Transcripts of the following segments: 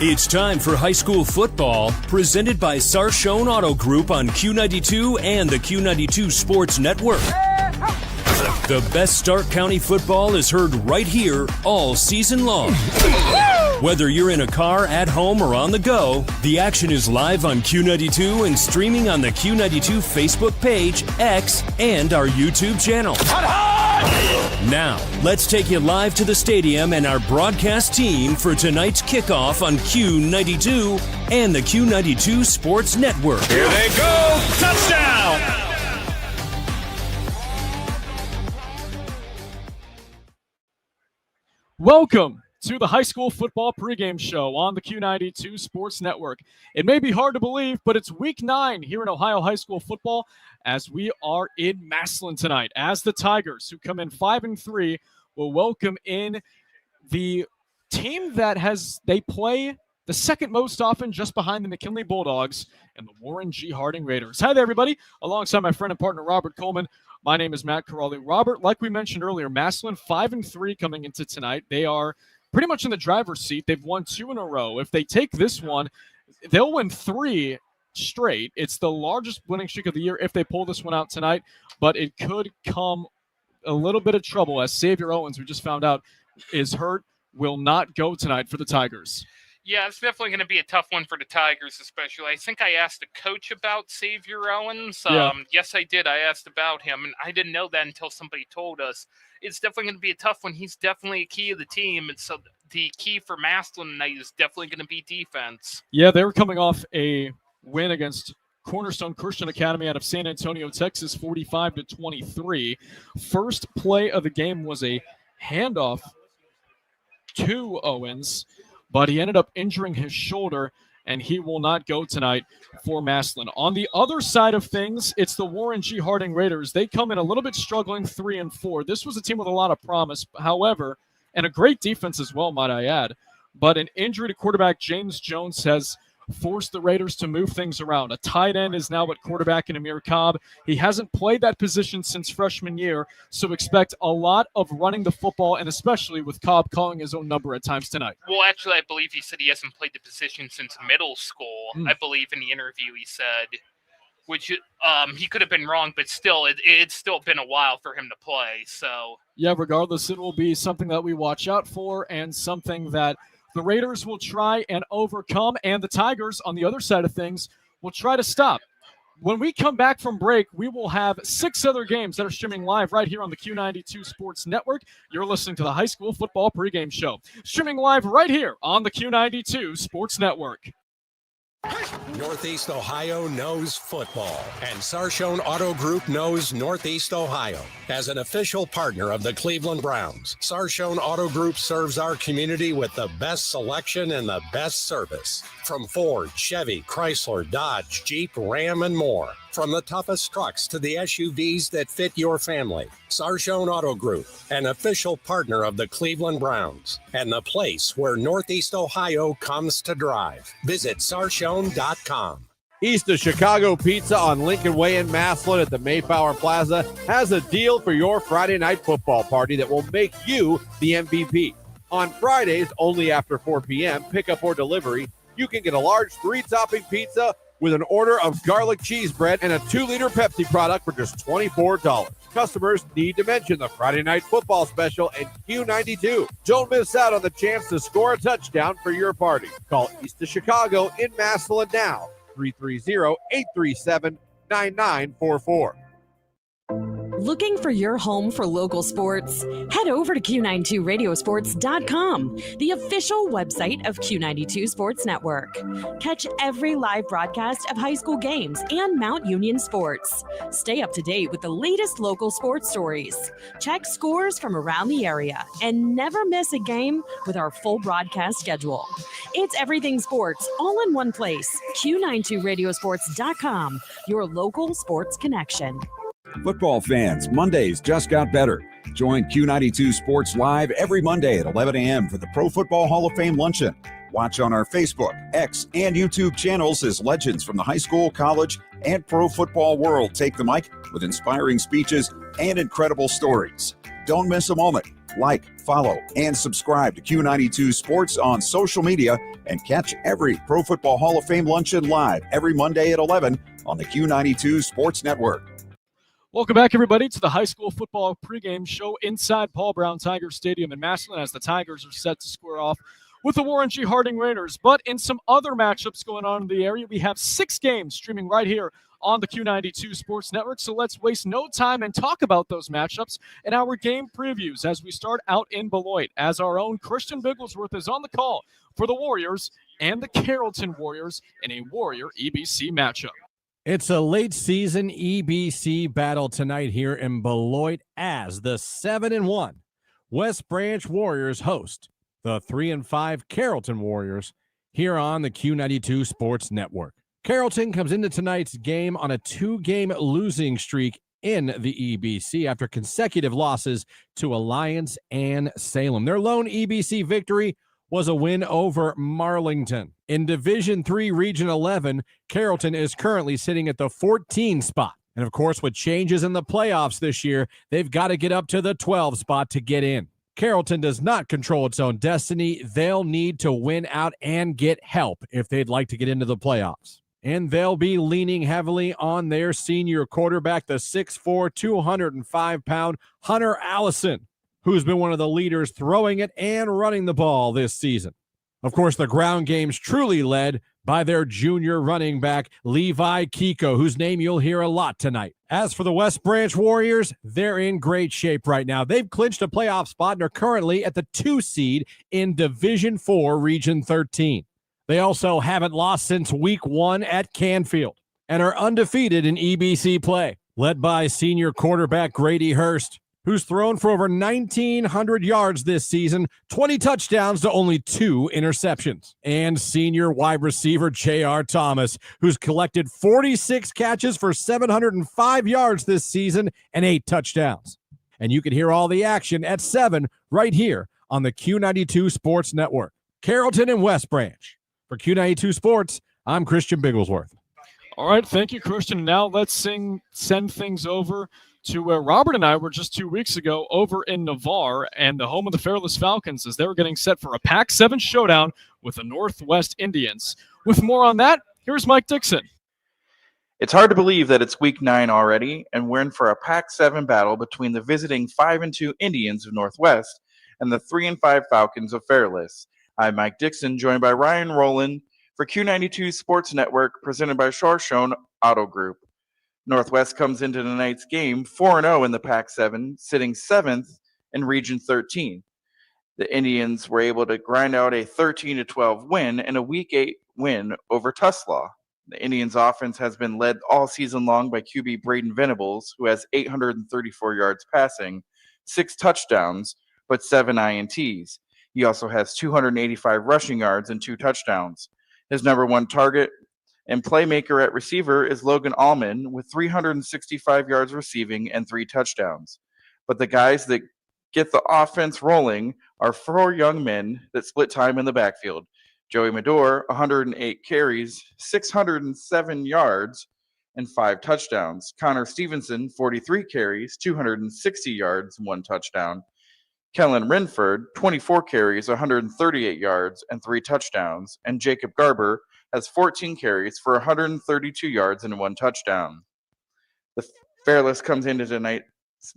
It's time for high school football, presented by Sarshone Auto Group on Q92 and the Q92 Sports Network. The best Stark County football is heard right here all season long. Whether you're in a car, at home, or on the go, the action is live on Q92 and streaming on the Q92 Facebook page, X, and our YouTube channel. Now, let's take you live to the stadium and our broadcast team for tonight's kickoff on Q92 and the Q92 Sports Network. Here they go! Touchdown! Welcome to the high school football pregame show on the Q92 Sports Network. It may be hard to believe, but it's week 9 here in Ohio high school football as we are in Massillon tonight, as the Tigers, who come in 5-3, will welcome in the team that they play the second most often, just behind the McKinley Bulldogs and the Warren G. Harding Raiders. Hi there, everybody. Alongside my friend and partner, Robert Coleman. My name is Matt Corrali. Robert, like we mentioned earlier, Massillon 5-3 coming into tonight. They are pretty much in the driver's seat. They've won 2 in a row. If they take this one, they'll win 3 straight. It's the largest winning streak of the year if they pull this one out tonight, but it could come a little bit of trouble as Xavier Owens, we just found out, is hurt, will not go tonight for the Tigers. Yeah, it's definitely going to be a tough one for the Tigers, especially. I think I asked a coach about Xavier Owens. Yes, I did. I asked about him, and I didn't know that until somebody told us. It's definitely going to be a tough one. He's definitely a key of the team, and so the key for Massillon tonight is definitely going to be defense. Yeah, they were coming off a win against Cornerstone Christian Academy out of San Antonio, Texas, 45-23. First play of the game was a handoff to Owens, but he ended up injuring his shoulder, and he will not go tonight for Massillon. On the other side of things, it's the Warren G. Harding Raiders. They come in a little bit struggling, 3-4. This was a team with a lot of promise, however, and a great defense as well, might I add. But an injury to quarterback James Jones has forced the Raiders to move things around. A tight end is now at quarterback in Amir Cobb. He hasn't played that position since freshman year, so expect a lot of running the football, and especially with Cobb calling his own number at times tonight. Well, actually, I believe he said he hasn't played the position since middle school. I believe in the interview he said, which he could have been wrong, but still, it's still been a while for him to play. So yeah, regardless, it will be something that we watch out for and something that the Raiders will try and overcome, and the Tigers, on the other side of things, will try to stop. When we come back from break, we will have 6 other games that are streaming live right here on the Q92 Sports Network. You're listening to the high school football pregame show, streaming live right here on the Q92 Sports Network. Northeast Ohio knows football, and Sarshone Auto Group knows Northeast Ohio. As an official partner of the Cleveland Browns, Sarshone Auto Group serves our community with the best selection and the best service. From Ford, Chevy, Chrysler, Dodge, Jeep, Ram, and more. From the toughest trucks to the SUVs that fit your family. Sarshone Auto Group, an official partner of the Cleveland Browns, and the place where Northeast Ohio comes to drive. Visit Sarshone.com. East of Chicago Pizza on Lincoln Way in Massillon at the Mayflower Plaza has a deal for your Friday night football party that will make you the MVP. On Fridays, only after 4 p.m., pickup or delivery, you can get a large 3-topping pizza with an order of garlic cheese bread and a 2-liter Pepsi product for just $24. Customers need to mention the Friday Night Football Special and Q92. Don't miss out on the chance to score a touchdown for your party. Call East of Chicago in Massillon now, 330-837-9944. Looking for your home for local sports? Head over to Q92radiosports.com, the official website of Q92 Sports Network. Catch every live broadcast of high school games and Mount Union sports. Stay up to date with the latest local sports stories. Check scores from around the area and never miss a game with our full broadcast schedule. It's everything sports all in one place. Q92radiosports.com, your local sports connection. Football fans, Mondays just got better. Join Q92 Sports Live every Monday at 11 a.m. for the Pro Football Hall of Fame Luncheon. Watch on our Facebook, X, and YouTube channels as legends from the high school, college, and pro football world take the mic with inspiring speeches and incredible stories. Don't miss a moment. Like, follow, and subscribe to Q92 Sports on social media and catch every Pro Football Hall of Fame luncheon live every Monday at 11 on the Q92 Sports Network. Welcome back, everybody, to the high school football pregame show inside Paul Brown Tiger Stadium in Massillon as the Tigers are set to square off with the Warren G. Harding Raiders. But in some other matchups going on in the area, we have 6 games streaming right here on the Q92 Sports Network. So let's waste no time and talk about those matchups and our game previews as we start out in Beloit, as our own Christian Bigglesworth is on the call for the Warriors and the Carrollton Warriors in a Warrior EBC matchup. It's a late season EBC battle tonight here in Beloit as the 7-1 West Branch Warriors host the 3-5 Carrollton Warriors here on the Q92 Sports Network. Carrollton comes into tonight's game on a 2-game losing streak in the EBC after consecutive losses to Alliance and Salem. Their lone EBC victory was a win over Marlington. In Division III Region 11, Carrollton is currently sitting at the 14 spot. And of course, with changes in the playoffs this year, they've got to get up to the 12 spot to get in. Carrollton does not control its own destiny. They'll need to win out and get help if they'd like to get into the playoffs. And they'll be leaning heavily on their senior quarterback, the 6'4", 205-pound Hunter Allison, who's been one of the leaders throwing it and running the ball this season. Of course, the ground game's truly led by their junior running back, Levi Kiko, whose name you'll hear a lot tonight. As for the West Branch Warriors, they're in great shape right now. They've clinched a playoff spot and are currently at the 2 seed in Division IV Region 13. They also haven't lost since Week 1 at Canfield and are undefeated in EBC play, led by senior quarterback Grady Hurst, who's thrown for over 1,900 yards this season, 20 touchdowns to only 2 interceptions. And senior wide receiver J.R. Thomas, who's collected 46 catches for 705 yards this season and 8 touchdowns. And you can hear all the action at 7 right here on the Q92 Sports Network. Carrollton and West Branch. For Q92 Sports, I'm Christian Bigglesworth. All right, thank you, Christian. Now let's send things over to where Robert and I were just 2 weeks ago over in Navarre and the home of the Fairless Falcons as they were getting set for a Pac-7 showdown with the Northwest Indians. With more on that, here's Mike Dixon. It's hard to believe that it's Week 9 already, and we're in for a Pac-7 battle between the visiting 5-2 Indians of Northwest and the 3-5 Falcons of Fairless. I'm Mike Dixon, joined by Ryan Rowland for Q92 Sports Network, presented by Sarshone Auto Group. Northwest comes into tonight's game 4-0 in the Pac-7, sitting 7th in Region 13. The Indians were able to grind out a 13-12 win and a Week 8 win over Tuslaw. The Indians' offense has been led all season long by QB Braden Venables, who has 834 yards passing, 6 touchdowns, but 7 INTs. He also has 285 rushing yards and 2 touchdowns. His number 1 target and playmaker at receiver is Logan Allman with 365 yards receiving and 3 touchdowns. But the guys that get the offense rolling are 4 young men that split time in the backfield. Joey Medor, 108 carries, 607 yards, and 5 touchdowns. Connor Stevenson, 43 carries, 260 yards, and 1 touchdown. Kellen Renford, 24 carries, 138 yards, and 3 touchdowns. And Jacob Garber has 14 carries for 132 yards and 1 touchdown. The Fairless comes into tonight's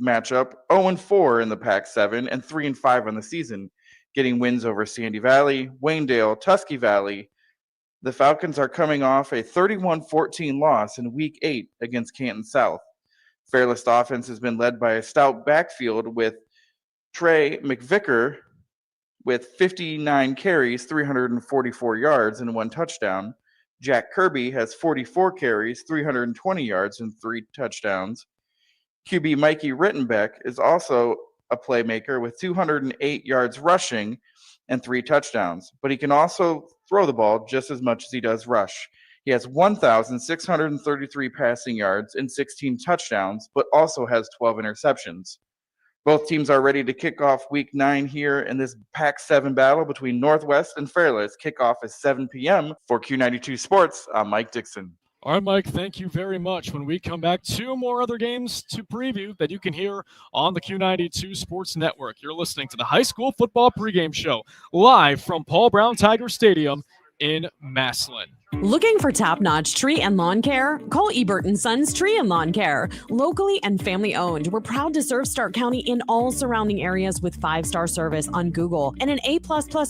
matchup 0-4 in the Pac-7 and 3-5 on the season, getting wins over Sandy Valley, Waynedale, Tusky Valley. The Falcons are coming off a 31-14 loss in Week 8 against Canton South. Fairless offense has been led by a stout backfield with Trey McVicker with 59 carries, 344 yards, and 1 touchdown. Jack Kirby has 44 carries, 320 yards, and 3 touchdowns. QB Mikey Rittenbeck is also a playmaker with 208 yards rushing and 3 touchdowns, but he can also throw the ball just as much as he does rush. He has 1,633 passing yards and 16 touchdowns, but also has 12 interceptions. Both teams are ready to kick off Week 9 here in this Pac-7 battle between Northwest and Fairless. Kickoff is 7 p.m. For Q92 Sports, I'm Mike Dixon. All right, Mike, thank you very much. When we come back, two more other games to preview that you can hear on the Q92 Sports Network. You're listening to the High School Football Pregame Show, live from Paul Brown Tiger Stadium in Massillon. Looking for top-notch tree and lawn care? Call Ebert & Sons Tree and Lawn Care. Locally and family-owned, we're proud to serve Stark County in all surrounding areas with 5-star service on Google and an A++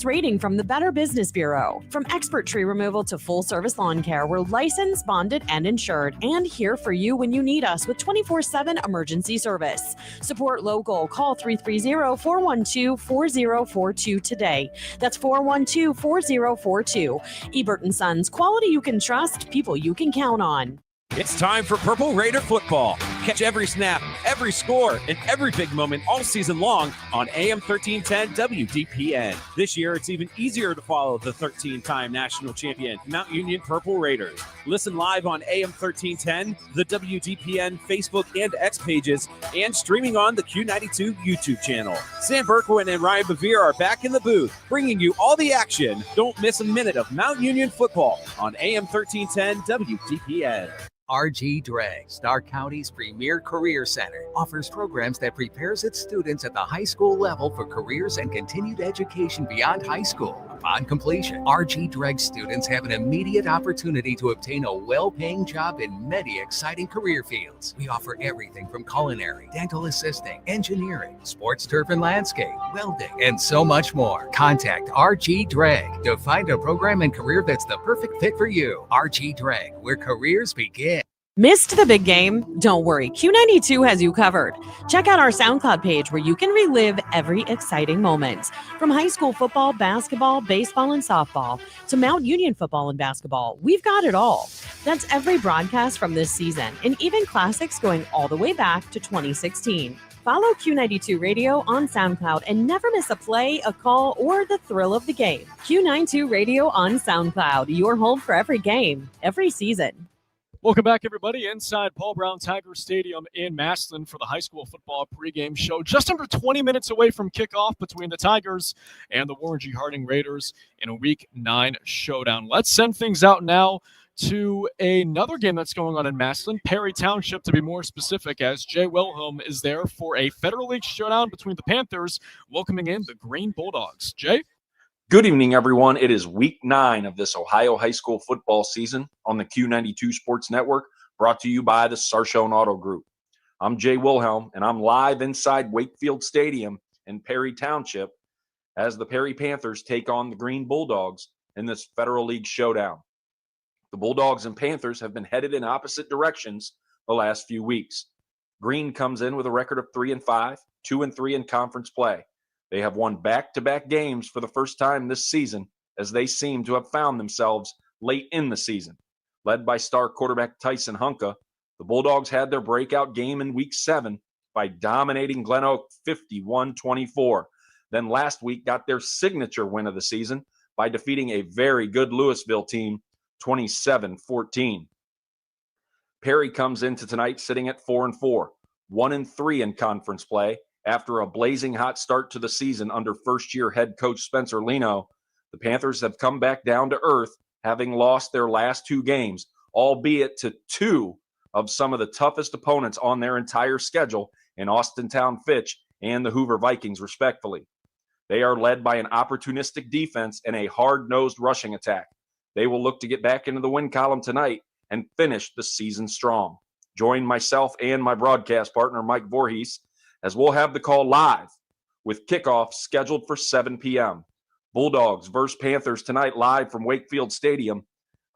rating from the Better Business Bureau. From expert tree removal to full-service lawn care, we're licensed, bonded, and insured, and here for you when you need us with 24/7 emergency service. Support local. Call 330-412-4042 today. That's 412-4042. Ebert & Sons, quality you can trust, people you can count on. It's time for Purple Raider football. Catch every snap, every score, and every big moment all season long on AM 1310 WDPN. This year, it's even easier to follow the 13-time national champion, Mount Union Purple Raiders. Listen live on AM 1310, the WDPN Facebook and X pages, and streaming on the Q92 YouTube channel. Sam Berkwin and Ryan Bevere are back in the booth, bringing you all the action. Don't miss a minute of Mount Union football on AM 1310 WDPN. RG Drag, Stark County's premier career center, offers programs that prepares its students at the high school level for careers and continued education beyond high school. Upon completion, RG Drag students have an immediate opportunity to obtain a well-paying job in many exciting career fields. We offer everything from culinary, dental assisting, engineering, sports turf and landscape, welding, and so much more. Contact RG Drag to find a program and career that's the perfect fit for you. RG Drag, where careers begin. Missed the big game? Don't worry, Q92 has you covered. Check out our SoundCloud page where you can relive every exciting moment. From high school football, basketball, baseball, and softball to Mount Union football and basketball, we've got it all. That's every broadcast from this season, and even classics going all the way back to 2016. Follow Q92 Radio on SoundCloud and never miss a play, a call, or the thrill of the game. Q92 Radio on SoundCloud, your home for every game, every season. Welcome back, everybody, inside Paul Brown Tiger Stadium in Massillon for the high school football pregame show. Just under 20 minutes away from kickoff between the Tigers and the Warren G. Harding Raiders in a Week 9 showdown. Let's send things out now to another game that's going on in Massillon, Perry Township to be more specific, as Jay Wilhelm is there for a Federal League showdown between the Panthers welcoming in the Green Bulldogs. Jay? Good evening, everyone. It is Week 9 of this Ohio high school football season on the Q92 Sports Network, brought to you by the Sarshown Auto Group. I'm Jay Wilhelm, and I'm live inside Wakefield Stadium in Perry Township as the Perry Panthers take on the Green Bulldogs in this Federal League showdown. The Bulldogs and Panthers have been headed in opposite directions the last few weeks. Green comes in with a record of 3-5, 2-3 in conference play. They have won back-to-back games for the first time this season, as they seem to have found themselves late in the season. Led by star quarterback Tyson Hunka, the Bulldogs had their breakout game in Week 7 by dominating Glen Oak 51-24. Then last week got their signature win of the season by defeating a very good Louisville team 27-14. Perry comes into tonight sitting at 4-4, 1-3 in conference play. After a blazing hot start to the season under first-year head coach Spencer Leno, the Panthers have come back down to earth, having lost their last 2 games, albeit to 2 of some of the toughest opponents on their entire schedule in Austintown Fitch and the Hoover Vikings, respectively. They are led by an opportunistic defense and a hard-nosed rushing attack. They will look to get back into the win column tonight and finish the season strong. Join myself and my broadcast partner, Mike Voorhees, as we'll have the call live with kickoff scheduled for 7 p.m. Bulldogs versus Panthers tonight live from Wakefield Stadium.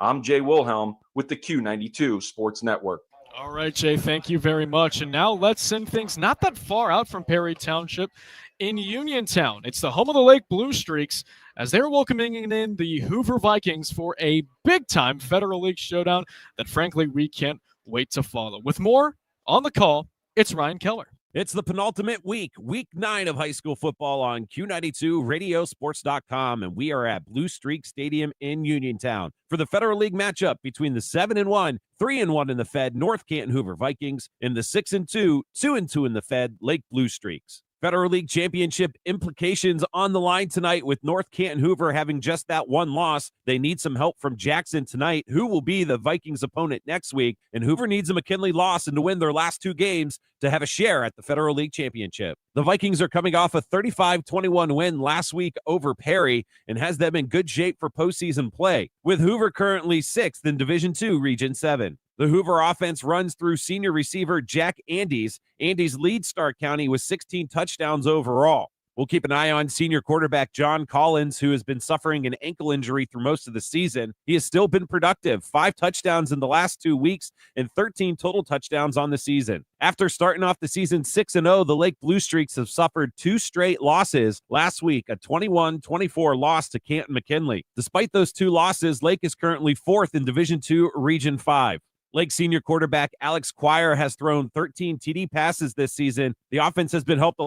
I'm Jay Wilhelm with the Q92 Sports Network. All right, Jay, thank you very much. And now let's send things not that far out from Perry Township in Uniontown. It's the home of the Lake Blue Streaks as they're welcoming in the Hoover Vikings for a big-time Federal League showdown that, frankly, we can't wait to follow. With more on the call, it's Ryan Keller. It's the penultimate week, Week 9 of high school football on Q92 Radiosports.com, and we are at Blue Streak Stadium in Uniontown for the Federal League matchup between the 7-1, 3-1 in the Fed North Canton Hoover Vikings and the 6-2, 2-2 in the Fed Lake Blue Streaks. Federal League Championship implications on the line tonight with North Canton Hoover having just that one loss. They need some help from Jackson tonight, who will be the Vikings' opponent next week. And Hoover needs a McKinley loss and to win their last two games to have a share at the Federal League Championship. The Vikings are coming off a 35-21 win last week over Perry and has them in good shape for postseason play, with Hoover currently 6th in Division II, Region 7. The Hoover offense runs through senior receiver Jack Andes. Andes leads Stark County with 16 touchdowns overall. We'll keep an eye on senior quarterback John Collins, who has been suffering an ankle injury through most of the season. He has still been productive, 5 touchdowns in the last 2 weeks and 13 total touchdowns on the season. After starting off the season 6-0, the Lake Blue Streaks have suffered 2 straight losses. Last week, a 21-24 loss to Canton McKinley. Despite those 2 losses, Lake is currently 4th in Division II, Region 5. Lake senior quarterback Alex Quire has thrown 13 TD passes this season. The offense has been helped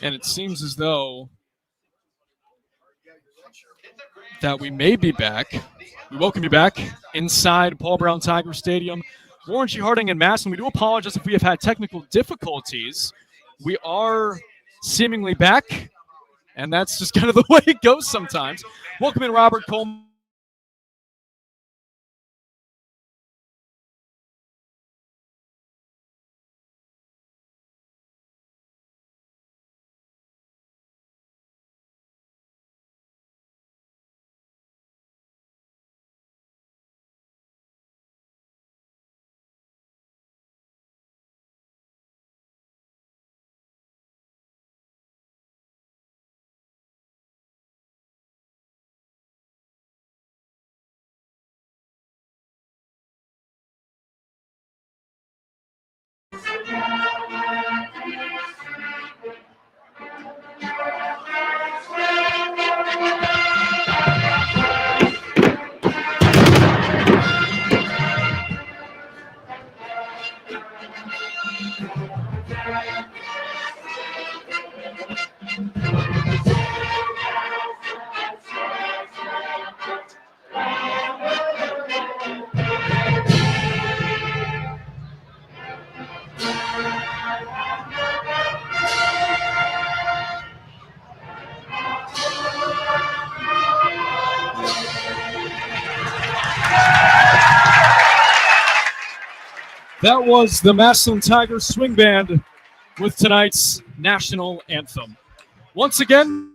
And it seems as though that we may be back. We welcome you back inside Paul Brown Tiger Stadium. Warren G. Harding and Massillon, we do apologize if we have had technical difficulties. We are seemingly back, and that's just kind of the way it goes sometimes. Welcome in Robert Coleman. That was the Massillon Tigers Swing Band with tonight's national anthem. Once again,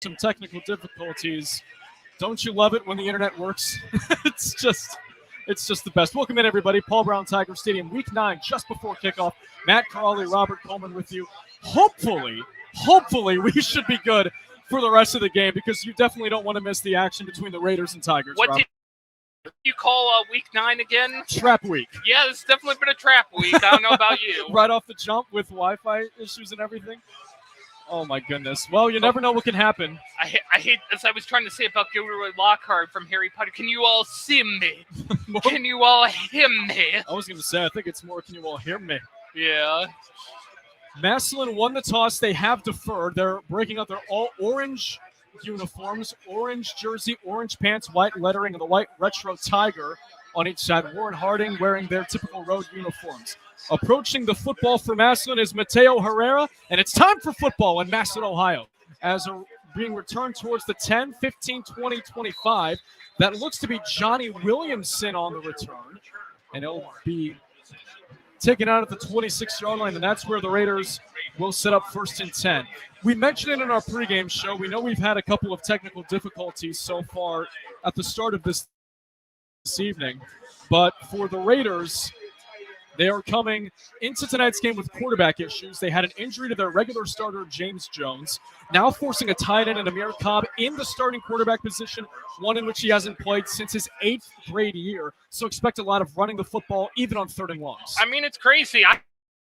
some technical difficulties. Don't you love it when the internet works? it's just the best. Welcome in, everybody. Paul Brown Tiger Stadium, Week 9, just before kickoff. Matt Crawley, Robert Coleman with you. Hopefully, we should be good for the rest of the game because you definitely don't want to miss the action between the Raiders and Tigers. What Robert. did you call Week 9 again? Trap week. Yeah, it's definitely been a trap week. I don't know about you. Right off the jump with Wi-Fi issues and everything. Oh, my goodness. Well, you never know what can happen. I hate, as I was trying to say about Gilderoy Lockhart from Harry Potter, can you all see me? Can you all hear me? I was going to say, I think it's more, can you all hear me? Yeah. Massillon won the toss. They have deferred. They're breaking out their all orange uniforms, orange jersey, orange pants, white lettering, and the white retro tiger on each side. Warren Harding wearing their typical road uniforms. Approaching the football for Massillon is Mateo Herrera, and it's time for football in Massillon, Ohio. As being returned towards the 10, 15, 20, 25. That looks to be Johnny Williamson on the return, and it'll be taken out at the 26-yard line, and that's where the Raiders will set up 1st and 10. We mentioned it in our pregame show. We know we've had a couple of technical difficulties so far at the start of this evening, but for the Raiders, they are coming into tonight's game with quarterback issues. They had an injury to their regular starter, James Jones, now forcing a tight end and Amir Cobb in the starting quarterback position, one in which he hasn't played since his 8th grade year. So expect a lot of running the football, even on 3rd and longs. I mean, it's crazy. I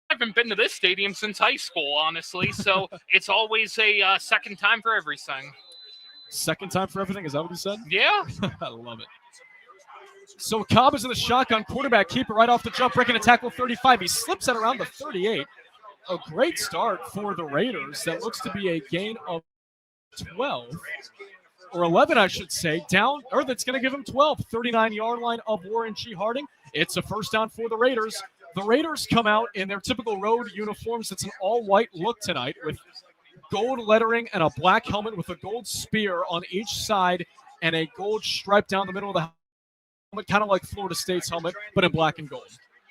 haven't been to this stadium since high school, honestly, so it's always a second time for everything. Second time for everything? Is that what you said? Yeah. I love it. So Cobb is in the shotgun, quarterback keeper right off the jump, breaking a tackle 35. He slips at around the 38. A great start for the Raiders. That looks to be a gain of 12, or 11, I should say. Down, or that's going to give him 12. 39-yard line of Warren G. Harding. It's a first down for the Raiders. The Raiders come out in their typical road uniforms. It's an all-white look tonight with gold lettering and a black helmet with a gold spear on each side and a gold stripe down the middle of the helmet, kind of like Florida State's helmet, but in black and gold.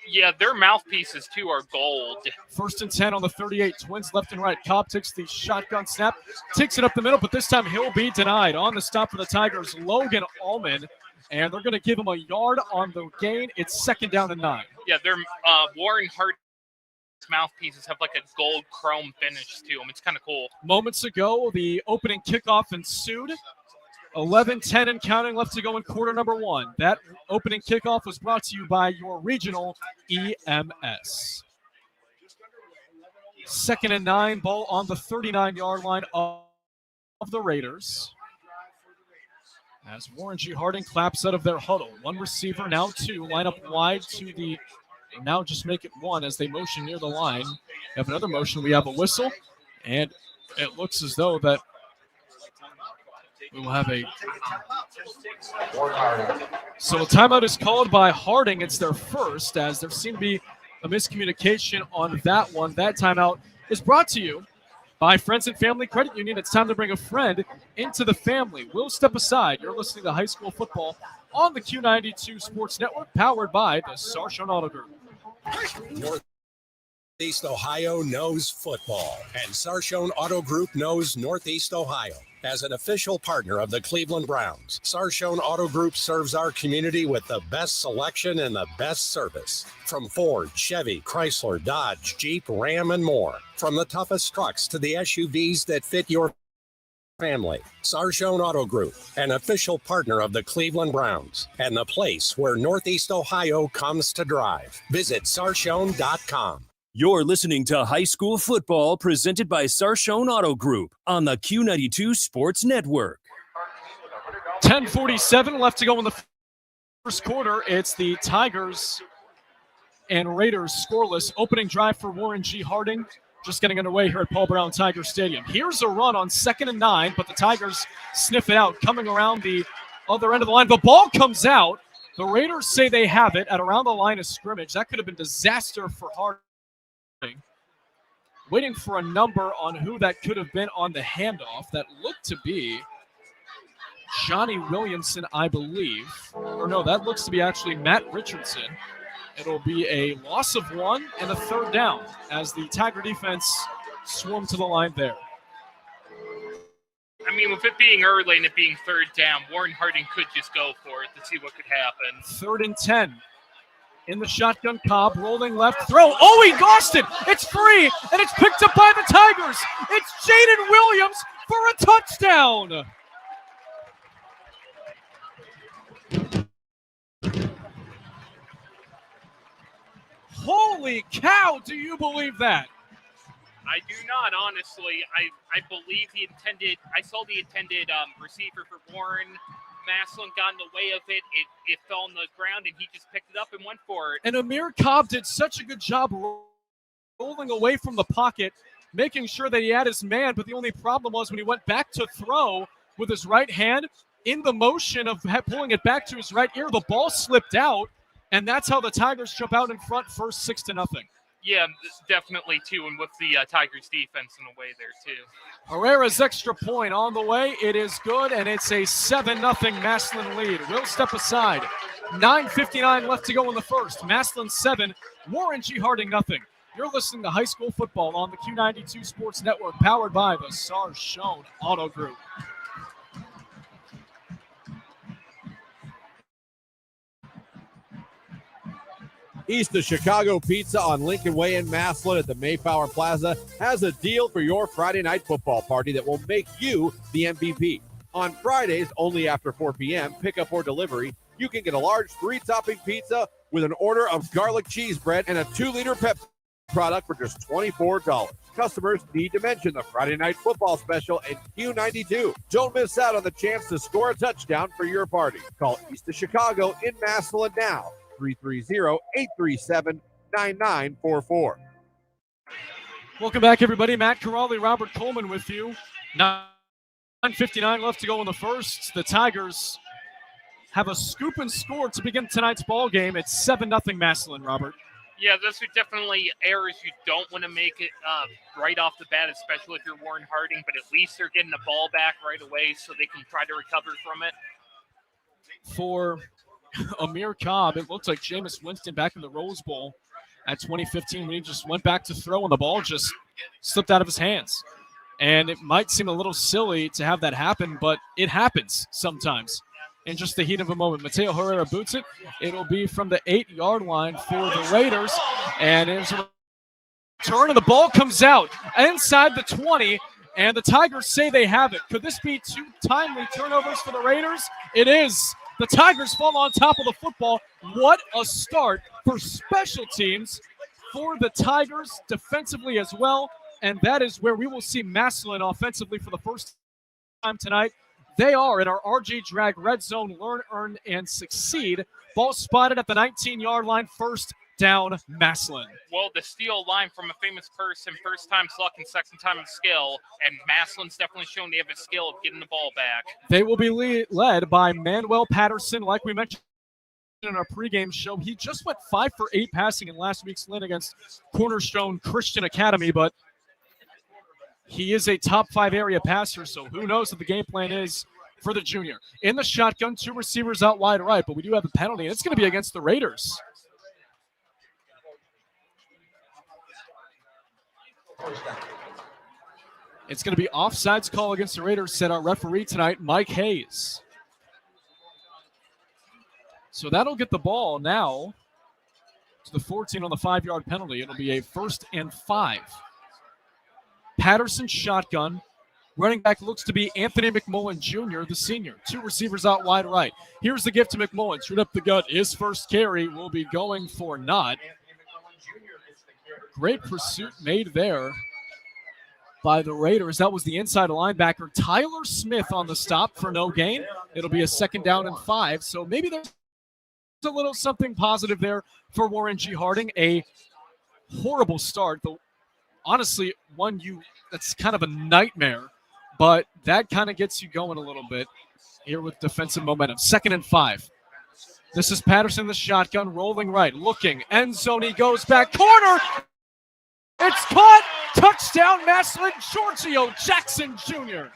Yeah, their mouthpieces, too, are gold. 1st and 10 on the 38. Twins left and right. Cobb takes the shotgun snap, takes it up the middle, but this time he'll be denied. On the stop for the Tigers, Logan Allman, and they're going to give him a yard on the gain. It's 2nd down and 9. Yeah, their Warren Hart mouthpieces have like a gold chrome finish to them. It's kind of cool. Moments ago, the opening kickoff ensued. 11-10 and counting left to go in quarter number 1. That opening kickoff was brought to you by your regional EMS. 2nd and 9, ball on the 39-yard line of the Raiders. As Warren G. Harding claps out of their huddle. One receiver, now 2, line up wide to the, now just make it 1 as they motion near the line. We have another motion, we have a whistle, and it looks as though that we will have a. So a timeout is called by Harding. It's their first, as there seemed to be a miscommunication on that one. That timeout is brought to you by Friends and Family Credit Union. It's time to bring a friend into the family. We'll step aside. You're listening to high school football on the Q92 Sports Network, powered by the Sarshon Auto Group. Northeast Ohio knows football, and Sarshon Auto Group knows Northeast Ohio. As an official partner of the Cleveland Browns, Sarshon Auto Group serves our community with the best selection and the best service. From Ford, Chevy, Chrysler, Dodge, Jeep, Ram, and more. From the toughest trucks to the SUVs that fit your family. Sarshon Auto Group, an official partner of the Cleveland Browns, and the place where Northeast Ohio comes to drive. Visit sarshon.com. You're listening to High School Football presented by Sarshon Auto Group on the Q92 Sports Network. 10:47 left to go in the first quarter. It's the Tigers and Raiders scoreless. Opening drive for Warren G. Harding. Just getting underway here at Paul Brown Tiger Stadium. Here's a run on 2nd and 9, but the Tigers sniff it out. Coming around the other end of the line. The ball comes out. The Raiders say they have it at around the line of scrimmage. That could have been disaster for Harding. Waiting for a number on who that could have been on the handoff. That looked to be Johnny Williamson, I believe. Or no, that looks to be actually Matt Richardson. It'll be a loss of 1 and a 3rd down as the Tiger defense swarm to the line there. I mean, with it being early and it being 3rd down, Warren Harding could just go for it to see what could happen. 3rd and 10. In the shotgun, Cobb rolling left, throw. Oh, he lost it. It's free, and it's picked up by the Tigers. It's Jaden Williams for a touchdown. Holy cow, do you believe that? I do not, honestly. I believe I saw the intended receiver for Warren. Massillon got in the way of it. It fell on the ground, and he just picked it up and went for it. And Amir Cobb did such a good job rolling away from the pocket, making sure that he had his man, but the only problem was when he went back to throw with his right hand, in the motion of pulling it back to his right ear, the ball slipped out, and that's how the Tigers jump out in front first 6-0. Yeah, definitely, too, and with the Tigers' defense in the way there, too. Herrera's extra point on the way. It is good, and it's a 7-0 Massillon lead. We'll step aside. 9:59 left to go in the first. Massillon 7, Warren G. Harding nothing. You're listening to High School Football on the Q92 Sports Network, powered by the Sarshone Auto Group. East of Chicago Pizza on Lincoln Way in Massillon at the Mayflower Plaza has a deal for your Friday night football party that will make you the MVP. On Fridays, only after 4 p.m., pickup or delivery, you can get a large 3-topping pizza with an order of garlic cheese bread and a 2-liter Pepsi product for just $24. Customers need to mention the Friday night football special in Q92. Don't miss out on the chance to score a touchdown for your party. Call East of Chicago in Massillon now. 330-837-9944. Welcome back, everybody. Matt Corrali, Robert Coleman with you. 9:59 left to go in the first. The Tigers have a scoop and score to begin tonight's ball game. It's 7-0 Massillon, Robert. Yeah, those are definitely errors you don't want to make it right off the bat, especially if you're Warren Harding, but at least they're getting the ball back right away so they can try to recover from it. For Amir Cobb, it looks like Jameis Winston back in the Rose Bowl at 2015 when he just went back to throw and the ball just slipped out of his hands. And it might seem a little silly to have that happen, but it happens sometimes in just the heat of a moment. Mateo Herrera boots it. It'll be from the 8-yard line for the Raiders. And it's a return, and the ball comes out inside the 20, and the Tigers say they have it. Could this be 2 timely turnovers for the Raiders? It is. The Tigers fall on top of the football. What a start for special teams for the Tigers defensively as well. And that is where we will see Massillon offensively for the first time tonight. They are in our RG Drag Red Zone, learn, earn, and succeed. Ball spotted at the 19-yard line, first down Massillon. Well, the steal line from a famous person, first time's luck and second time in skill, and Massillon's definitely shown they have a skill of getting the ball back. They will be led by Manuel Patterson, like we mentioned in our pregame show. He just went 5 for 8 passing in last week's win against Cornerstone Christian Academy, but he is a top 5 area passer, so who knows what the game plan is for the junior. In the shotgun, 2 receivers out wide right, but we do have a penalty, and it's going to be against the Raiders. It's going to be offsides call against the Raiders, said our referee tonight, Mike Hayes. So that'll get the ball now to the 14 on the 5-yard penalty. It'll be a 1st and 5. Patterson shotgun. Running back looks to be Anthony McMullen Jr., the senior. 2 receivers out wide right. Here's the gift to McMullen. Straight up the gut. His first carry will be going for naught. Great pursuit made there by the Raiders. That was the inside linebacker, Tyler Smith, on the stop for no gain. It'll be a 2nd down and 5. So maybe there's a little something positive there for Warren G. Harding. A horrible start. Honestly, that's kind of a nightmare, but that kind of gets you going a little bit here with defensive momentum. 2nd and 5. This is Patterson, the shotgun, rolling right, looking, end zone, he goes back, corner! It's caught! Touchdown, Massillon, Giorgio Jackson Jr.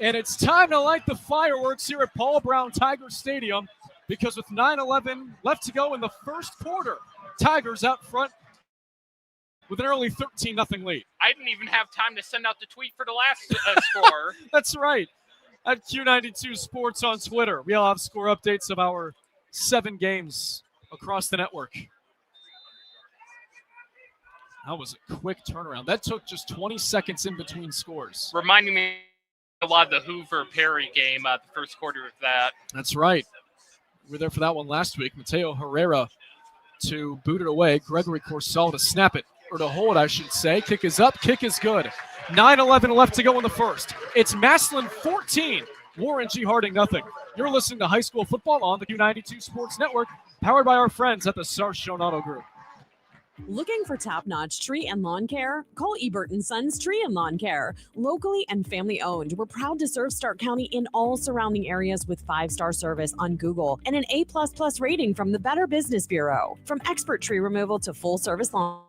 And it's time to light the fireworks here at Paul Brown Tiger Stadium, because with 9:11 left to go in the first quarter, Tigers out front with an early 13-0 lead. I didn't even have time to send out the tweet for the last score. That's right. At Q92 Sports on Twitter, we'll have score updates of our 7 games across the network. That was a quick turnaround. That took just 20 seconds in between scores. Reminding me a lot of the Hoover-Perry game, the first quarter of that. That's right. We were there for that one last week. Mateo Herrera to boot it away. Gregory Corsall to snap it, or to hold, I should say. Kick is up. Kick is good. 9:11 left to go in the first. It's Massillon 14, Warren G. Harding nothing. You're listening to High School Football on the Q92 Sports Network, powered by our friends at the Sarshone Auto Group. Looking for top-notch tree and lawn care? Call Ebert & Sons Tree and Lawn Care. Locally and family-owned, we're proud to serve Stark County in all surrounding areas with 5-star service on Google and an A++ rating from the Better Business Bureau. From expert tree removal to full-service lawn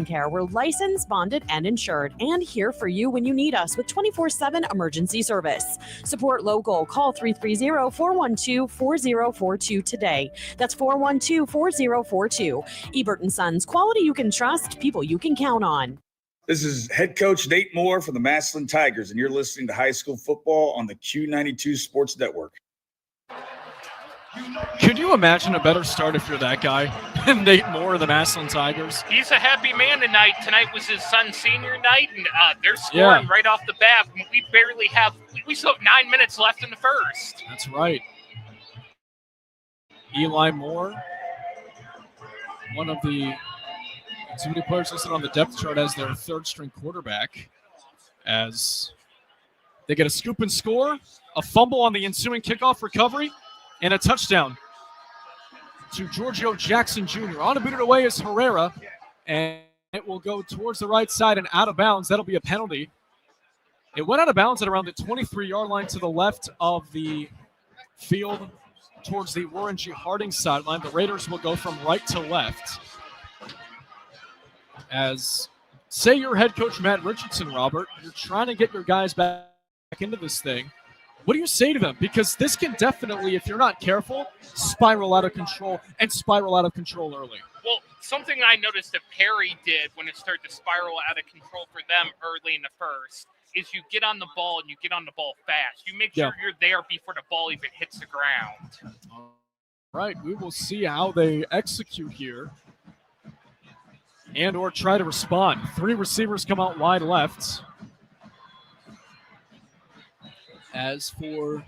care, we're licensed, bonded, and insured, and here for you when you need us with 24/7 emergency service. Support local. Call 330-412-4042 today. That's 412-4042. Ebert & Sons, quality you can trust, people you can count on. This is head coach Nate Moore from the Massillon Tigers, and you're listening to high school football on the Q92 Sports Network. Could you imagine a better start if you're that guy? Nate Moore of the Massillon Tigers. He's a happy man tonight. Tonight was his son's senior night, and they're scoring right off the bat. We still have 9 minutes left in the first. That's right. Eli Moore, one of the two players listed on the depth chart as their third-string quarterback, as they get a scoop and score, a fumble on the ensuing kickoff recovery, and a touchdown to Giorgio Jackson Jr. On to boot it away is Herrera, and it will go towards the right side and out of bounds. That'll be a penalty. It went out of bounds at around the 23-yard line to the left of the field towards the Warren G. Harding sideline. The Raiders will go from right to left. As, say you're head coach Matt Richardson, Robert, you're trying to get your guys back into this thing. What do you say to them? Because this can definitely, if you're not careful, spiral out of control and spiral out of control early. Well, something I noticed that Perry did when it started to spiral out of control for them early in the first is you get on the ball and you get on the ball fast. You make sure you're there before the ball even hits the ground. All right, we will see how they execute here and or try to respond. 3 receivers come out wide left. As for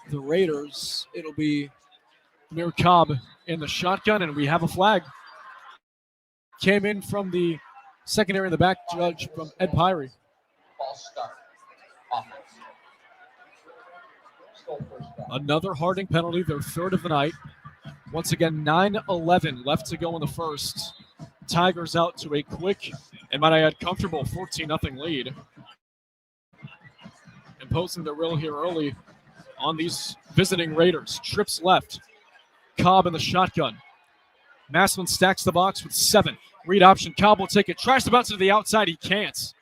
the Raiders, it'll be Amir Cobb in the shotgun, and we have a flag. Came in from the secondary in the back, judge from Ed Pyrie. Another Harding penalty, their third of the night. Once again, 9:11 left to go in the first. Tigers out to a quick, and might I add, comfortable 14-0 lead. Imposing their will here early on these visiting Raiders. Trips left. Cobb in the shotgun. Massillon stacks the box with 7. Read option. Cobb will take it. Tries to bounce it to the outside. He can't.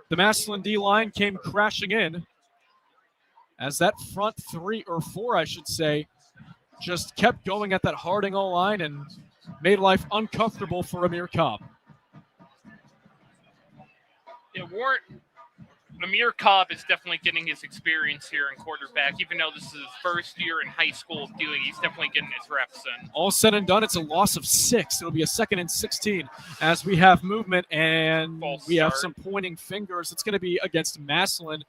The Massillon D-line came crashing in as that front 3 or 4, I should say, just kept going at that Harding O-line and made life uncomfortable for Amir Cobb. Yeah, Amir Cobb is definitely getting his experience here in quarterback. Even though this is his first year in high school doing, he's definitely getting his reps in. All said and done, it's a loss of 6. It'll be a 2nd and 16 as we have movement and we have some pointing fingers. It's going to be against Massillon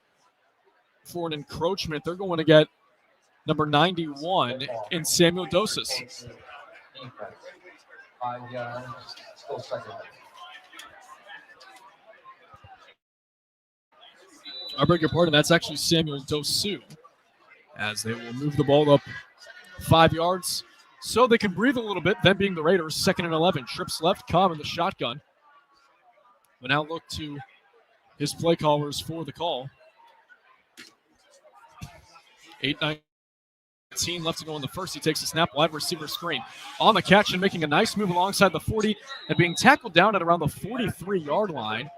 for an encroachment. They're going to get number 91 in Samuel Dosas. I beg your pardon, that's actually Samuel Dosu, as they will move the ball up 5 yards so they can breathe a little bit, them being the Raiders. 2nd and 11. Trips left, Cobb in the shotgun. But now look to his play callers for the call. 8-19 left to go in the first. He takes a snap, wide receiver screen. On the catch and making a nice move alongside the 40 and being tackled down at around the 43-yard line.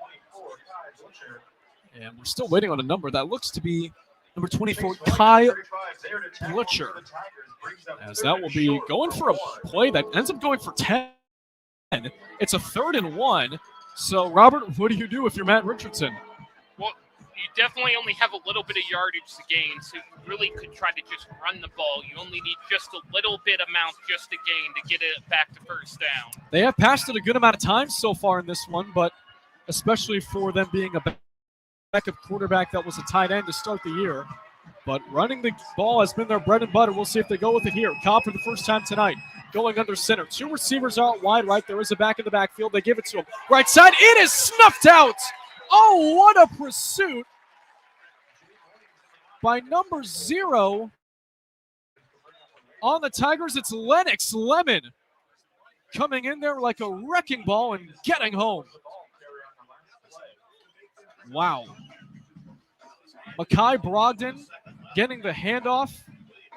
And we're still waiting on a number. That looks to be number 24, Kai Butcher. As that will be going for a play that ends up going for 10. It's a 3rd and 1. So, Robert, what do you do if you're Matt Richardson? Well, you definitely only have a little bit of yardage to gain, so you really could try to just run the ball. You only need just a little bit amount just to gain to get it back to first down. They have passed it a good amount of times so far in this one, but especially for them being a backup quarterback that was a tight end to start the year. But running the ball has been their bread and butter. We'll see if they go with it here. Cobb for the first time tonight, going under center. 2 receivers out wide right. There is a back in the backfield. They give it to him. Right side, it is snuffed out. Oh, what a pursuit by number 0. On the Tigers, it's Lennox Lemon coming in there like a wrecking ball and getting home. Wow. Makai Brogdon getting the handoff.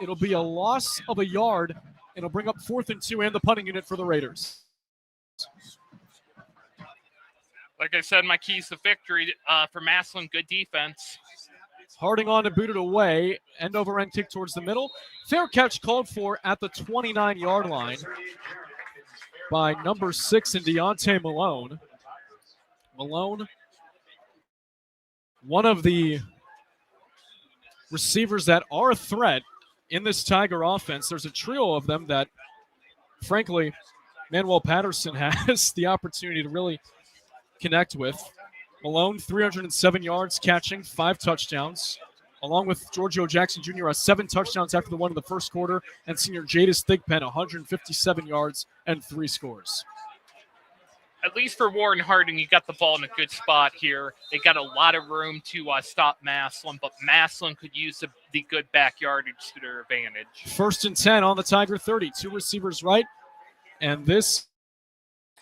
It'll be a loss of a yard. It'll bring up 4th and 2 and the punting unit for the Raiders. Like I said, my keys to victory for Massillon, good defense. Harding on to boot it away. End over end kick towards the middle. Fair catch called for at the 29-yard line by number 6 in Deontay Malone. Malone, one of the receivers that are a threat in this Tiger offense. There's a trio of them that, frankly, Manuel Patterson has the opportunity to really connect with. Malone, 307 yards catching, 5 touchdowns, along with Giorgio Jackson Jr. has 7 touchdowns after the one in the first quarter, and senior Jadis Thigpen, 157 yards and 3 scores. At least for Warren Harding, you got the ball in a good spot here. They got a lot of room to stop Massillon, but Massillon could use the good backyardage to their advantage. 1st and 10 on the Tiger 30. 2 receivers right, and this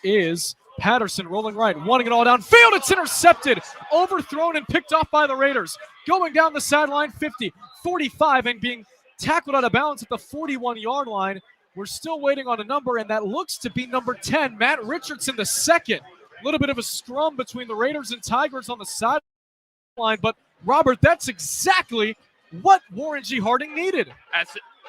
is Patterson rolling right, wanting it all downfield. It's intercepted, overthrown, and picked off by the Raiders. Going down the sideline, 50, 45, and being tackled out of bounds at the 41-yard line. We're still waiting on a number, and that looks to be number 10, Matt Richardson, the second. A little bit of a scrum between the Raiders and Tigers on the sideline, but Robert, that's exactly what Warren G. Harding needed.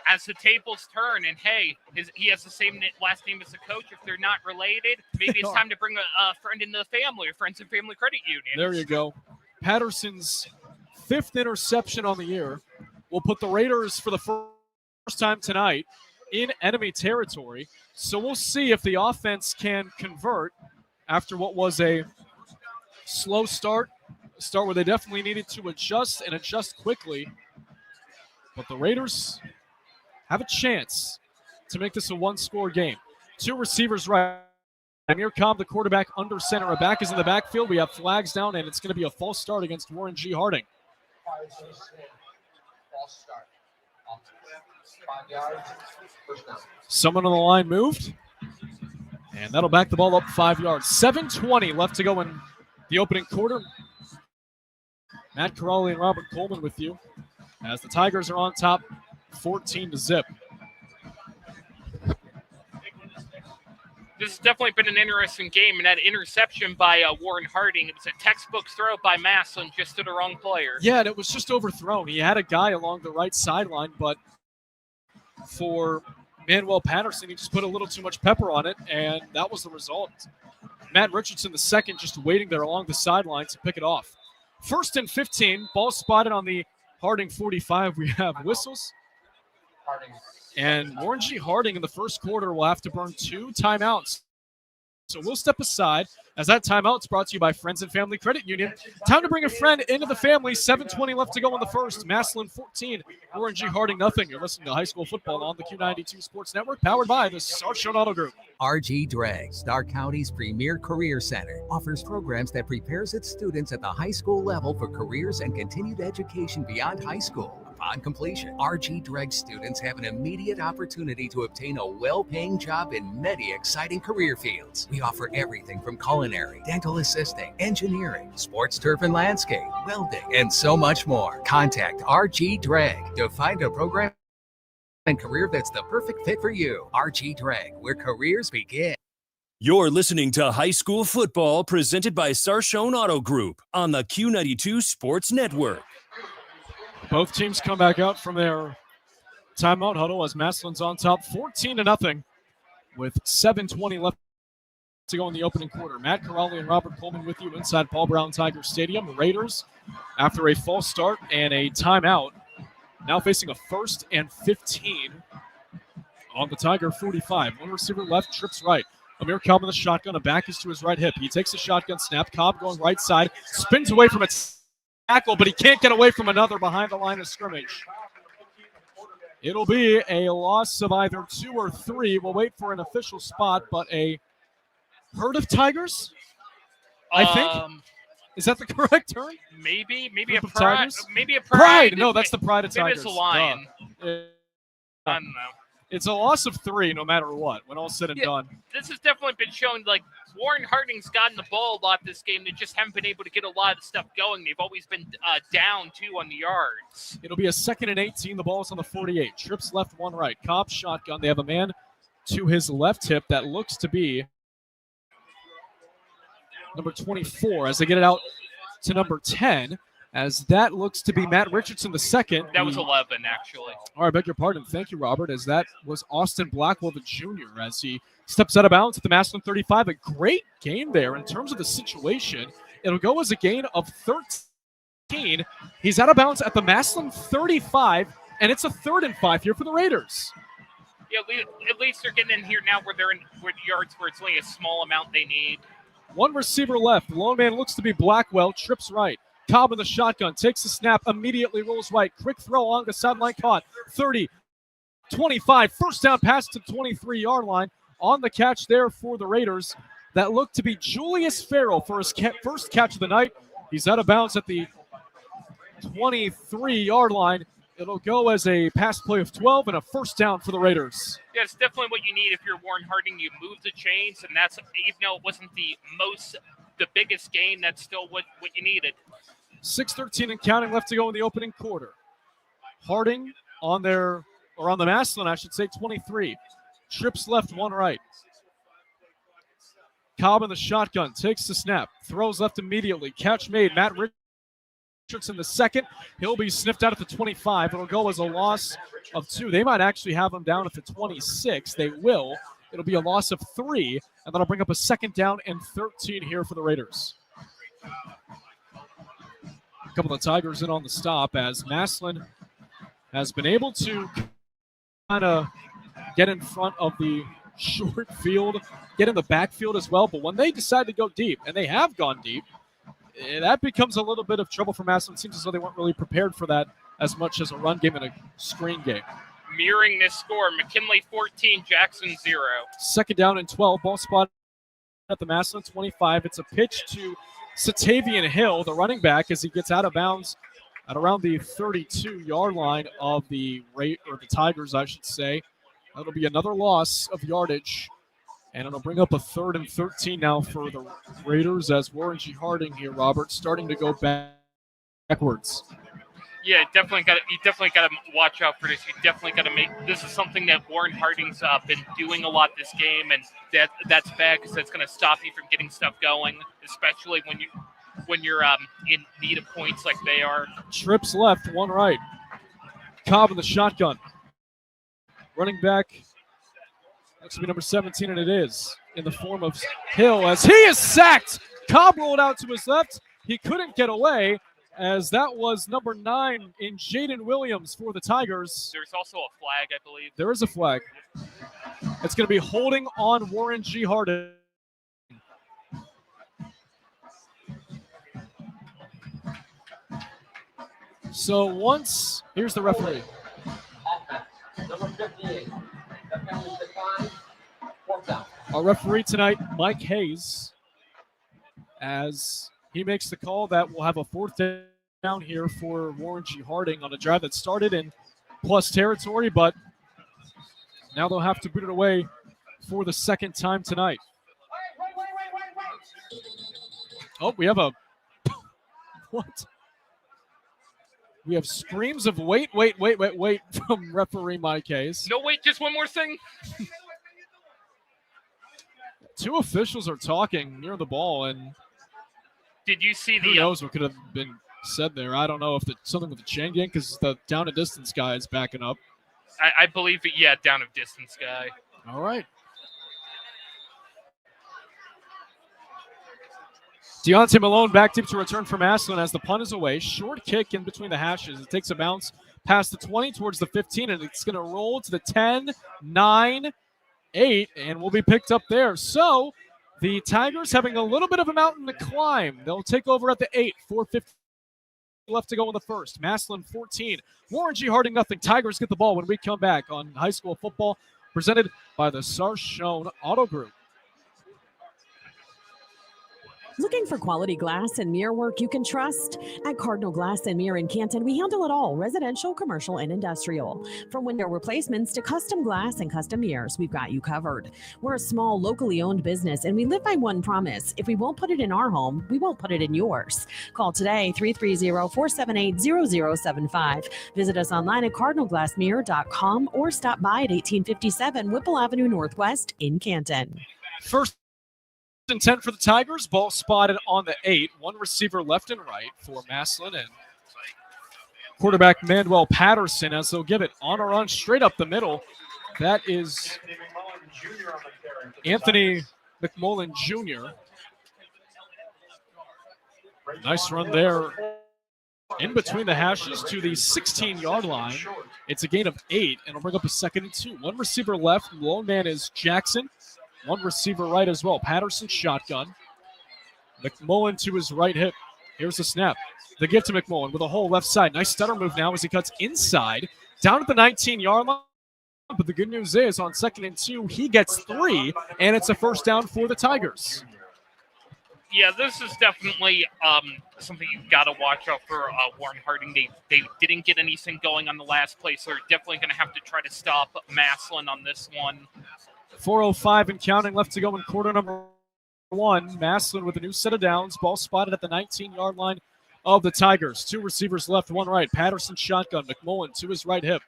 As the tables turn, and hey, he has the same last name as the coach. If they're not related, maybe it's time to bring a friend into the family, or Friends and Family Credit Union. There you go. Patterson's 5th interception on the year will put the Raiders for the first time tonight in enemy territory. So we'll see if the offense can convert after what was a slow start where they definitely needed to adjust and adjust quickly. But the Raiders have a chance to make this a 1-score game. 2 receivers right. Amir Cobb, the quarterback, under center. A back is in the backfield. We have flags down, and it's going to be a false start against Warren G. Harding. Someone on the line moved, and that'll back the ball up 5 yards. 7:20 left to go in the opening quarter. Matt Corrali and Robert Coleman with you as the Tigers are on top, 14-0. This has definitely been an interesting game, and that interception by Warren Harding, it was a textbook throw by Massillon just to the wrong player. Yeah, and it was just overthrown. He had a guy along the right sideline, but for Manuel Patterson, he just put a little too much pepper on it, and that was the result. Matt Richardson, the second, just waiting there along the sideline to pick it off. 1st and 15, ball spotted on the Harding 45. We have whistles. And Warren G. Harding in the first quarter will have to burn 2 timeouts. So we'll step aside as that timeout is brought to you by Friends and Family Credit Union. Time to bring a friend into the family. 7:20 left to go in the first. Massillon 14, Warren G. Harding nothing. You're listening to High School Football on the Q92 Sports Network, powered by the Sarsfield Auto Group. RG Drag, Stark County's premier career center, offers programs that prepares its students at the high school level for careers and continued education beyond high school. Upon completion, RG Drag students have an immediate opportunity to obtain a well-paying job in many exciting career fields. We offer everything from culinary, dental assisting, engineering, sports turf and landscape, welding, and so much more. Contact RG Drag to find a program and career that's the perfect fit for you. RG Drag, where careers begin. You're listening to High School Football presented by Sarsfield Auto Group on the Q92 Sports Network. Both teams come back out from their timeout huddle as Massillon's on top 14-0 with 7:20 left to go in the opening quarter. Matt Corrali and Robert Coleman with you inside Paul Brown Tiger Stadium. The Raiders, after a false start and a timeout, now facing a 1st and 15 on the Tiger 45. One receiver left, trips right. Amir Cobb in the shotgun. A back is to his right hip. He takes the shotgun snap. Cobb going right side. Spins away from its tackle, but he can't get away from another behind the line of scrimmage. It'll be a loss of either 2 or 3. We'll wait for an official spot, but a herd of Tigers, I think. Is that the correct term? Maybe a Group of pride. Tigers? Maybe a pride. No, that's the Pride of Maybe Tigers. it's a lion. I I don't know. It's a loss of 3 no matter what, when all's said and done. This has definitely been shown, like, Warren Harding's gotten the ball a lot this game. They just haven't been able to get a lot of stuff going. They've always been down, too, on the yards. It'll be a 2nd and 18. The ball's on the 48. Trips left, 1 right. Cobb shotgun. They have a man to his left hip that looks to be number 24 as they get it out to number 10. As that looks to be Matt Richardson the second. That was 11, actually. All right, I beg your pardon. Thank you, Robert, as that was Austin Blackwell, the junior, as he steps out of bounds at the Massillon 35. A great game there in terms of the situation. It'll go as a gain of 13. He's out of bounds at the Massillon 35, and it's a 3rd and 5 here for the Raiders. Yeah, at least they're getting in here now where they're in yards where it's only a small amount they need. 1 receiver left. The lone man looks to be Blackwell. Trips right. Cobb in the shotgun, takes the snap, immediately rolls right. Quick throw along the sideline, caught. 30, 25, first down pass to the 23-yard line. On the catch there for the Raiders. That looked to be Julius Farrell for his first catch of the night. He's out of bounds at the 23-yard line. It'll go as a pass play of 12 and a first down for the Raiders. Yeah, it's definitely what you need if you're Warren Harding. You move the chains, and that's, even though it wasn't the biggest gain, that's still what you needed. 6:13 and counting left to go in the opening quarter. Harding on the Massillon, I should say, 23. Trips left, 1 right. Cobb in the shotgun, takes the snap, throws left immediately. Catch made. Matt Richardson the second. He'll be sniffed out at the 25. It'll go as a loss of 2. They might actually have him down at the 26. They will. It'll be a loss of 3, and that'll bring up a 2nd down and 13 here for the Raiders. A couple of Tigers in on the stop as Massillon has been able to kind of get in front of the short field, get in the backfield as well. But when they decide to go deep, and they have gone deep, that becomes a little bit of trouble for Massillon. It seems as though they weren't really prepared for that as much as a run game and a screen game. Mirroring this score, McKinley 14, Jackson 0. 2nd down and 12. Ball spot at the Massillon 25. It's a pitch to Satavian Hill, the running back, as he gets out of bounds at around the 32-yard line of the Tigers, I should say. That'll be another loss of yardage, and it'll bring up a 3rd and 13 now for the Raiders as Warren G. Harding here, Robert, starting to go backwards. Yeah, you definitely got to watch out for this. You definitely got to make this is something that Warren Harding's been doing a lot this game, and that's bad because that's going to stop you from getting stuff going, especially when you're in need of points like they are. Trips left, 1 right. Cobb in the shotgun. Running back looks to be number 17, and it is in the form of Hill as he is sacked. Cobb rolled out to his left. He couldn't get away, as that was number 9 in Jaden Williams for the Tigers. There's also a flag, I believe. There is a flag. It's going to be holding on Warren G. Harding. So here's the referee. Our referee tonight, Mike Hayes, as he makes the call that we'll have a 4th down here for Warren G. Harding on a drive that started in plus territory, but now they'll have to boot it away for the 2nd time tonight. Oh, we have a what? We have screams of wait from referee Mike Hayes. No, wait, just one more thing. 2 officials are talking near the ball, and did you see who knows what could have been said there? I don't know if it's something with the chain gang because the down and distance guy is backing up. I believe it. Yeah, down of distance guy. All right. Deontay Malone back deep to return for Massillon as the punt is away. Short kick in between the hashes. It takes a bounce past the 20 towards the 15, and it's going to roll to the 10, 9, 8, and will be picked up there. So the Tigers having a little bit of a mountain to climb. They'll take over at the 8, 4:50 left to go in the first. Massillon 14. Warren G. Harding nothing. Tigers get the ball when we come back on high school football, presented by the Sarshone Auto Group. Looking for quality glass and mirror work you can trust? At Cardinal Glass and Mirror in Canton, we handle it all, residential, commercial, and industrial. From window replacements to custom glass and custom mirrors, we've got you covered. We're a small, locally owned business, and we live by one promise. If we won't put it in our home, we won't put it in yours. Call today, 330-478-0075. Visit us online at cardinalglassmirror.com or stop by at 1857 Whipple Avenue Northwest in Canton. First and 10 for the Tigers. Ball spotted on the 8. One receiver left and right for Massillon and quarterback Manuel Patterson as they'll give it on a run straight up the middle. That is Anthony McMullen Jr. Nice run there in between the hashes to the 16-yard line. It's a gain of 8, and it'll bring up a 2nd and 2. One receiver left. Lone man is Jackson. One receiver right as well. Patterson shotgun. McMullen to his right hip. Here's the snap. The give to McMullen with a hole left side. Nice stutter move now as he cuts inside. Down at the 19-yard line. But the good news is on 2nd and 2, he gets 3, and it's a first down for the Tigers. Yeah, this is definitely something you've got to watch out for Warren Harding. They didn't get anything going on the last play, so they're definitely going to have to try to stop Massillon on this one. 4:05 and counting left to go in quarter number 1. Massillon with a new set of downs. Ball spotted at the 19-yard line of the Tigers. 2 receivers left, 1 right. Patterson shotgun. McMullen to his right hip.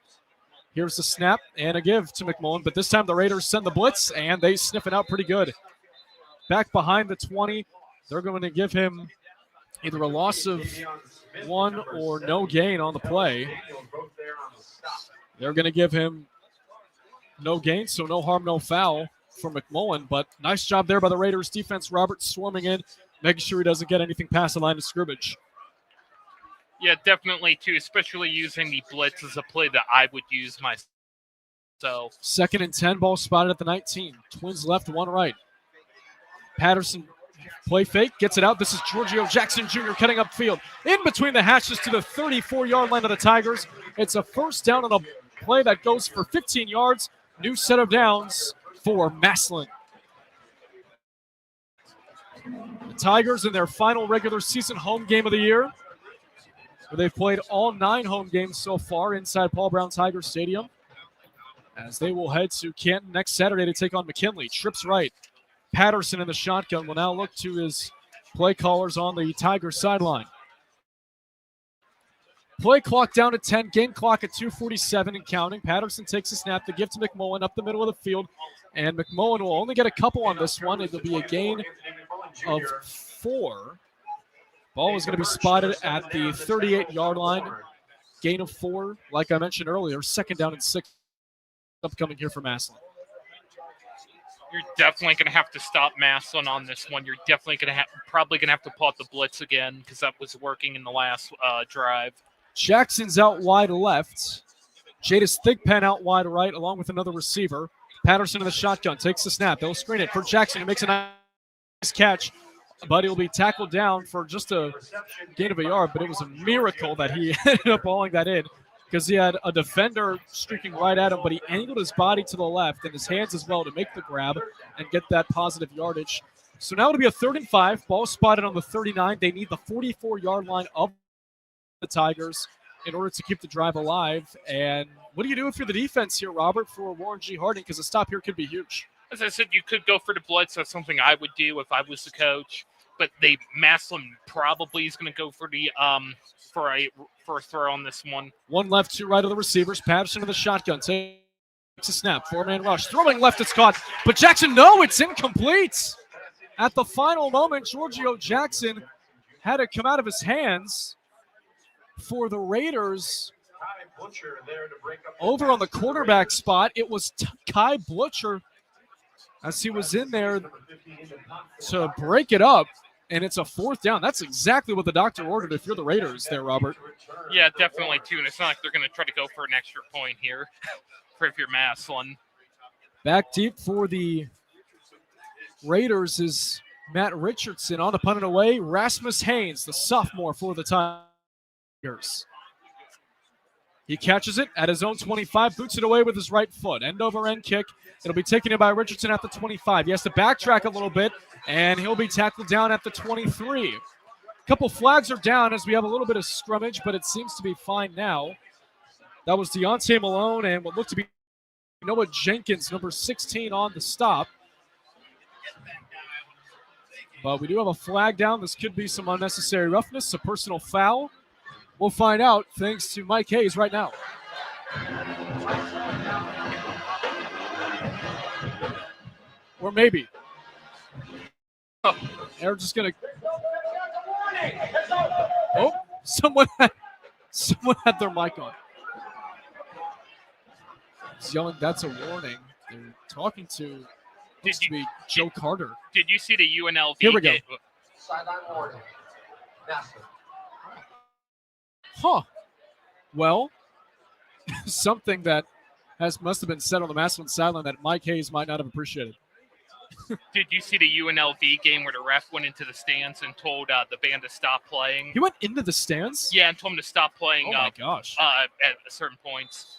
Here's the snap and a give to McMullen, but this time the Raiders send the blitz, and they sniff it out pretty good. Back behind the 20, they're going to give him either a loss of 1 or no gain on the play. They're going to give him no gain, so no harm, no foul for McMullen. But nice job there by the Raiders defense. Robert swarming in, making sure he doesn't get anything past the line of scrimmage. Yeah, definitely, too, especially using the blitz as a play that I would use myself. 2nd and 10, ball spotted at the 19. Twins left, 1 right. Patterson play fake, gets it out. This is Giorgio Jackson Jr. cutting upfield. In between the hashes to the 34-yard line of the Tigers. It's a first down on a play that goes for 15 yards. New set of downs for Massillon. The Tigers in their final regular season home game of the year, where they've played all 9 home games so far inside Paul Brown Tiger Stadium, as they will head to Canton next Saturday to take on McKinley. Trips right. Patterson in the shotgun will now look to his play callers on the Tigers sideline. Play clock down to 10, game clock at 2:47 and counting. Patterson takes a snap, the give to McMullen up the middle of the field, and McMullen will only get a couple on this one. It'll be a gain of 4. Ball is going to be spotted at the 38-yard line. Gain of 4, like I mentioned earlier, 2nd down and 6 upcoming here for Massillon. You're definitely going to have to stop Massillon on this one. You're definitely going to probably going to have to pull out the blitz again because that was working in the last drive. Jackson's out wide left. Jadis Thigpen out wide right, along with another receiver. Patterson in the shotgun takes the snap. They'll screen it for Jackson, who makes a nice catch, but he'll be tackled down for just a gain of a yard. But it was a miracle that he ended up hauling that in, because he had a defender streaking right at him, but he angled his body to the left and his hands as well to make the grab and get that positive yardage. So now it'll be a 3rd and 5. Ball spotted on the 39. They need the 44-yard line of the Tigers in order to keep the drive alive. And what do you do if you're the defense here, Robert, for Warren G. Harding? Because a stop here could be huge. As I said, you could go for the blitz. That's something I would do if I was the coach. But Massillon probably is going to go for the for a throw on this one. 1 left, 2 right of the receivers. Patterson in the shotgun takes a snap. 4-man rush. Throwing left, it's caught. But Jackson, no, it's incomplete. At the final moment, Giorgio Jackson had it come out of his hands. For the Raiders, over on the quarterback spot, it was Kai Butcher as he was in there to break it up, and it's a 4th down. That's exactly what the doctor ordered if you're the Raiders there, Robert. Yeah, definitely, too, and it's not like they're going to try to go for an extra point here for if you're Massillon. Back deep for the Raiders is Matt Richardson. On the punt and away, Rasmus Haynes, the sophomore for the Tigers. He catches it at his own 25, boots it away with his right foot. End over end kick. It'll be taken in by Richardson at the 25. He has to backtrack a little bit, and he'll be tackled down at the 23. A couple flags are down as we have a little bit of scrummage, but it seems to be fine now. That was Deontay Malone and what looked to be Noah Jenkins, number 16, on the stop. But we do have a flag down. This could be some unnecessary roughness, a personal foul. We'll find out thanks to Mike Hayes right now. Or maybe. They're just going to... Oh, someone had their mic on. He's yelling, that's a warning. They're talking to... Used to be Joe Carter. Did you see the UNLV? Here we go. Sideline warning. Huh. Well, something that must have been said on the Massillon sideline that Mike Hayes might not have appreciated. Did you see the UNLV game where the ref went into the stands and told the band to stop playing? He went into the stands? Yeah, and told him to stop playing. Oh, my gosh. At certain points.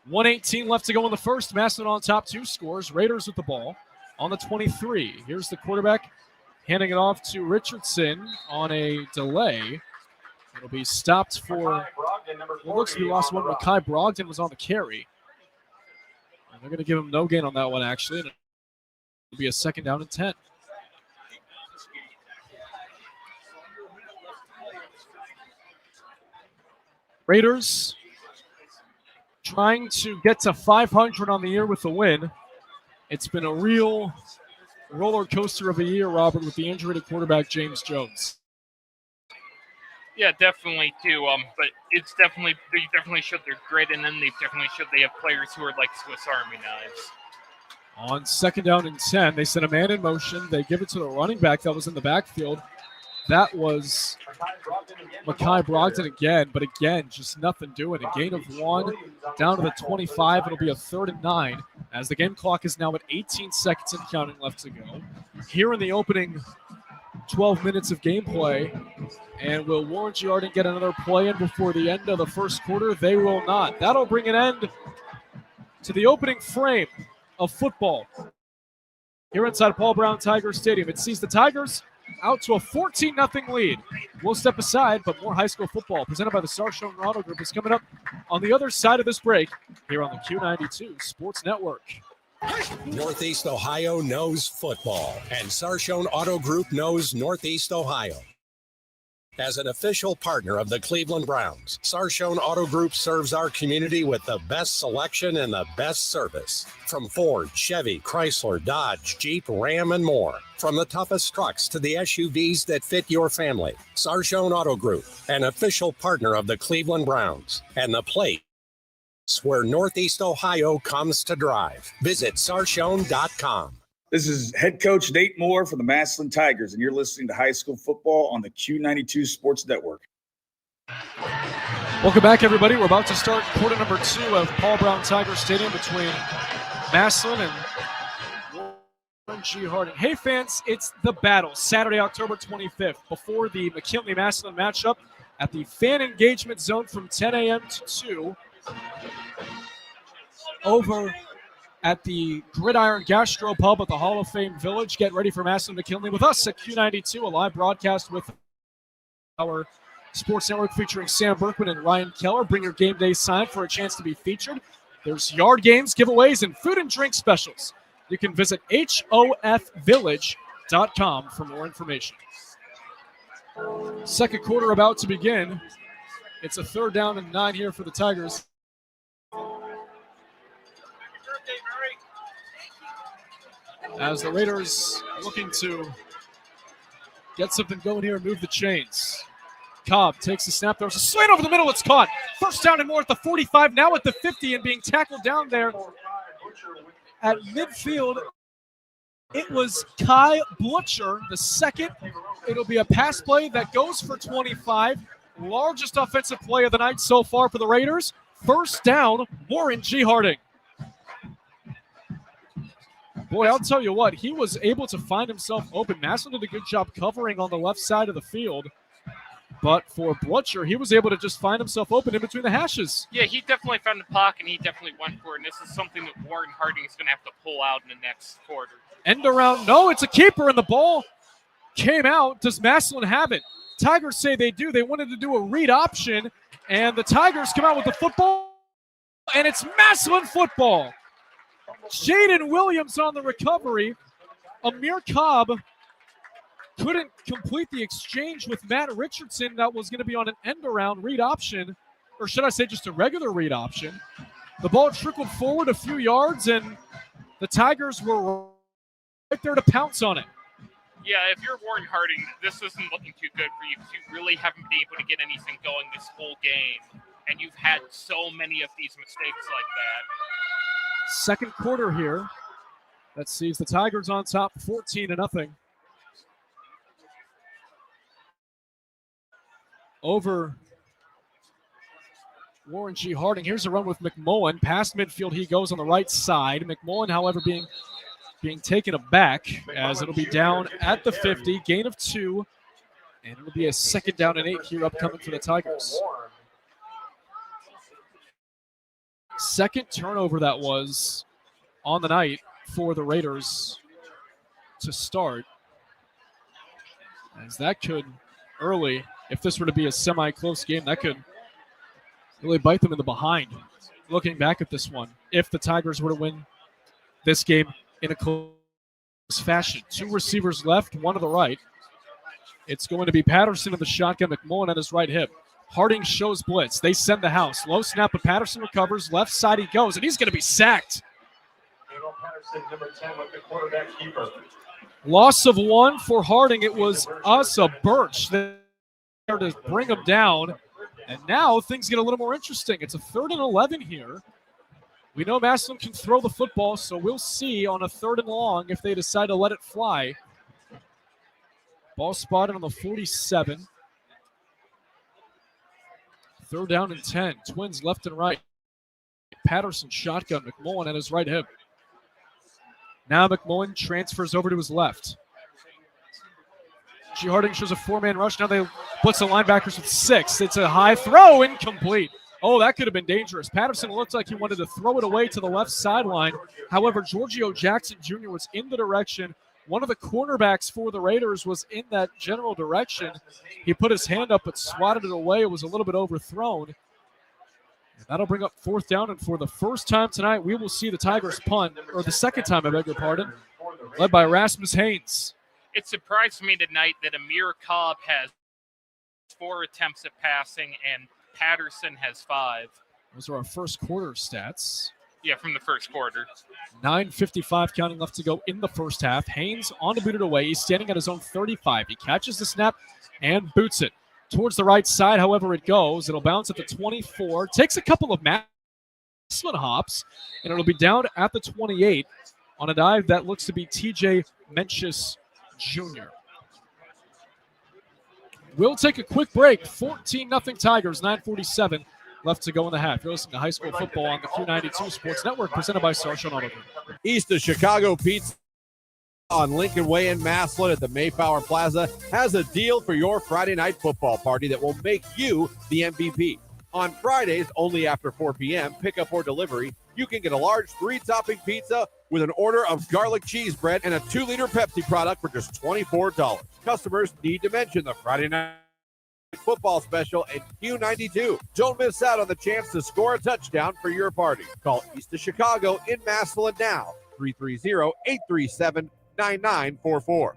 1:18 left to go in the first. Massillon on top, 2 scores. Raiders with the ball on the 23. Here's the quarterback handing it off to Richardson on a delay. It'll be stopped for what looks to be lost one. Makai Brogdon was on the carry. And they're going to give him no gain on that one, actually. And it'll be a 2nd down and 10. Raiders trying to get to 500 on the year with the win. It's been a real roller coaster of a year, Robert, with the injury to quarterback James Jones. Yeah, definitely too. But they definitely showed their grit, and then they have players who are like Swiss Army knives. On 2nd down and 10, they sent a man in motion. They give it to the running back that was in the backfield. That was Makai Brogdon again, but again, just nothing doing. A gain of 1 down to the 25. It'll be a 3rd and 9 as the game clock is now at 18 seconds and counting left to go. Here in the opening 12 minutes of gameplay, and will Warren Giardin get another play in before the end of the first quarter? They will not. That'll bring an end to the opening frame of football here inside Paul Brown Tiger Stadium. It sees the Tigers out to a 14-0 lead. We'll step aside, but more high school football presented by the Sarshone Auto Group is coming up on the other side of this break here on the Q92 Sports Network. Northeast Ohio knows football, and Sarshone Auto Group knows Northeast Ohio. As an official partner of the Cleveland Browns, Sarshone Auto Group serves our community with the best selection and the best service. From Ford, Chevy, Chrysler, Dodge, Jeep, Ram, and more. From the toughest trucks to the SUVs that fit your family. Sarshone Auto Group, an official partner of the Cleveland Browns, and the place where Northeast Ohio comes to drive. Visit sarshone.com. This is head coach Nate Moore for the Massillon Tigers, and you're listening to high school football on the Q92 Sports Network. Welcome back, everybody. We're about to start quarter number 2 of Paul Brown Tiger Stadium between Massillon and Warren G. Harding. Hey, fans, it's The Battle, Saturday, October 25th, before the McKinley-Massillon matchup at the Fan Engagement Zone from 10 a.m. to 2 over at the Gridiron Gastro Pub at the Hall of Fame Village. Get ready for Massillon McKinley with us at Q92, a live broadcast with our sports network featuring Sam Berkman and Ryan Keller. Bring your game day sign for a chance to be featured. There's yard games, giveaways, and food and drink specials. You can visit hofvillage.com for more information. Second quarter about to begin. It's a 3rd down and 9 here for the Tigers. As the Raiders looking to get something going here and move the chains. Cobb takes the snap. There's a slant over the middle. It's caught. 1st down and more at the 45, now at the 50, and being tackled down there at midfield. It was Kai Butcher, the second. It'll be a pass play that goes for 25. Largest offensive play of the night so far for the Raiders. 1st down, Warren G. Harding. Boy, I'll tell you what, he was able to find himself open. Massillon did a good job covering on the left side of the field. But for Blutcher, he was able to just find himself open in between the hashes. Yeah, he definitely found the pocket, and he definitely went for it. And this is something that Warren Harding is going to have to pull out in the next quarter. End around. No, it's a keeper, and the ball came out. Does Massillon have it? Tigers say they do. They wanted to do a read option, and the Tigers come out with the football, and it's Massillon football. Jaden Williams on the recovery. Amir Cobb couldn't complete the exchange with Matt Richardson. That was going to be on an end-around read option, or should I say just a regular read option. The ball trickled forward a few yards, and the Tigers were right there to pounce on it. Yeah, if you're Warren Harding, this isn't looking too good for you because you really haven't been able to get anything going this whole game, and you've had so many of these mistakes like that. Second quarter here. That sees the Tigers on top 14-0. Over Warren G. Harding. Here's a run with McMullen. Past midfield, he goes on the right side. McMullen, however, being taken aback as it'll be down at the 50. Gain of 2. And it'll be a 2nd down and 8 here upcoming for the Tigers. Second turnover that was on the night for the Raiders to start. As that could early, if this were to be a semi-close game, that could really bite them in the behind. Looking back at this one, if the Tigers were to win this game in a close fashion. 2 receivers left, 1 to the right. It's going to be Patterson in the shotgun, McMullen at his right hip. Harding shows blitz. They send the house. Low snap, but Patterson recovers. Left side he goes, and he's going to be sacked. Patterson, number 10, with the quarterback keeper. Loss of 1 for Harding. It was Asa Birch there to bring him down. And now things get a little more interesting. It's a 3rd and 11 here. We know Massillon can throw the football, so we'll see on a 3rd and long if they decide to let it fly. Ball spotted on the 47. 3rd down and 10. Twins left and right. Patterson shotgun. McMullen at his right hip. Now McMullen transfers over to his left. G. Harding shows a 4-man rush. Now they blitz the linebackers with 6. It's a high throw, incomplete. Oh, that could have been dangerous. Patterson looked like he wanted to throw it away to the left sideline. However, Giorgio Jackson Jr. was in the direction. One of the cornerbacks for the Raiders was in that general direction. He put his hand up but swatted it away. It was a little bit overthrown. And that'll bring up 4th down, and for the first time tonight, we will see the Tigers punt, or the second time, I beg your pardon, led by Rasmus Haynes. It surprised me tonight that Amir Cobb has 4 attempts at passing and Patterson has 5. Those are our first quarter stats. Yeah, from the first quarter. 9:55 counting left to go in the first half. Haynes on to boot it away. He's standing at his own 35. He catches the snap and boots it. Towards the right side, however it goes. It'll bounce at the 24. Takes a couple of Massillon hops, and it'll be down at the 28 on a dive that looks to be TJ Mencius Jr. We'll take a quick break. 14-0 Tigers, 9:47 left to go in the half. You're listening to High School Football on the Q92 Sports Network, presented by Massillon Auto Group. East of Chicago Pizza on Lincoln Way in Massillon at the Mayflower Plaza has a deal for your Friday night football party that will make you the MVP. On Fridays, only after 4 p.m., pickup or delivery, you can get a large 3-topping pizza with an order of garlic cheese bread and a 2-liter Pepsi product for just $24. Customers need to mention the Friday night football special at Q92. Don't miss out on the chance to score a touchdown for your party. Call East of Chicago in Massillon now, 330-837-9944.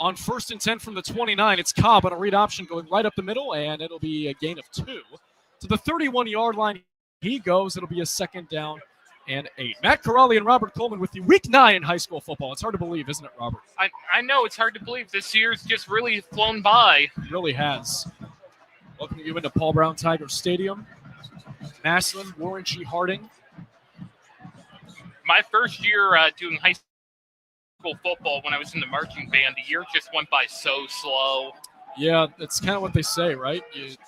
On 1st and 10 from the 29, it's Cobb on a read option going right up the middle, and it'll be a gain of 2. To the 31-yard line he goes. It'll be a 2nd down and 8. Matt Corrali and Robert Coleman with you. Week 9 in high school football. It's hard to believe, isn't it, Robert? I know. It's hard to believe. This year's just really flown by. It really has. Welcome you into Paul Brown Tiger Stadium. Massillon, Warren G. Harding. My first year doing high school football when I was in the marching band, the year just went by so slow. Yeah, that's kind of what they say, right? As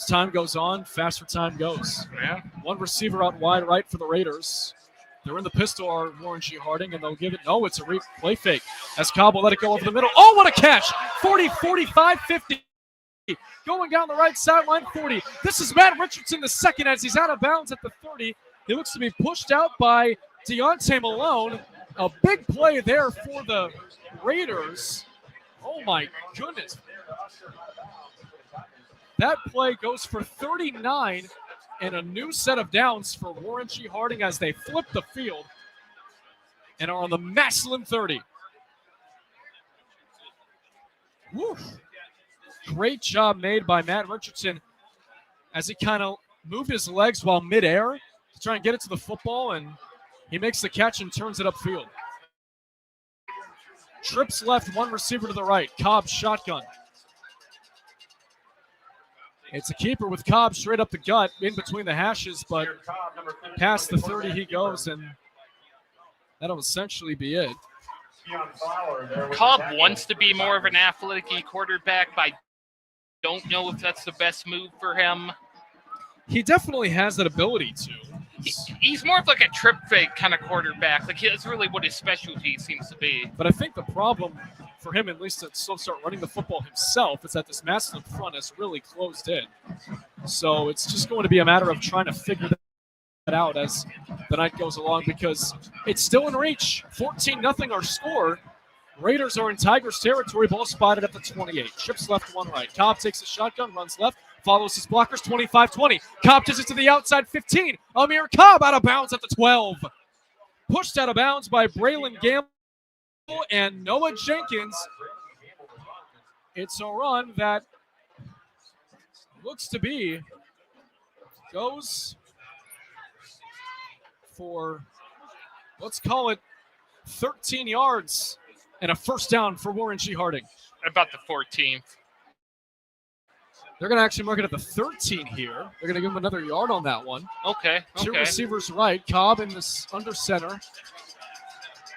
time goes on, faster time goes. Yeah. One receiver out wide right for the Raiders. They're in the pistol, are Warren G. Harding, and they'll give it. No, it's a play fake. As Cobb will let it go over the middle. Oh, what a catch! 40, 45, 50. Going down the right sideline, 40. This is Matt Richardson, the second, as he's out of bounds at the 30. He looks to be pushed out by Deontay Malone. A big play there for the Raiders. Oh, my goodness. That play goes for 39 and a new set of downs for Warren G. Harding as they flip the field and are on the Massillon 30. Woo. Great job made by Matt Richardson as he kind of moved his legs while midair to try and get it to the football, and he makes the catch and turns it upfield. Trips left, one receiver to the right. Cobb shotgun. It's a keeper with Cobb straight up the gut in between the hashes, but past the 30 he goes, and that'll essentially be it. Cobb wants to be more of an athletic quarterback, but I don't know if that's the best move for him. He definitely has that ability to. He's more of like a trip fake kind of quarterback. Like that's really what his specialty seems to be. But I think the problem for him, at least to still start running the football himself, is that this Massillon front has really closed in. So it's just going to be a matter of trying to figure that out as the night goes along, because it's still in reach. 14-0 our score. Raiders are in Tigers territory. Ball spotted at the 28. Trips left, one right. Cobb takes a shotgun, runs left, follows his blockers, 25-20. Cobb takes it to the outside, 15. Amir Cobb out of bounds at the 12. Pushed out of bounds by Braylon Gamble and Noah Jenkins. It's a run that looks to be goes for, let's call it 13 yards and a first down for Warren G. Harding. About the 14th. They're going to actually mark it at the 13 here. They're going to give him another yard on that one. Okay. Two receivers right. Cobb in this under center.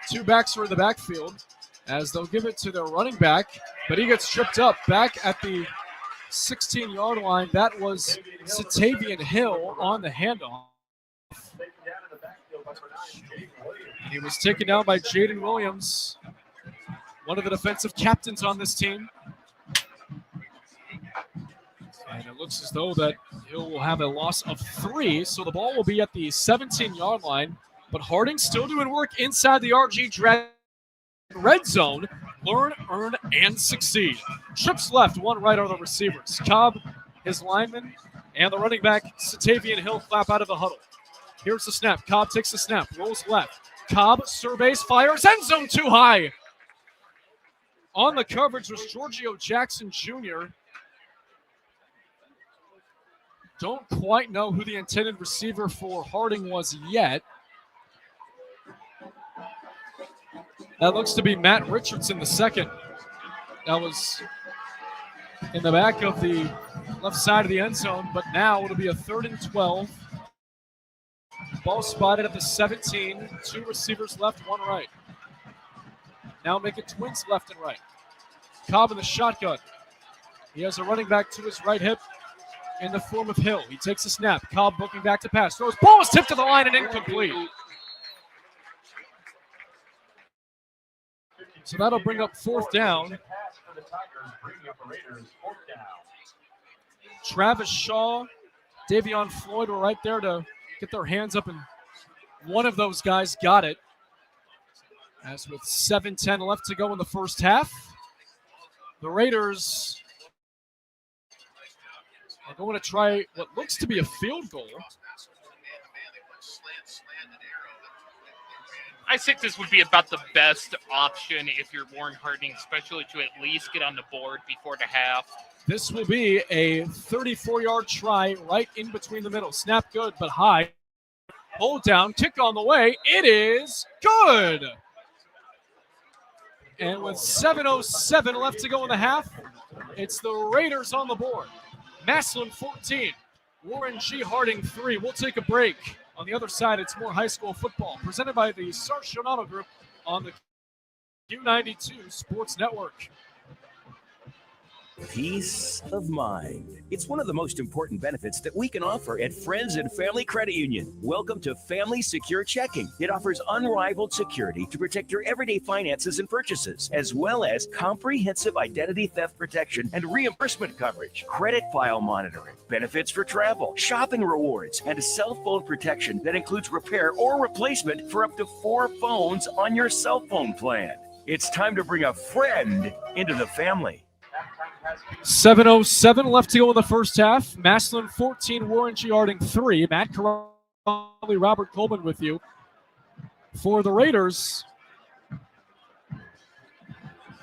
Two backs are in the backfield as they'll give it to their running back, but he gets tripped up back at the 16-yard line. That was Satavian Hill on the handoff. He was taken down by Jaden Williams, one of the defensive captains on this team. And it looks as though that Hill will have a loss of 3, so the ball will be at the 17-yard line. But Harding still doing work inside the RG Dragon red zone. Learn, earn, and succeed. Trips left, one right are the receivers. Cobb, his lineman, and the running back, Satavian Hill, clap out of the huddle. Here's the snap. Cobb takes the snap, rolls left. Cobb surveys, fires, end zone too high. On the coverage was Giorgio Jackson Jr. Don't quite know who the intended receiver for Harding was yet. That looks to be Matt Richardson, the second. That was in the back of the left side of the end zone, but now it'll be a 3rd and 12. Ball spotted at the 17. Two receivers left, one right. Now make it twins left and right. Cobb in the shotgun. He has a running back to his right hip in the form of Hill. He takes a snap. Cobb looking back to pass. Throws. Ball is tipped to the line and incomplete. So that'll bring up 4th down. Travis Shaw, Davion Floyd were right there to get their hands up, and one of those guys got it. As with 7:10 left to go in the first half, the Raiders are going to try what looks to be a field goal. I think this would be about the best option if you're Warren Harding, especially to at least get on the board before the half. This will be a 34-yard try right in between the middle. Snap good, but high. Hold down, kick on the way. It is good. And with 7:07 left to go in the half, it's the Raiders on the board. Massillon 14, Warren G. Harding 3. We'll take a break. On the other side, it's more high school football presented by the Massillon Auto Group on the Q92 Sports Network. Peace of mind. It's one of the most important benefits that we can offer at Friends and Family Credit Union. Welcome to Family Secure Checking. It offers unrivaled security to protect your everyday finances and purchases, as well as comprehensive identity theft protection and reimbursement coverage, credit file monitoring, benefits for travel, shopping rewards, and a cell phone protection that includes repair or replacement for up to 4 phones on your cell phone plan. It's time to bring a friend into the family. 7:07 left to go in the first half. Massillon 14, Warren G. Harding 3. Matt Corrali, Robert Colvin with you. For the Raiders,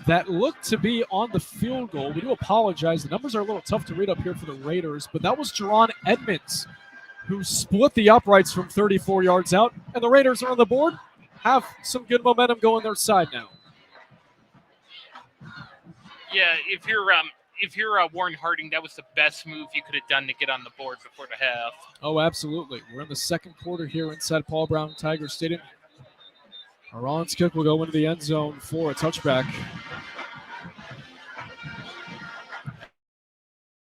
that looked to be on the field goal. We do apologize. The numbers are a little tough to read up here for the Raiders, but that was Jerron Edmonds who split the uprights from 34 yards out, and the Raiders are on the board, have some good momentum going their side now. Yeah, if you're Warren Harding, that was the best move you could have done to get on the board before the half. Oh, absolutely. We're in the second quarter here inside Paul Brown Tiger Stadium. Aron's kick will go into the end zone for a touchback.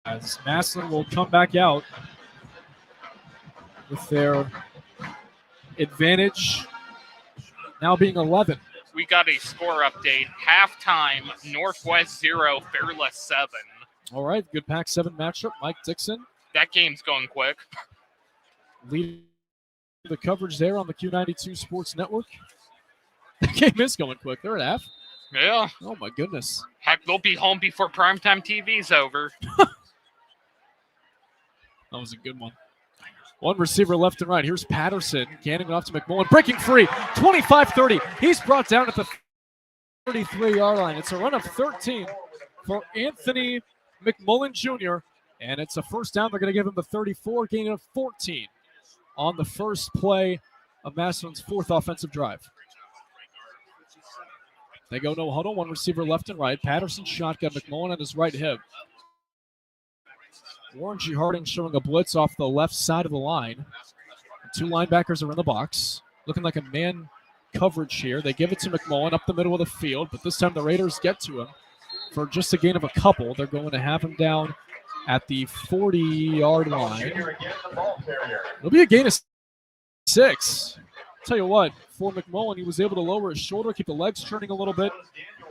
As Massillon will come back out with their advantage now being 11. We got a score update. Halftime, Northwest 0, Fairless 7. All right, good Pac-7 matchup. Mike Dixon. That game's going quick. Leading the coverage there on the Q92 Sports Network. The game is going quick. They're at half. Yeah. Oh, my goodness. Heck, they'll be home before primetime TV's over. That was a good one. One receiver left and right. Here's Patterson handing it off to McMullen. Breaking free. 25-30. He's brought down at the 33-yard line. It's a run of 13 for Anthony McMullen Jr. And it's a first down. They're going to give him the 34, gain of 14 on the first play of Massillon's fourth offensive drive. They go no huddle. One receiver left and right. Patterson shotgun. McMullen on his right hip. Warren G. Harding showing a blitz off the left side of the line. Two linebackers are in the box. Looking like a man coverage here. They give it to McMullen up the middle of the field, but this time the Raiders get to him for just a gain of a couple. They're going to have him down at the 40-yard line. It'll be a gain of 6. Tell you what, for McMullen, he was able to lower his shoulder, keep the legs turning a little bit,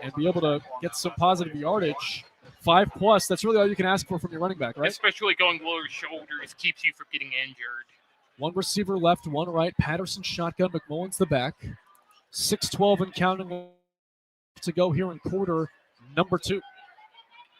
and be able to get some positive yardage. 5+, that's really all you can ask for from your running back, right? Especially going lower shoulders keeps you from getting injured. One receiver left, one right. Patterson shotgun, McMullen's the back. 6:12 and counting to go here in quarter number 2.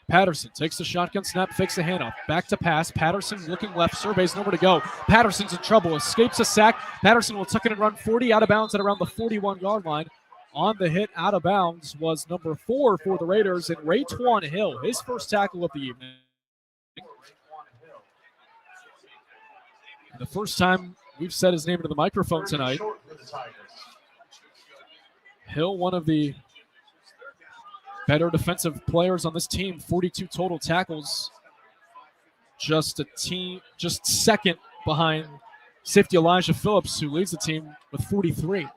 Patterson takes the shotgun snap, fakes the handoff. Back to pass. Patterson looking left, surveys nowhere to go. Patterson's in trouble, escapes a sack. Patterson will tuck it and run 40 out of bounds at around the 41-yard line. On the hit, out of bounds, was number 4 for the Raiders, and Raytwan Hill, his first tackle of the evening. The first time we've said his name into the microphone tonight. Hill, one of the better defensive players on this team, 42 total tackles. Just second behind safety Elijah Phillips, who leads the team with 43.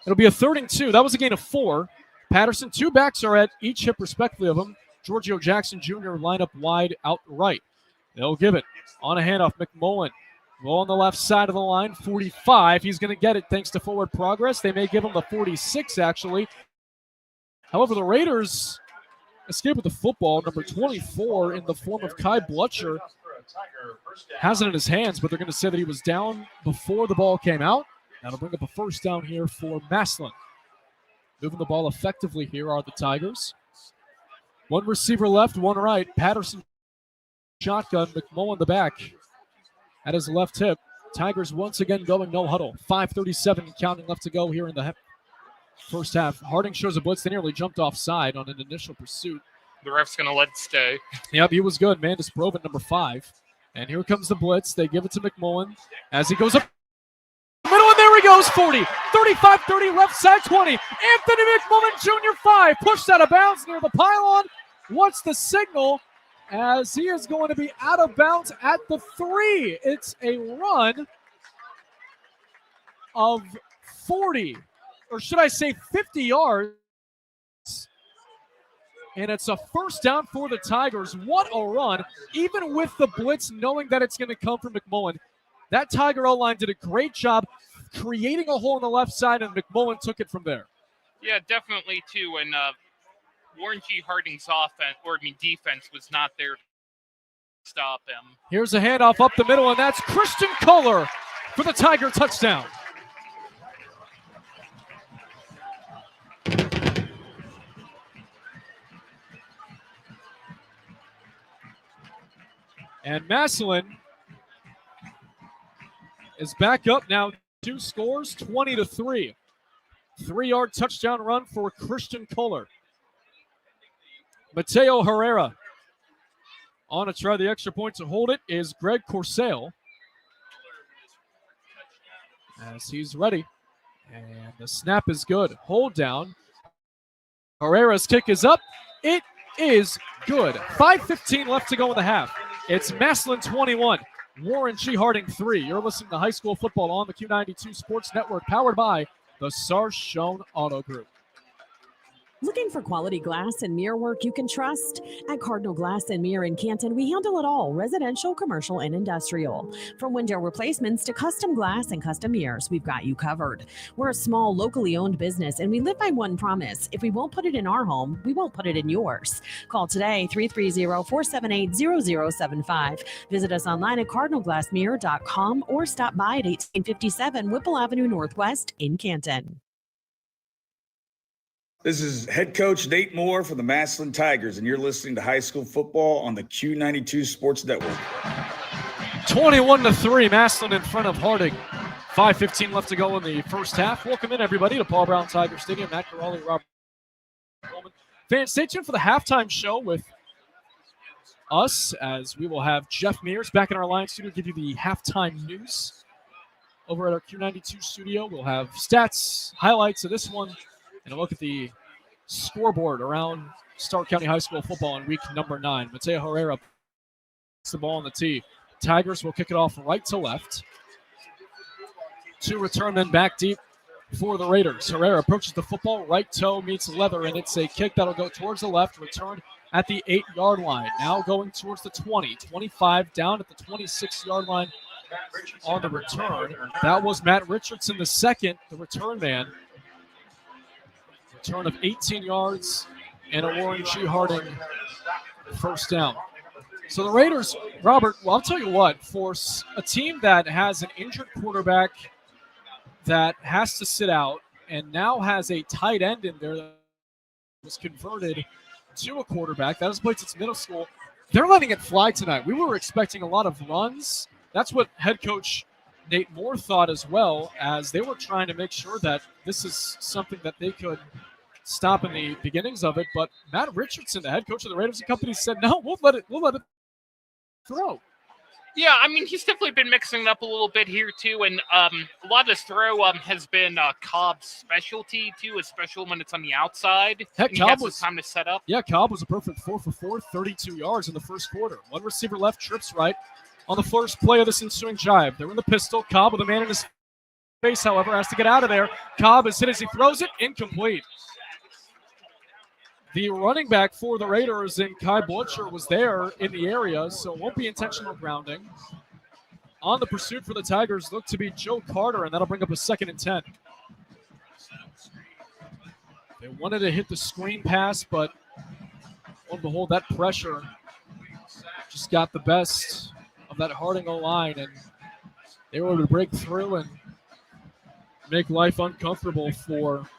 It'll be a 3rd and 2. That was a gain of 4. Patterson, 2 backs are at each hip respectively of him. Giorgio Jackson Jr. line up wide out right. They'll give it on a handoff. McMullen roll on the left side of the line, 45. He's going to get it thanks to forward progress. They may give him the 46, actually. However, the Raiders escape with the football. Number 24 in the form of Kai Blutcher has it in his hands, but they're going to say that he was down before the ball came out. That'll bring up a first down here for Massillon. Moving the ball effectively here are the Tigers. One receiver left, one right. Patterson shotgun, McMullen the back at his left hip. Tigers once again going no huddle. 5:37 counting left to go here in the first half. Harding shows a blitz. They nearly jumped offside on an initial pursuit. The ref's going to let it stay. Yep, he was good. Mandis Proven, number 5. And here comes the blitz. They give it to McMullen as he goes up middle, and there he goes, 40. 35-30, left side 20. Anthony McMullen Jr. 5. Pushed out of bounds near the pylon. What's the signal? As he is going to be out of bounds at the 3. It's a run of 40, or should I say 50 yards. And it's a first down for the Tigers. What a run. Even with the blitz, knowing that it's going to come from McMullen. That Tiger O-line did a great job creating a hole on the left side, and McMullen took it from there. Yeah, definitely, too. And Warren G. Harding's defense was not there to stop him. Here's a handoff up the middle, and that's Christian Kohler for the Tiger touchdown. And Massillon is back up now. 2 scores, 20-3. 3-yard touchdown run for Christian Kohler. Mateo Herrera on to try the extra point to hold it is Greg Corsale. As he's ready. And the snap is good. Hold down. Herrera's kick is up. It is good. 5:15 left to go in the half. It's Massillon 21, Warren G. Harding 3. You're listening to High School Football on the Q92 Sports Network, powered by the Sarshone Auto Group. Looking for quality glass and mirror work you can trust? At Cardinal Glass and Mirror in Canton, we handle it all, residential, commercial, and industrial. From window replacements to custom glass and custom mirrors, we've got you covered. We're a small, locally owned business, and we live by one promise. If we won't put it in our home, we won't put it in yours. Call today, 330-478-0075. Visit us online at cardinalglassmirror.com or stop by at 1857 Whipple Avenue Northwest in Canton. This is head coach Nate Moore for the Massillon Tigers, and you're listening to High School Football on the Q92 Sports Network. 21-3, Massillon in front of Harding. 5:15 left to go in the first half. Welcome in, everybody, to Paul Brown Tiger Stadium. Matt Corrali, Robert Coleman. Fans, stay tuned for the halftime show with us, as we will have Jeff Mears back in our line studio to give you the halftime news. Over at our Q92 studio, we'll have stats, highlights of this one, and a look at the scoreboard around Stark County High School football in week number 9. Mateo Herrera puts the ball on the tee. Tigers will kick it off right to left. 2 return men back deep for the Raiders. Herrera approaches the football. Right toe meets leather, and it's a kick that'll go towards the left. Returned at the 8-yard line. Now going towards the 20. 25 down at the 26-yard line on the return. That was Matt Richardson, the second, the return man. Return of 18 yards and a Warren G. Harding first down. So the Raiders, Robert, well, I'll tell you what, for a team that has an injured quarterback that has to sit out and now has a tight end in there that was converted to a quarterback that has played since middle school, they're letting it fly tonight. We were expecting a lot of runs. That's what head coach Nate Moore thought as well, as they were trying to make sure that this is something that they could stop in the beginnings of it. But Matt Richardson, the head coach of the Raiders and company, said, no, we'll let it throw. Yeah, I mean, he's definitely been mixing it up a little bit here, too. And a lot of this throw has been Cobb's specialty, too, especially when it's on the outside. Heck, Cobb was time to set up. Yeah, Cobb was a perfect 4 for 4, 32 yards in the first quarter. One receiver left, trips right on the first play of this ensuing drive. They're in the pistol. Cobb with a man in his face, however, has to get out of there. Cobb is hit as he throws it. Incomplete. The running back for the Raiders in Kai Butcher was there in the area, so it won't be intentional grounding. On the pursuit for the Tigers look to be Joe Carter, and that'll bring up a 2nd and 10. They wanted to hit the screen pass, but lo and behold, that pressure just got the best of that Harding O-line, and they were able to break through and make life uncomfortable for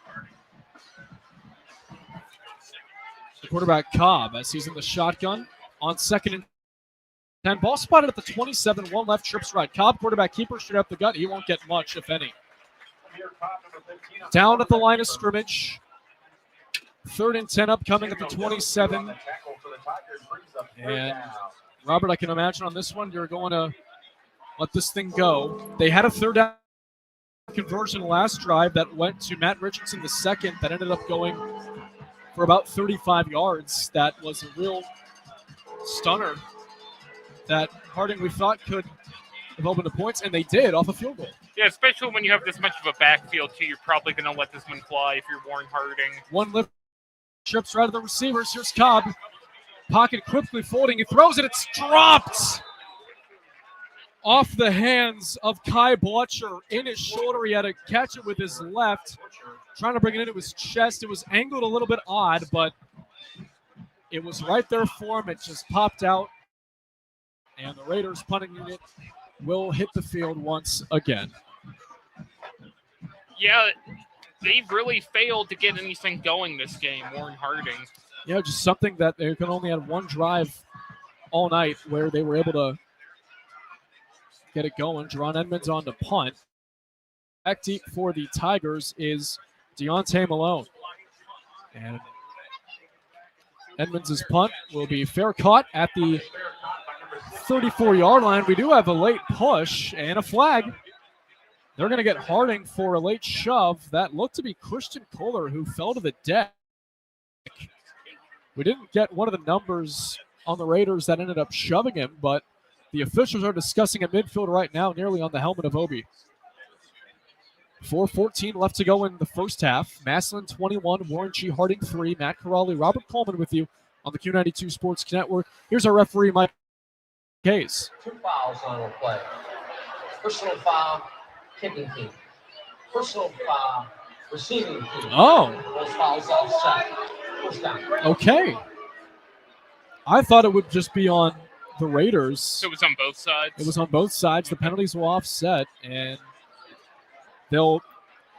the quarterback Cobb as he's in the shotgun on 2nd and 10. Ball spotted at the 27, 1 left, trips right. Cobb, quarterback keeper, straight up the gut. He won't get much, if any. Down at the line of scrimmage. 3rd and 10 upcoming at the 27. And Robert, I can imagine on this one, you're going to let this thing go. They had a 3rd down conversion last drive that went to Matt Richardson, the second, that ended up going for about 35 yards. That was a real stunner that Harding, we thought, could have opened the points, and they did off a field goal. Yeah, especially when you have this much of a backfield, too. You're probably going to let this one fly if you're Warren Harding. One lift Trips right of the receivers. Here's Cobb. Pocket quickly folding. He throws it. It's dropped off the hands of Kai Blutcher in his shoulder. He had to catch it with his left, trying to bring it into his chest. It was angled a little bit odd, but it was right there for him. It just popped out, and the Raiders punting unit will hit the field once again. Yeah, they've really failed to get anything going this game, Warren Harding. Yeah, just something that they can only have one drive all night where they were able to get it going. Jerron Edmonds on the punt. Back deep for the Tigers is Deontay Malone. And Edmonds' punt will be fair caught at the 34-yard line. We do have a late push and a flag. They're going to get Harding for a late shove. That looked to be Christian Kohler, who fell to the deck. We didn't get one of the numbers on the Raiders that ended up shoving him, but the officials are discussing at midfield right now, nearly on the helmet of Obi. 4:14 left to go in the first half. Massillon 21, Warren G. Harding 3. Matt Corrali, Robert Coleman with you on the Q92 Sports Network. Here's our referee, Mike Hayes. 2 fouls on the play. Personal foul, kicking team. Personal foul, receiving team. Oh. Those fouls offset. First down. Okay. I thought it would just be on the Raiders. So it was on both sides? It was on both sides. The penalties will offset, and they'll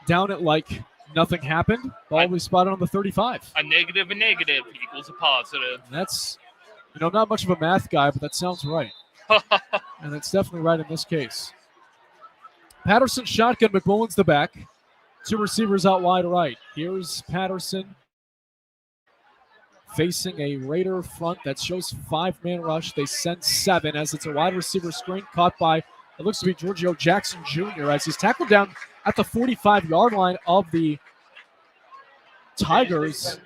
down it like nothing happened. Ball will be spotted on the 35. A negative equals a positive. That's, not much of a math guy, but that sounds right. And that's definitely right in this case. Patterson shotgun, McMullen's the back. 2 receivers out wide right. Here's Patterson facing a Raider front that shows 5-man rush. They send 7 as it's a wide receiver screen caught by, it looks to be Giorgio Jackson Jr. as he's tackled down at the 45-yard line of the Tigers.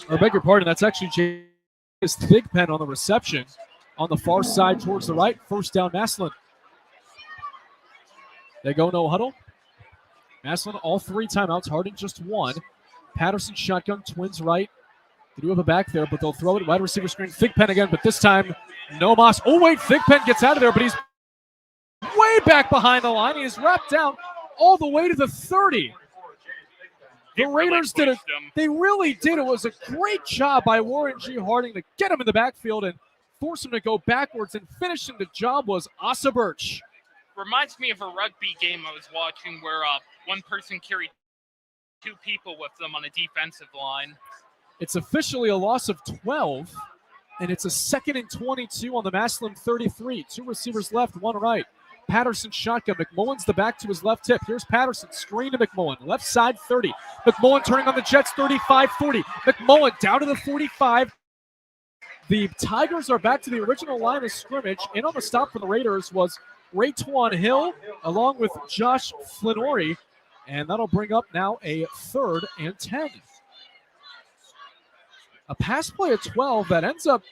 I beg your pardon, that's actually James Thigpen on the reception on the far side towards the right. First down, Massillon. They go no huddle. Massillon all 3 timeouts. Harding just 1. Patterson shotgun, Twins right. They do have a back there, but they'll throw it. Wide receiver screen. Thigpen again, but this time no Moss. Oh, wait, Thigpen gets out of there, but he's way back behind the line. He is wrapped down all the way to the 30. The Raiders did it. They really did. It was a great job by Warren G. Harding to get him in the backfield and force him to go backwards, and finishing the job was Asa Birch. Reminds me of a rugby game I was watching where one person carried 2 people with them on the defensive line. It's officially a loss of 12, and it's a 2nd and 22 on the Massillon 33. 2 receivers left, 1 right. Patterson shotgun. McMullen's the back to his left hip. Here's Patterson. Screen to McMullen. Left side 30. McMullen turning on the Jets 35-40. McMullen down to the 45. The Tigers are back to the original line of scrimmage. In on the stop for the Raiders was Raytwan Hill along with Josh Flannery. And that'll bring up now a 3rd and 10. A pass play at 12 that ends up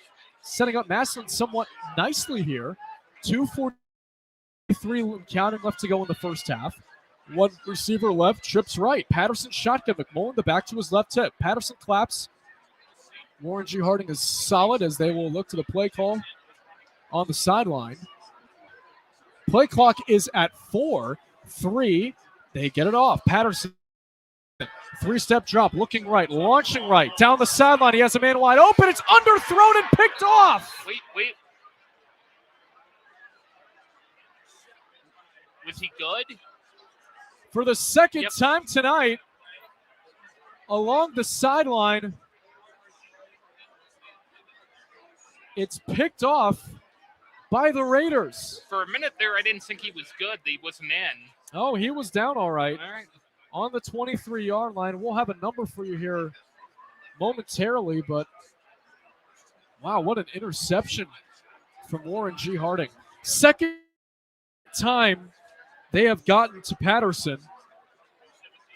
setting up Massillon somewhat nicely here. 2:43 counting left to go in the first half. 1 receiver left, trips right. Patterson shotgun. McMullen the back to his left hip. Patterson claps. Warren G. Harding is solid as they will look to the play call on the sideline. Play clock is at 4. 3. They get it off. Patterson, 3-step drop, looking right, launching right. Down the sideline, he has a man wide open. It's underthrown and picked off. Wait. Was he good? For the second time tonight, along the sideline, it's picked off by the Raiders. For a minute there, I didn't think he was good. He wasn't in. Oh, he was down all right. All right. On the 23-yard line. We'll have a number for you here momentarily, but wow, what an interception from Warren G. Harding. Second time they have gotten to Patterson,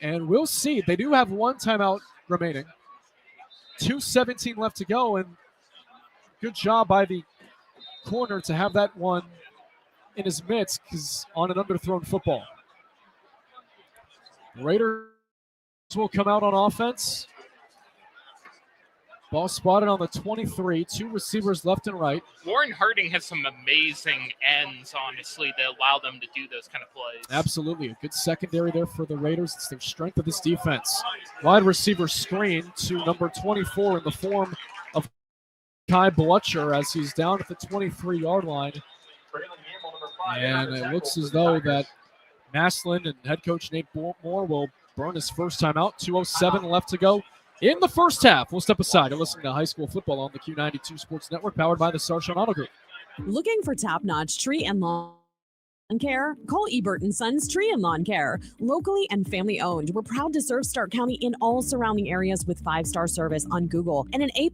and we'll see. They do have 1 timeout remaining. 2:17 left to go, and good job by the corner to have that one in his midst because on an underthrown football. Raiders will come out on offense. Ball spotted on the 23. 2 receivers left and right. Warren Harding has some amazing ends, honestly, that allow them to do those kind of plays. Absolutely. A good secondary there for the Raiders. It's their strength of this defense. Wide receiver screen to number 24 in the form of Kai Blutcher as he's down at the 23-yard line. And it looks as though that Massillon and head coach Nate Moore will burn his first time out. 2:07 left to go in the first half. We'll step aside and listen to high school football on the Q92 Sports Network, powered by the Sarshan Auto Group. Looking for top-notch tree and lawn care? Call Ebert & Sons Tree and Lawn Care. Locally and family owned, we're proud to serve Stark County in all surrounding areas with 5-star service on Google and an A++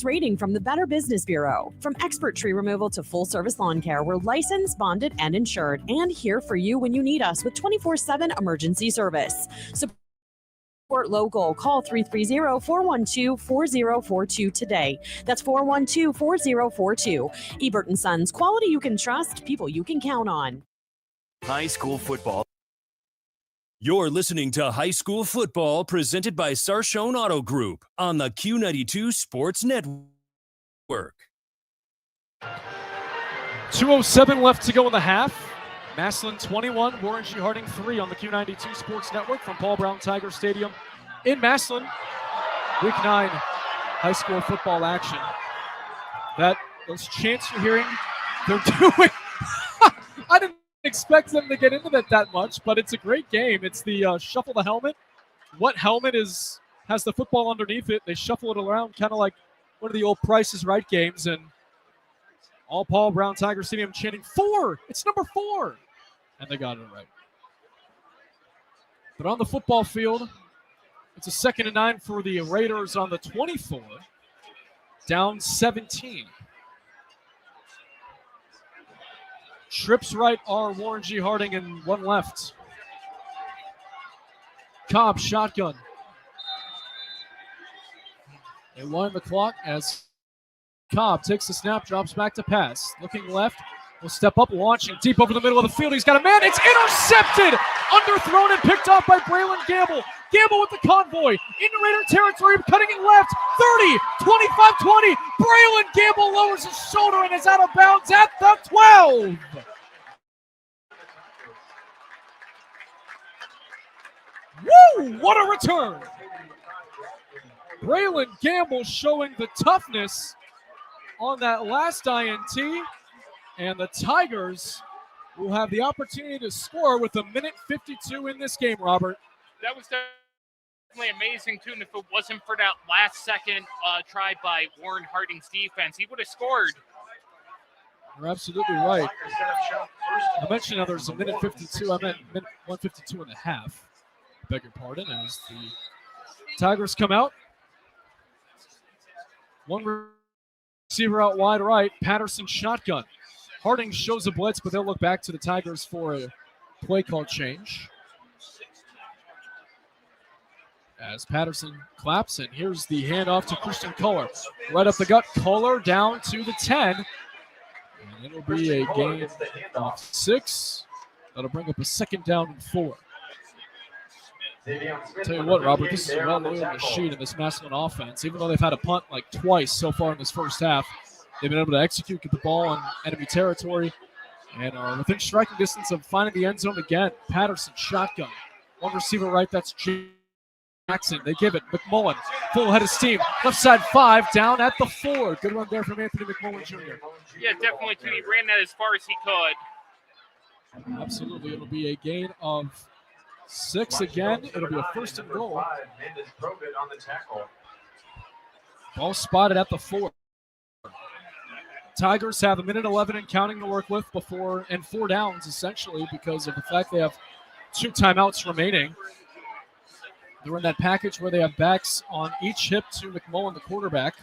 rating from the Better Business Bureau. From expert tree removal to full-service lawn care, we're licensed, bonded, and insured, and here for you when you need us with 24/7 emergency service. Support local. Call 330-412-4042 today. That's 412-4042. Ebert & Sons. Quality you can trust, people you can count on. High school football. You're listening to High School Football presented by Sarshan Auto Group on the Q92 Sports Network. 2:07 left to go in the half. Massillon 21, Warren G. Harding 3 on the Q92 Sports Network from Paul Brown Tiger Stadium in Massillon. Week 9 high school football action. Those chants you're hearing, they're doing. I didn't expect them to get into that much, but it's a great game. It's the shuffle the helmet. What helmet has the football underneath it? They shuffle it around kind of like one of the old Price is Right games, and all Paul Brown Tiger Stadium chanting 4. It's number 4, and they got it right. But on the football field, it's a 2nd and 9 for the Raiders on the 24, down 17. Trips right are Warren G. Harding and one left. Cobb shotgun. They wind the clock as Cobb takes the snap, drops back to pass. Looking left, will step up, launching deep over the middle of the field. He's got a man. It's intercepted, underthrown and picked off by Braylon Gamble. Gamble with the convoy into Raider territory, cutting it left. 30, 25, 20. Braylon Gamble lowers his shoulder and is out of bounds at the 12. Woo! What a return. Braylon Gamble showing the toughness on that last INT, and the Tigers will have the opportunity to score with 1:52 in this game, Robert. That was definitely amazing, too, and if it wasn't for that last-second try by Warren Harding's defense, he would have scored. You're absolutely right. I mentioned how there's 1:52. I meant 1:52 and a half. Beg your pardon, as the Tigers come out. One receiver out wide right. Patterson shotgun. Harding shows a blitz, but they'll look back to the Tigers for a play call change. As Patterson claps, and here's the handoff to Christian Kohler. Right up the gut, Kohler down to the 10. And it'll be a gain of 6. That'll bring up a 2nd down and 4. Tell you what, Robert, this is a well-oiled machine in this Massillon offense. Even though they've had a punt like twice so far in this first half, they've been able to execute, get the ball in enemy territory, and are within striking distance of finding the end zone again. Patterson, shotgun. One receiver right, that's Jackson. They give it. McMullen, full head of steam. Left side 5, down at the 4. Good run there from Anthony McMullen Jr. Yeah, definitely, too. He ran that as far as he could. Absolutely. It'll be a gain of 6 again. It'll be a 1st and goal. Ball spotted at the 4. Tigers have 1:11 and counting to work with before, and 4 downs essentially because of the fact they have 2 timeouts remaining. They're in that package where they have backs on each hip to McMullen, the quarterback,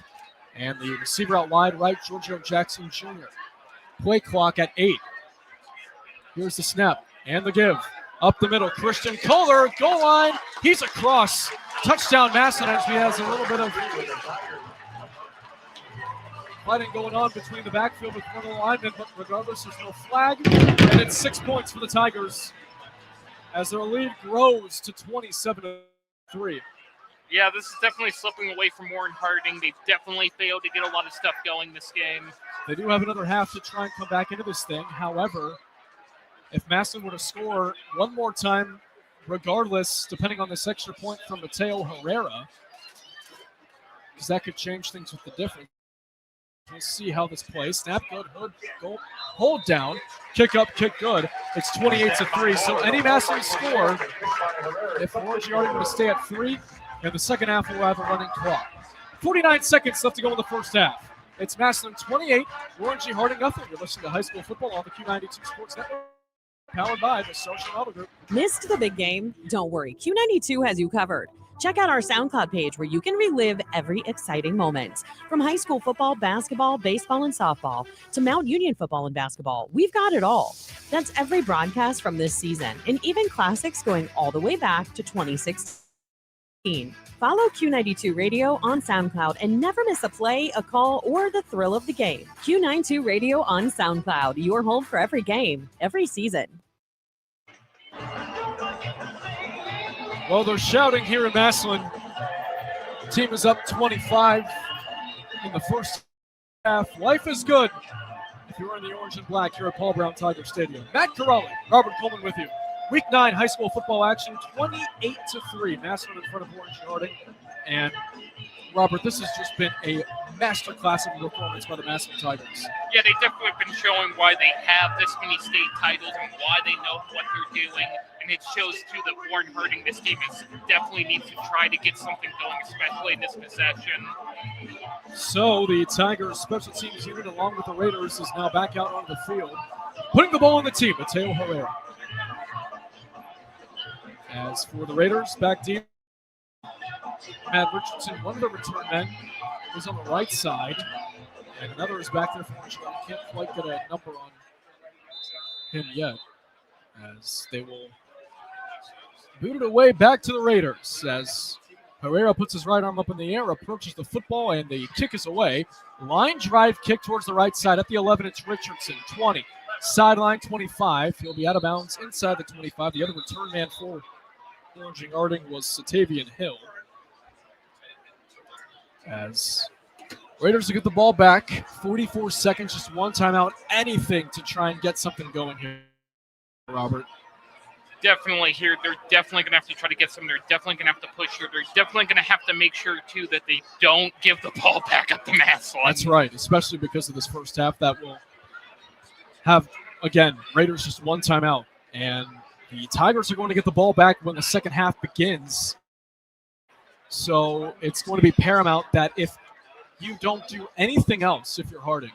and the receiver out wide right, Giorgio Jackson Jr. Play clock at 8. Here's the snap and the give. Up the middle, Christian Kohler, goal line. He's across. Touchdown, Massillon, as he has a little bit of fighting going on between the backfield with one of the linemen, but regardless, there's no flag. And it's 6 points for the Tigers as their lead grows to 27. 3. Yeah, this is definitely slipping away from Warren Harding. They've definitely failed to get a lot of stuff going this game. They do have another half to try and come back into this thing. However, if Massillon were to score one more time, regardless, depending on this extra point from Mateo Herrera, because that could change things with the difference. We'll see how this plays. Snap good, hood, goal, hold down, kick up, kick good. It's 28-3. So any Massillon score, if Orange Yarding were to stay at 3, in the second half we'll have a running clock. 49 seconds left to go in the first half. It's Massillon 28, Orange Harding nothing. You're listening to High School Football on the Q92 Sports Network, powered by the Social Auto Group. Missed the big game? Don't worry, Q92 has you covered. Check out our SoundCloud page where you can relive every exciting moment. From high school football, basketball, baseball, and softball to Mount Union football and basketball, we've got it all. That's every broadcast from this season, and even classics going all the way back to 2016. Follow Q92 Radio on SoundCloud and never miss a play, a call, or the thrill of the game. Q92 Radio on SoundCloud, your home for every game, every season. Well, they're shouting here in Massillon. Team is up 25 in the first half. Life is good if you're in the orange and black here at Paul Brown Tiger Stadium. Matt Corrali, Robert Coleman with you. Week 9 high school football action, 28-3. Massillon in front of Orange Yarding. And Robert, this has just been a masterclass of performance by the Massillon Tigers. Yeah, they've definitely been showing why they have this many state titles and why they know what they're doing. And it shows, too, that Warren Harding this game definitely needs to try to get something going, especially in this possession. So the Tigers special teams unit, along with the Raiders, is now back out on the field. Putting the ball on the team, Mateo Herrera. As for the Raiders, back deep, Matt Richardson, one of the return men, is on the right side. And another is back there for Orange. Can't quite get a number on him yet, as they will boot it away back to the Raiders as Herrera puts his right arm up in the air, approaches the football, and the kick is away. Line drive kick towards the right side. At the 11, it's Richardson, 20. Sideline, 25. He'll be out of bounds inside the 25. The other return man for Orange and Yarding was Satavian Hill. As Raiders will get the ball back. 44 seconds, just one timeout. Anything to try and get something going here, Robert. Definitely here. They're definitely going to have to try to get some. They're definitely going to have to push here. They're definitely going to have to make sure, too, that they don't give the ball back up to Massillon. That's right, especially because of this first half that will have, again, Raiders just one timeout. And the Tigers are going to get the ball back when the second half begins. So it's going to be paramount that if you don't do anything else, if you're Harding,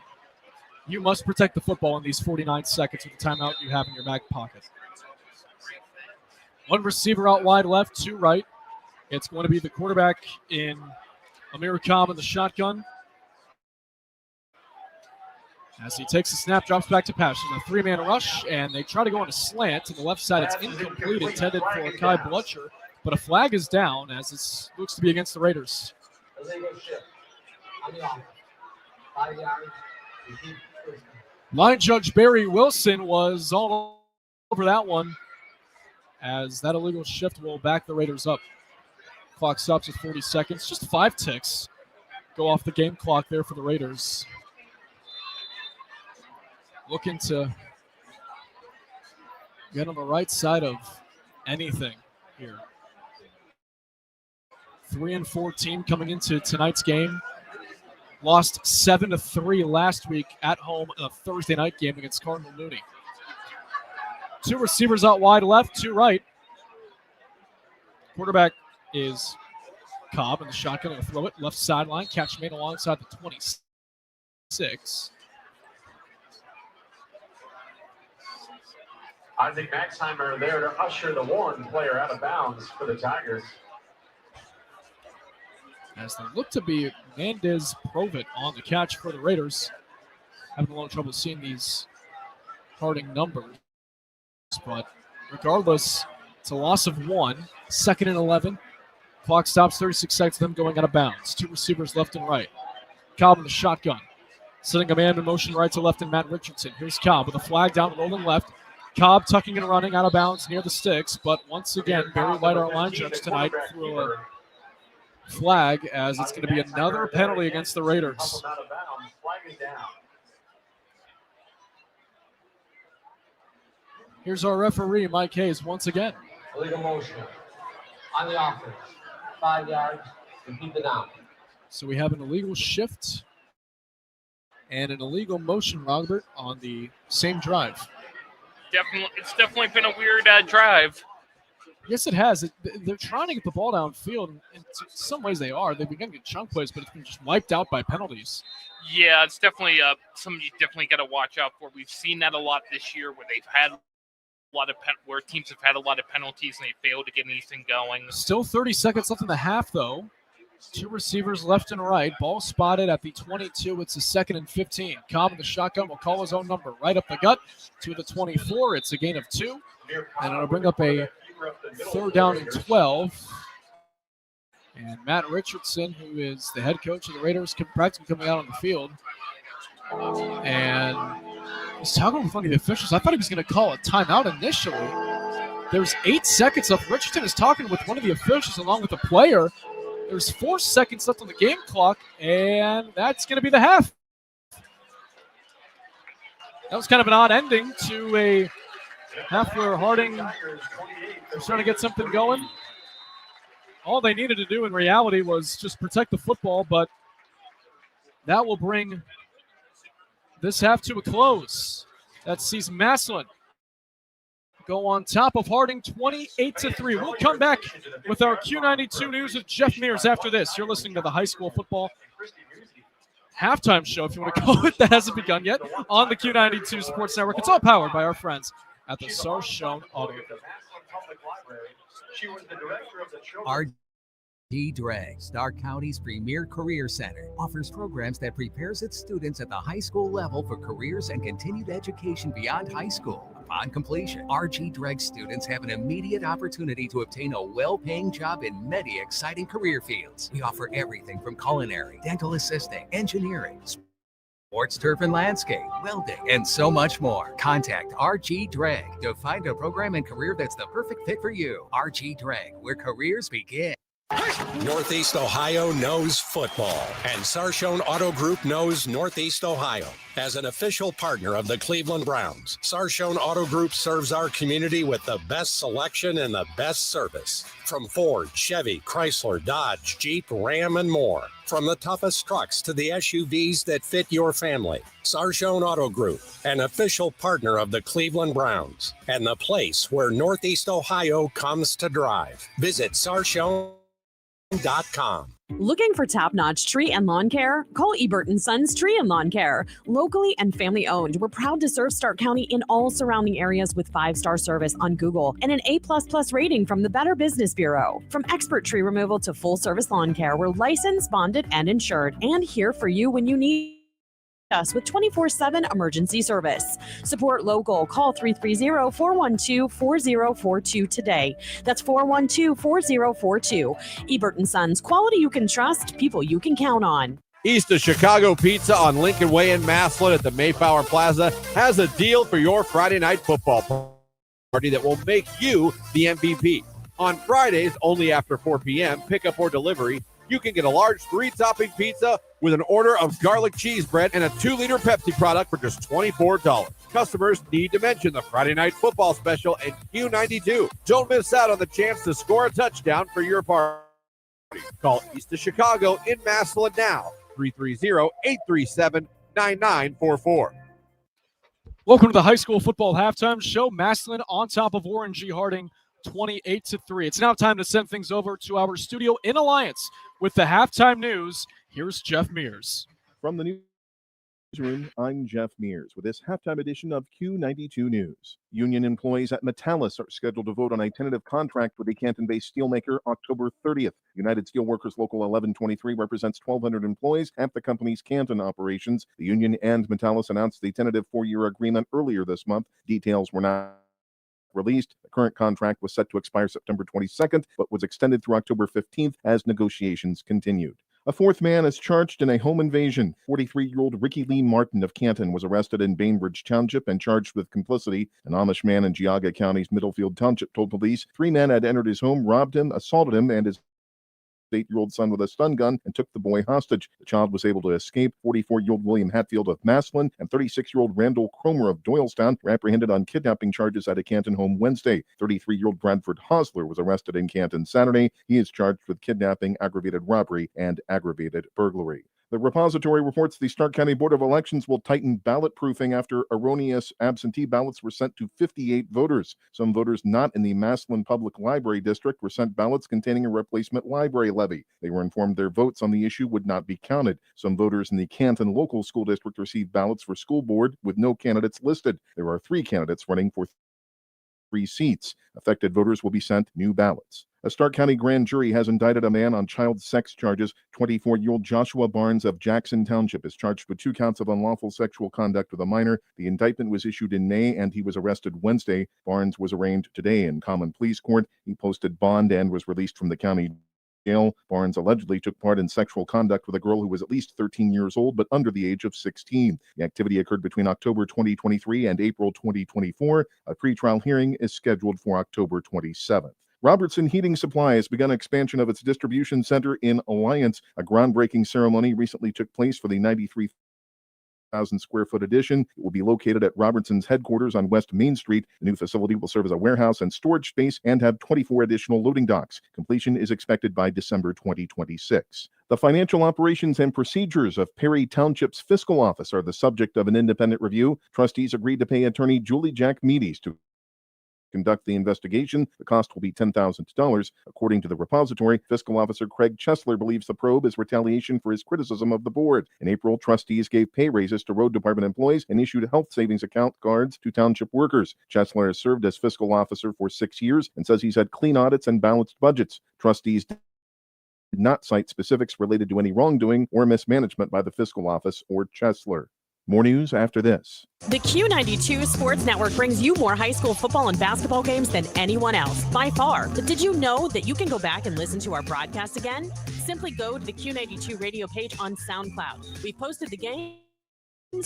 you must protect the football in these 49 seconds with the timeout you have in your back pocket. One receiver out wide left, 2 right. It's going to be the quarterback in Amir Khan in the shotgun. As he takes the snap, drops back to pass. There's a 3-man rush, and they try to go on a slant. To the left side, it's incomplete, intended for Kai Blutcher. But a flag is down as it looks to be against the Raiders. Line judge Barry Wilson was all over that one, as that illegal shift will back the Raiders up. Clock stops at 40 seconds. Just 5 ticks go off the game clock there for the Raiders. Looking to get on the right side of anything here. 3-4 team coming into tonight's game. Lost 7-3 last week at home in a Thursday night game against Cardinal Mooney. 2 receivers out wide left, 2 right. Quarterback is Cobb in the shotgun. Going to throw it left sideline. Catch made alongside the 26. Isaac Maxheimer there to usher the Warren player out of bounds for the Tigers. As they look to be Mendez Provit on the catch for the Raiders. Having a little trouble seeing these Harding numbers. But regardless, it's a loss of 1. 2nd and 11. Clock stops, 36 seconds, them going out of bounds. 2 receivers left and right. Cobb in the shotgun. Sending a man in motion right to left and Matt Richardson. Here's Cobb with a flag down, rolling left. Cobb tucking and running out of bounds near the sticks, but once again, Barry White, our line judge tonight, threw a flag as it's going to be another penalty against the Raiders. Here's our referee, Mike Hayes, once again. Illegal motion on the offense. 5 yards to keep it down. So we have an illegal shift and an illegal motion, Robert, on the same drive. It's definitely been a weird drive. Yes, it has. They're trying to get the ball downfield. In some ways they are. They've begun to get chunk plays, but it's been just wiped out by penalties. Yeah, it's definitely something you definitely got to watch out for. We've seen that a lot this year where they've had a lot of where teams have had a lot of penalties and they failed to get anything going. Still 30 seconds left in the half, though. Two receivers left and right. Ball spotted at the 22. It's a 2nd and 15. Cobb in the shotgun will call his own number right up the gut to the 24. It's a gain of 2. And it'll bring up a 3rd down and 12. And Matt Richardson, who is the head coach of the Raiders, practically coming out on the field. And he's talking with one of the officials. I thought he was going to call a timeout initially. There's 8 seconds left. Richardson is talking with one of the officials along with the player. There's 4 seconds left on the game clock, and that's going to be the half. That was kind of an odd ending to a half where Harding was trying to get something going. All they needed to do in reality was just protect the football, but that will bring this half to a close. That sees Massillon go on top of Harding 28-3. We'll come back with our Q92 News with Jeff Mears after this. You're listening to the High School Football Halftime Show, if you want to call it. That hasn't begun yet on the Q92 Sports Network. It's all powered by our friends at the Sarshone Auto Group. RG Drag, Stark County's premier career center, offers programs that prepares its students at the high school level for careers and continued education beyond high school. Upon completion, RG Drag students have an immediate opportunity to obtain a well-paying job in many exciting career fields. We offer everything from culinary, dental assisting, engineering, sports turf and landscape, welding, and so much more. Contact RG Drag to find a program and career that's the perfect fit for you. RG Drag, where careers begin. Northeast Ohio knows football, and Sarshone Auto Group knows Northeast Ohio. As an official partner of the Cleveland Browns, Sarshone Auto Group serves our community with the best selection and the best service. From Ford, Chevy, Chrysler, Dodge, Jeep, Ram, and more. From the toughest trucks to the SUVs that fit your family. Sarshone Auto Group, an official partner of the Cleveland Browns, and the place where Northeast Ohio comes to drive. Visit Sarshone.com. Looking for top-notch tree and lawn care? Call Ebert & Sons Tree and Lawn Care. Locally and family-owned, we're proud to serve Stark County in all surrounding areas with 5-star service on Google and an A++ rating from the Better Business Bureau. From expert tree removal to full-service lawn care, we're licensed, bonded, and insured, and here for you when you need us with 24/7 emergency service. Support local. Call 330-412-4042 today. That's 412-4042. Ebert & Sons. Quality you can trust. People you can count on. East of Chicago Pizza on Lincoln Way in Massillon at the Mayflower Plaza has a deal for your Friday night football party that will make you the MVP. On Fridays, only after 4 p.m., pickup or delivery, you can get a large 3-topping pizza with an order of garlic cheese bread and a 2-liter Pepsi product for just $24. Customers need to mention the Friday Night Football Special and Q92. Don't miss out on the chance to score a touchdown for your party. Call East of Chicago in Massillon now, 330-837-9944. Welcome to the High School Football Halftime Show. Massillon on top of Warren G. Harding, 28-3. It's now time to send things over to our studio in Alliance with the halftime news. Here's Jeff Mears. From the newsroom, I'm Jeff Mears with this halftime edition of Q92 News. Union employees at Metallus are scheduled to vote on a tentative contract with a Canton-based steelmaker October 30th. United Steelworkers Local 1123 represents 1,200 employees at the company's Canton operations. The union and Metallus announced the tentative 4-year agreement earlier this month. Details were not released. The current contract was set to expire September 22nd, but was extended through October 15th as negotiations continued. A fourth man is charged in a home invasion. 43-year-old Ricky Lee Martin of Canton was arrested in Bainbridge Township and charged with complicity. An Amish man in Geauga County's Middlefield Township told police 3 men had entered his home, robbed him, assaulted him, and his 8-year-old son with a stun gun and took the boy hostage. The child was able to escape. 44-year-old William Hatfield of Massillon and 36-year-old Randall Cromer of Doylestown were apprehended on kidnapping charges at a Canton home Wednesday. 33-year-old Bradford Hosler was arrested in Canton Saturday. He is charged with kidnapping, aggravated robbery, and aggravated burglary. The repository reports the Stark County Board of Elections will tighten ballot proofing after erroneous absentee ballots were sent to 58 voters. Some voters not in the Massillon Public Library District were sent ballots containing a replacement library levy. They were informed their votes on the issue would not be counted. Some voters in the Canton Local School District received ballots for school board with no candidates listed. There are 3 candidates running for 3 seats. Affected voters will be sent new ballots. A Stark County grand jury has indicted a man on child sex charges. 24-year-old Joshua Barnes of Jackson Township is charged with 2 counts of unlawful sexual conduct with a minor. The indictment was issued in May, and he was arrested Wednesday. Barnes was arraigned today in common pleas court. He posted bond and was released from the county jail. Barnes allegedly took part in sexual conduct with a girl who was at least 13 years old but under the age of 16. The activity occurred between October 2023 and April 2024. A pretrial hearing is scheduled for October 27th. Robertson Heating Supply has begun expansion of its distribution center in Alliance. A groundbreaking ceremony recently took place for the 93,000 square foot addition. It will be located at Robertson's headquarters on West Main Street. The new facility will serve as a warehouse and storage space and have 24 additional loading docks. Completion is expected by December 2026. The financial operations and procedures of Perry Township's fiscal office are the subject of an independent review. Trustees agreed to pay attorney Julie Jack Meades to conduct the investigation. The cost will be $10,000. According to the repository, fiscal officer Craig Chesler believes the probe is retaliation for his criticism of the board. In April, trustees gave pay raises to road department employees and issued health savings account cards to township workers. Chesler has served as fiscal officer for 6 years and says he's had clean audits and balanced budgets. Trustees did not cite specifics related to any wrongdoing or mismanagement by the fiscal office or Chesler. More news after this. The Q92 Sports Network brings you more high school football and basketball games than anyone else, by far. But did you know that you can go back and listen to our broadcast again? Simply go to the Q92 radio page on SoundCloud. We posted the games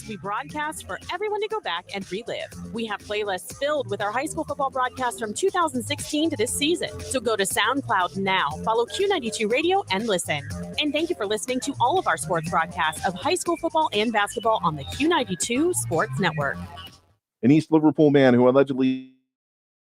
we broadcast for everyone to go back and relive. We have playlists filled with our high school football broadcasts from 2016 to this season. So go to SoundCloud now, follow Q92 Radio, and listen. And thank you for listening to all of our sports broadcasts of high school football and basketball on the Q92 Sports Network. An East Liverpool man who allegedly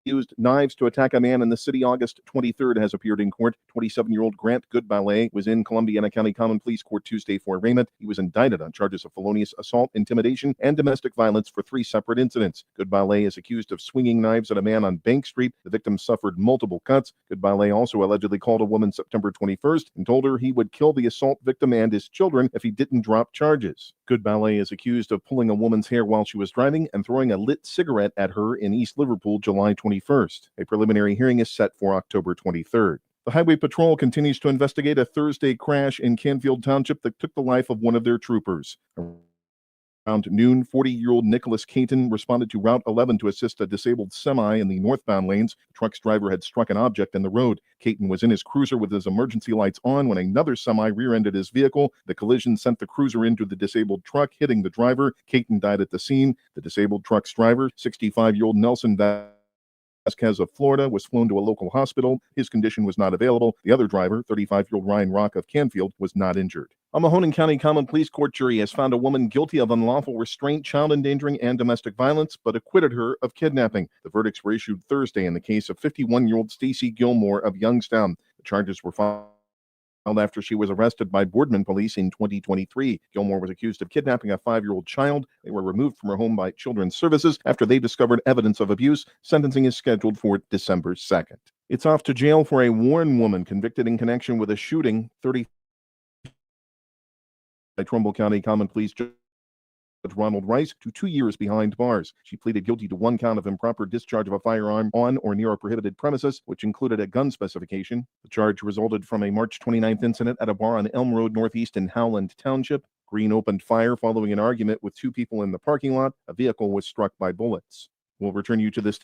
used knives to attack a man in the city August 23rd has appeared in court. 27-year-old Grant Goodballet was in Columbiana County Common Pleas Court Tuesday for arraignment. He was indicted on charges of felonious assault, intimidation, and domestic violence for 3 separate incidents. Goodballet is accused of swinging knives at a man on Bank Street. The victim suffered multiple cuts. Goodballet also allegedly called a woman September 21st and told her he would kill the assault victim and his children if he didn't drop charges. Goodballet is accused of pulling a woman's hair while she was driving and throwing a lit cigarette at her in East Liverpool July 21st. A preliminary hearing is set for October 23rd. The Highway Patrol continues to investigate a Thursday crash in Canfield Township that took the life of one of their troopers. Around noon, 40-year-old Nicholas Caton responded to Route 11 to assist a disabled semi in the northbound lanes. The truck's driver had struck an object in the road. Caton was in his cruiser with his emergency lights on when another semi rear-ended his vehicle. The collision sent the cruiser into the disabled truck, hitting the driver. Caton died at the scene. The disabled truck's driver, 65-year-old Nelson Vasquez of Florida, was flown to a local hospital. His condition was not available. The other driver, 35-year-old Ryan Rock of Canfield, was not injured. A Mahoning County Common Pleas Court jury has found a woman guilty of unlawful restraint, child endangering, and domestic violence, but acquitted her of kidnapping. The verdicts were issued Thursday in the case of 51-year-old Stacy Gilmore of Youngstown. The charges were filed after she was arrested by Boardman police in 2023. Gilmore was accused of kidnapping a 5-year-old child. They were removed from her home by Children's Services after they discovered evidence of abuse. Sentencing is scheduled for December 2nd. It's off to jail for a Warren woman convicted in connection with a shooting. 30 by Trumbull County Common Pleas Judge Ronald Rice to 2 years behind bars. She pleaded guilty to 1 count of improper discharge of a firearm on or near a prohibited premises, which included a gun specification. The charge resulted from a March 29th incident at a bar on Elm Road Northeast in Howland Township. Green opened fire following an argument with 2 people in the parking lot. A vehicle was struck by bullets. We'll return you to this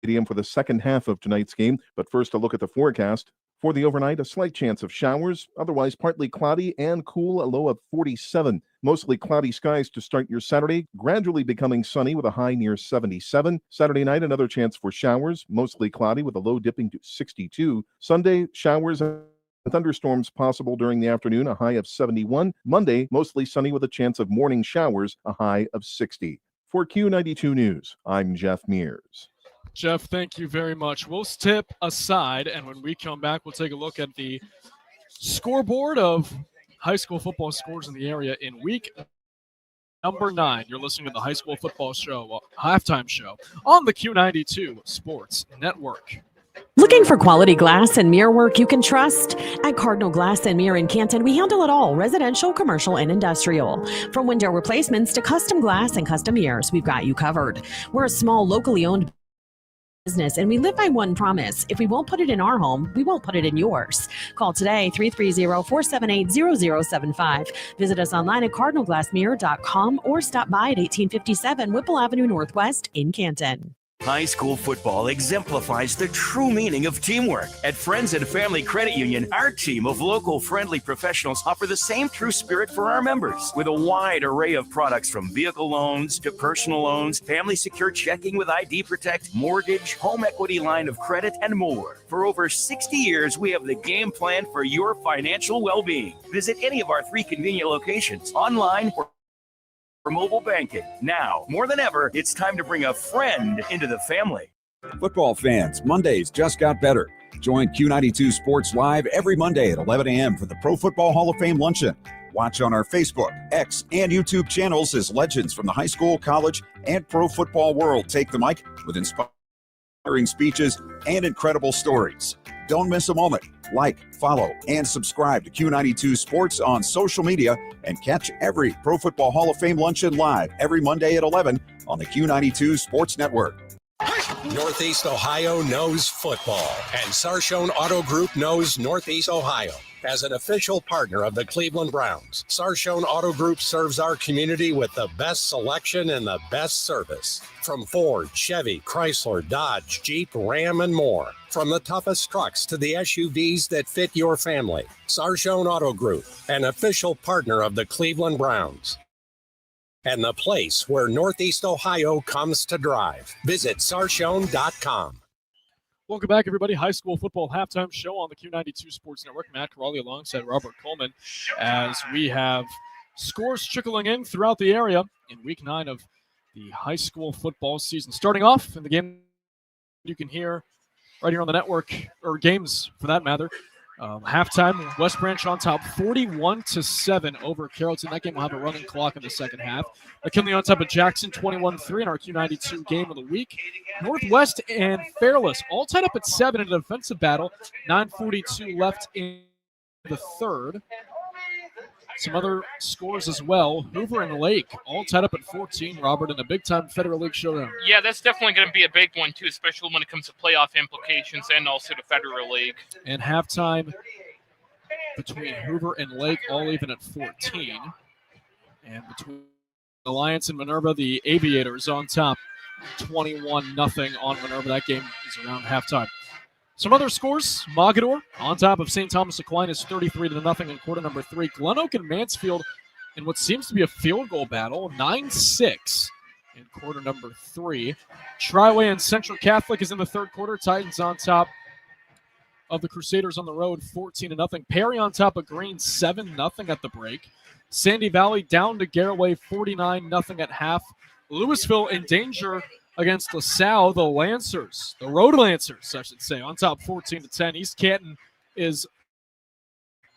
stadium for the second half of tonight's game, but first a look at the forecast. For the overnight, a slight chance of showers, otherwise partly cloudy and cool, a low of 47. Mostly cloudy skies to start your Saturday, gradually becoming sunny with a high near 77. Saturday night, another chance for showers, mostly cloudy with a low dipping to 62. Sunday, showers and thunderstorms possible during the afternoon, a high of 71. Monday, mostly sunny with a chance of morning showers, a high of 60. For Q92 News, I'm Jeff Mears. Jeff, thank you very much. We'll step aside, and when we come back, we'll take a look at the scoreboard of high school football scores in the area in week number 9. You're listening to the High School Football Show, halftime show, on the Q92 Sports Network. Looking for quality glass and mirror work you can trust? At Cardinal Glass and Mirror in Canton, we handle it all, residential, commercial, and industrial. From window replacements to custom glass and custom mirrors, we've got you covered. We're a small, locally owned business, and we live by one promise. If we won't put it in our home, we won't put it in yours. Call today, 330-478-0075. Visit us online at cardinalglassmirror.com or stop by at 1857 Whipple Avenue Northwest in Canton. High school football exemplifies the true meaning of teamwork. At Friends and Family Credit Union, our team of local friendly professionals offer the same true spirit for our members. With a wide array of products from vehicle loans to personal loans, family secure checking with ID Protect, mortgage, home equity line of credit, and more. For over 60 years, we have the game plan for your financial well-being. Visit any of our 3 convenient locations, online or for mobile banking. Now, more than ever, it's time to bring a friend into the family. Football fans, Mondays just got better. Join Q92 Sports Live every Monday at 11 a.m. for the Pro Football Hall of Fame Luncheon. Watch on our Facebook, X, and YouTube channels as legends from the high school, college, and pro football world take the mic with inspiring speeches and incredible stories. Don't miss a moment. Like, follow, and subscribe to Q92 Sports on social media and catch every Pro Football Hall of Fame Luncheon live every Monday at 11 on the Q92 Sports Network. Northeast Ohio knows football, and Sarshone Auto Group knows Northeast Ohio. As an official partner of the Cleveland Browns, Sarshone Auto Group serves our community with the best selection and the best service. From Ford, Chevy, Chrysler, Dodge, Jeep, Ram, and more. From the toughest trucks to the SUVs that fit your family. Sarshone Auto Group, an official partner of the Cleveland Browns. And the place where Northeast Ohio comes to drive. Visit sarshone.com. Welcome back, everybody. High school football halftime show on the Q92 Sports Network. Matt Corrali alongside Robert Coleman as we have scores trickling in throughout the area in week 9 of the high school football season. Starting off in the game you can hear right here on the network, or games for that matter. Halftime, West Branch on top 41-7 over Carrollton. That game will have a running clock in the second half. McKinley on top of Jackson 21-3 in our Q92 game of the week. Northwest and Fairless all tied up at 7 in a defensive battle. 9:42 left in the third. Some other scores as well. Hoover and Lake all tied up at 14, Robert, in a big-time Federal League showdown. Yeah, that's definitely going to be a big one, too, especially when it comes to playoff implications and also the Federal League. And halftime between Hoover and Lake, all even at 14. And between Alliance and Minerva, the Aviators on top, 21-0 on Minerva. That game is around halftime. Some other scores, Mogador on top of St. Thomas Aquinas 33-0 in quarter number 3. Glen Oak and Mansfield in what seems to be a field goal battle, 9-6 in quarter number 3. Triway and Central Catholic is in the third quarter. Titans on top of the Crusaders on the road, 14-0. Perry on top of Green, 7-0 at the break. Sandy Valley down to Garaway, 49-0 at half. Louisville in danger against LaSalle, the Lancers, the Road Lancers, I should say, on top 14-10. East Canton is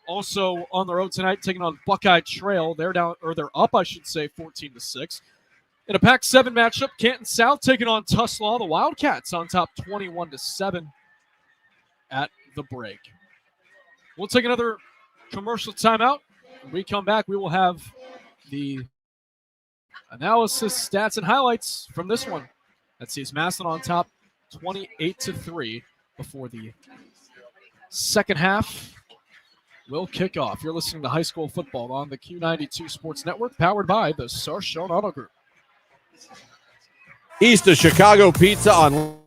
also on the road tonight, taking on Buckeye Trail. They're down, or they're up, I should say, 14-6. In a Pac-7 matchup, Canton South taking on Tuslaw. The Wildcats on top 21-7 at the break. We'll take another commercial timeout. When we come back, we will have the analysis, stats, and highlights from this one. That sees Massillon on top 28-3 before the second half will kick off. You're listening to High School Football on the Q92 Sports Network, powered by the Sarshone Auto Group. East of Chicago Pizza on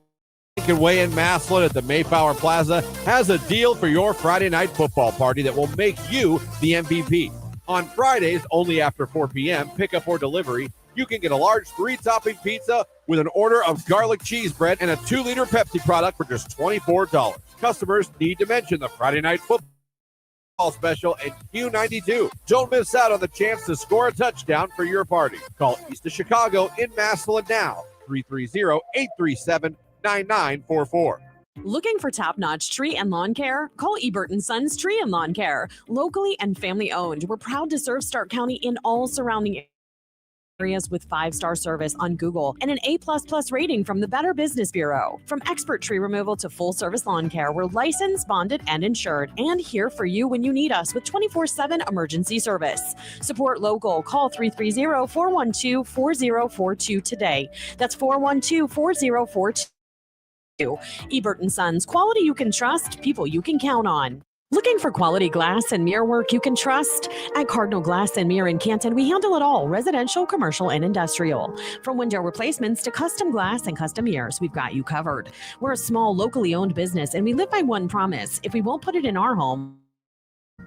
Lincoln Way in Massillon at the Mayflower Plaza has a deal for your Friday night football party that will make you the MVP. On Fridays, only after 4 p.m., pickup or delivery, you can get a large 3-topping pizza with an order of garlic cheese bread and a 2-liter Pepsi product for just $24. Customers need to mention the Friday night football special and Q92. Don't miss out on the chance to score a touchdown for your party. Call East of Chicago in Massillon now, 330-837-9944. Looking for top-notch tree and lawn care? Call Ebert & Sons Tree and Lawn Care. Locally and family-owned, we're proud to serve Stark County in all surrounding areas with 5-star service on Google and an A++ rating from the Better Business Bureau. From expert tree removal to full-service lawn care, we're licensed, bonded, and insured, and here for you when you need us with 24/7 emergency service. Support local. Call 330-412-4042 today. That's 412-4042. Ebert & Sons, quality you can trust, people you can count on. Looking for quality glass and mirror work you can trust? At Cardinal Glass and Mirror in Canton, we handle it all, residential, commercial, and industrial. From window replacements to custom glass and custom mirrors, we've got you covered. We're a small, locally owned business, and we live by one promise. If we won't put it in our home,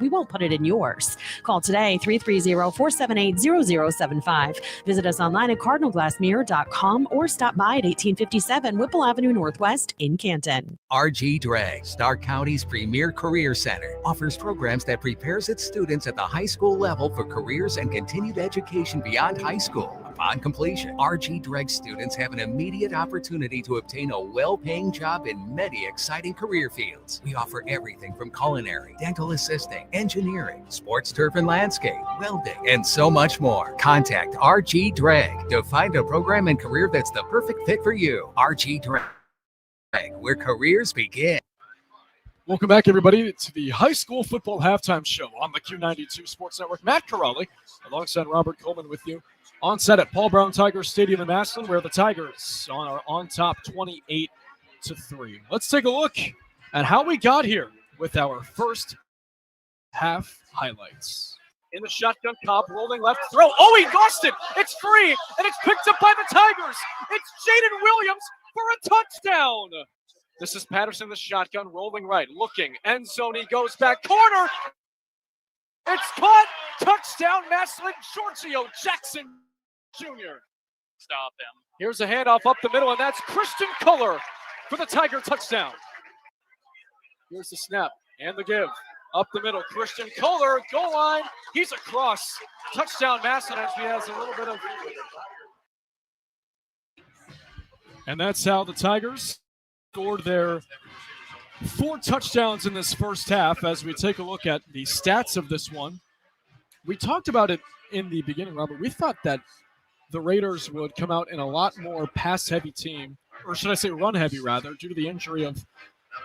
we won't put it in yours. Call today, 330-478-0075. Visit us online at cardinalglassmirror.com or stop by at 1857 Whipple Avenue Northwest in Canton. RG Drag, Stark County's premier career center, offers programs that prepares its students at the high school level for careers and continued education beyond high school. Upon completion, RG Drag students have an immediate opportunity to obtain a well-paying job in many exciting career fields. We offer everything from culinary, dental assisting, engineering, sports turf and landscape, welding, and so much more. Contact RG Drag to find a program and career that's the perfect fit for you. RG Drag, where careers begin. Welcome back, everybody, to the high school football halftime show on the Q92 Sports Network. Matt Corrali, alongside Robert Coleman with you. On set at Paul Brown Tigers Stadium in Massillon, where the Tigers are on top 28-3. Let's take a look at how we got here with our first half highlights. In the shotgun, Cobb rolling left throw. Oh, he lost it. It's free, and it's picked up by the Tigers. It's Jaden Williams for a touchdown. This is Patterson, the shotgun, rolling right, looking, end zone. He goes back, corner. It's caught. Touchdown, Massillon. Giorgio Jackson Jr. Stop him. Here's a handoff up the middle, and that's Christian Culler for the Tiger touchdown. Here's the snap and the give. Up the middle, Christian Culler, goal line. He's across. Touchdown, Massillon, as he has a little bit of... And that's how the Tigers scored their 4 touchdowns in this first half. As we take a look at the stats of this one, we talked about it in the beginning, Robert. We thought that the Raiders would come out in a lot more pass-heavy team, or should I say run-heavy, rather, due to the injury of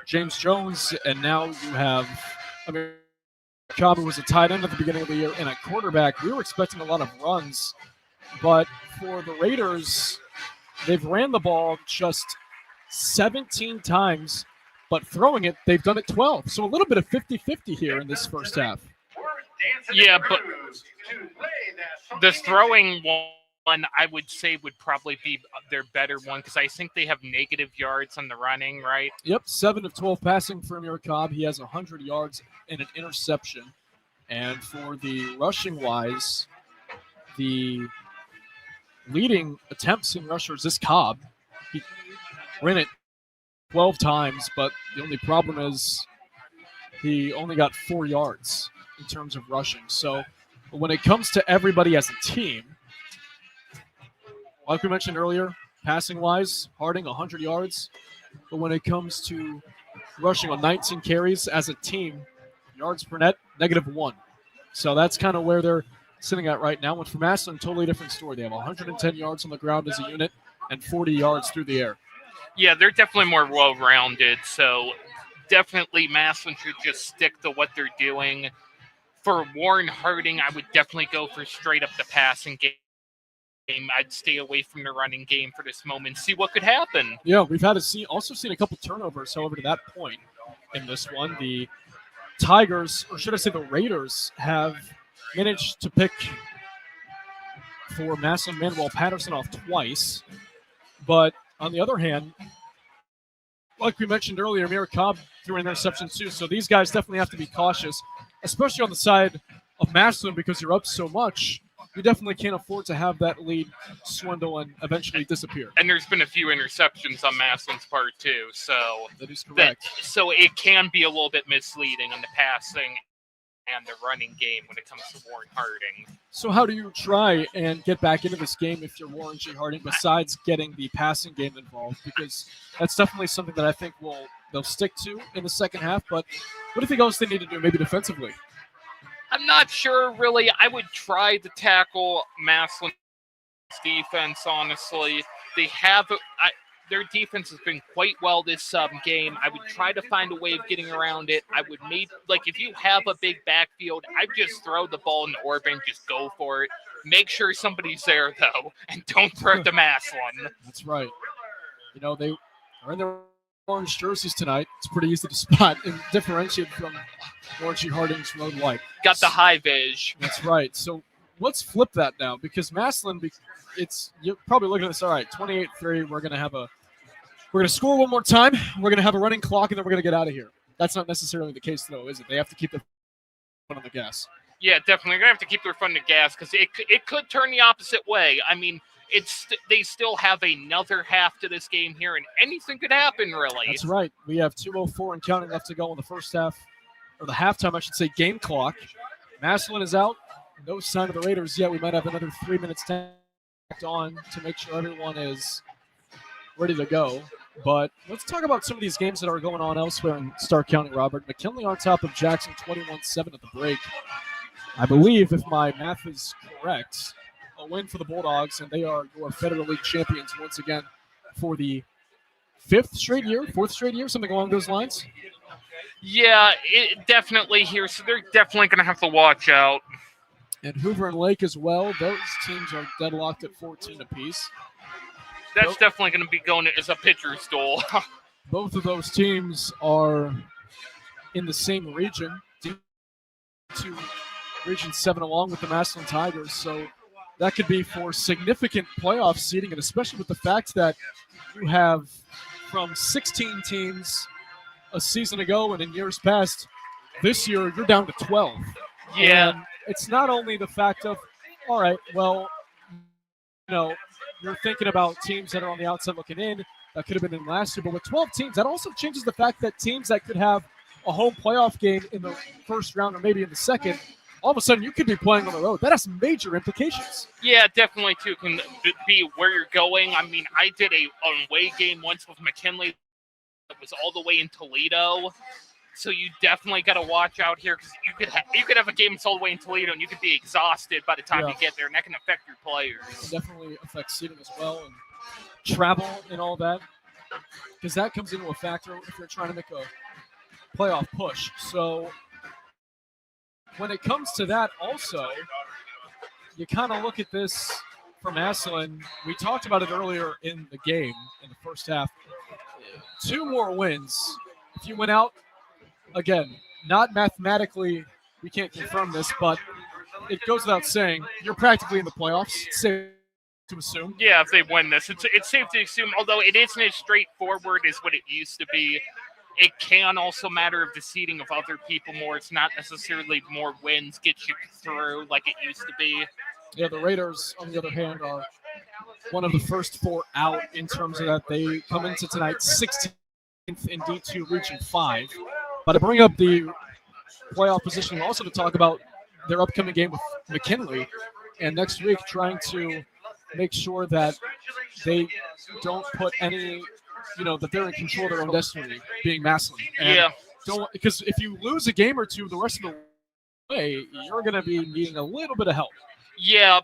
James Jones. And now you have, Cobb was a tight end at the beginning of the year, and at quarterback, we were expecting a lot of runs. But for the Raiders, they've ran the ball just 17 times, but throwing it, they've done it 12. So a little bit of 50-50 here in this first half. Yeah, but the throwing one, I would say, would probably be their better one, because I think they have negative yards on the running, right? Yep, 7 of 12 passing for Amir Cobb. He has 100 yards and an interception. And for the rushing-wise, the leading attempts in rushers is Cobb. He ran it 12 times, but the only problem is he only got 4 yards in terms of rushing. So when it comes to everybody as a team, like we mentioned earlier, passing-wise, Harding 100 yards. But when it comes to rushing on 19 carries as a team, yards per net, -1. So that's kind of where they're sitting at right now. And for Massillon, totally different story. They have 110 yards on the ground as a unit and 40 yards through the air. Yeah, they're definitely more well-rounded. So definitely Massillon should just stick to what they're doing. For Warren Harding, I would definitely go for straight up the passing game. I'd stay away from the running game for this moment, see what could happen. Yeah, we've also seen a couple turnovers. However, to that point in this one, the Tigers, or should I say the Raiders, have managed to pick for Massillon Manuel Patterson off twice. But on the other hand, like we mentioned earlier, Amir Cobb threw an interception too. So these guys definitely have to be cautious, especially on the side of Massillon because you're up so much. You definitely can't afford to have that lead swindle and eventually disappear. And there's been a few interceptions on Massillon's part too, so that is correct. So it can be a little bit misleading in the passing and the running game when it comes to Warren Harding. So how do you try and get back into this game if you're Warren G. Harding, besides getting the passing game involved? Because that's definitely something that I think they'll stick to in the second half. But what do you think else they need to do, maybe defensively? I'm not sure, really. I would try to tackle Massillon's defense, honestly. They have their defense has been quite well this game. I would try to find a way of getting around it. I would if you have a big backfield, I'd just throw the ball in the orbit and just go for it. Make sure somebody's there, though, and don't throw it to Massillon. That's right. They are in their orange jerseys tonight. It's pretty easy to spot and differentiate from Warren G. Harding's road white. Got the high vis. That's right. So let's flip that now because Massillon, you're probably looking at this, all right, 28-3, we're going to score one more time, we're going to have a running clock, and then we're going to get out of here. That's not necessarily the case, though, is it? They have to keep their foot on the gas. Yeah, definitely. They're going to have to keep their foot on the gas because it could turn the opposite way. I mean, they still have another half to this game here, and anything could happen, really. That's right. We have 2:04 and counting left to go in the first half, or the halftime, I should say, game clock. Massillon is out. No sign of the Raiders yet. We might have another 3 minutes tacked on to make sure everyone is ready to go. But let's talk about some of these games that are going on elsewhere in Stark County, Robert. McKinley on top of Jackson 21-7 at the break. I believe, if my math is correct, a win for the Bulldogs, and they are your Federal League champions once again for the fourth straight year, something along those lines. Yeah, it definitely here. So they're definitely going to have to watch out. And Hoover and Lake as well. Those teams are deadlocked at 14 apiece. That's definitely going to be going as a pitcher's duel. Both of those teams are in the same region, to Region 7 along with the Massillon Tigers. So that could be for significant playoff seeding, and especially with the fact that you have from 16 teams a season ago and in years past, this year you're down to 12. Yeah. And it's not only the fact of, all right, well, you're thinking about teams that are on the outside looking in. That could have been in last year. But with 12 teams, that also changes the fact that teams that could have a home playoff game in the first round or maybe in the second, all of a sudden you could be playing on the road. That has major implications. Yeah, definitely, too. Can be where you're going. I mean, I did an away game once with McKinley that was all the way in Toledo. So you definitely got to watch out here because you could have a game that's all the way in Toledo and you could be exhausted by the time you get there, and that can affect your players. It definitely affects seating as well and travel and all that, because that comes into a factor if you're trying to make a playoff push. So when it comes to that also, you kind of look at this from Massillon. We talked about it earlier in the game in the first half. 2 more wins. If you went out, again, not mathematically, we can't confirm this, but it goes without saying, you're practically in the playoffs. It's safe to assume. Yeah, if they win this, it's safe to assume, although it isn't as straightforward as what it used to be. It can also matter of the seeding of other people more. It's not necessarily more wins get you through like it used to be. Yeah, the Raiders, on the other hand, are one of the first 4 out in terms of that. They come into tonight 16th in D2 Region 5. But to bring up the playoff position, also to talk about their upcoming game with McKinley, and next week trying to make sure that they don't put any, that they're in control of their own destiny, being Massillon. And because if you lose a game or two the rest of the way, you're going to be needing a little bit of help. Yeah,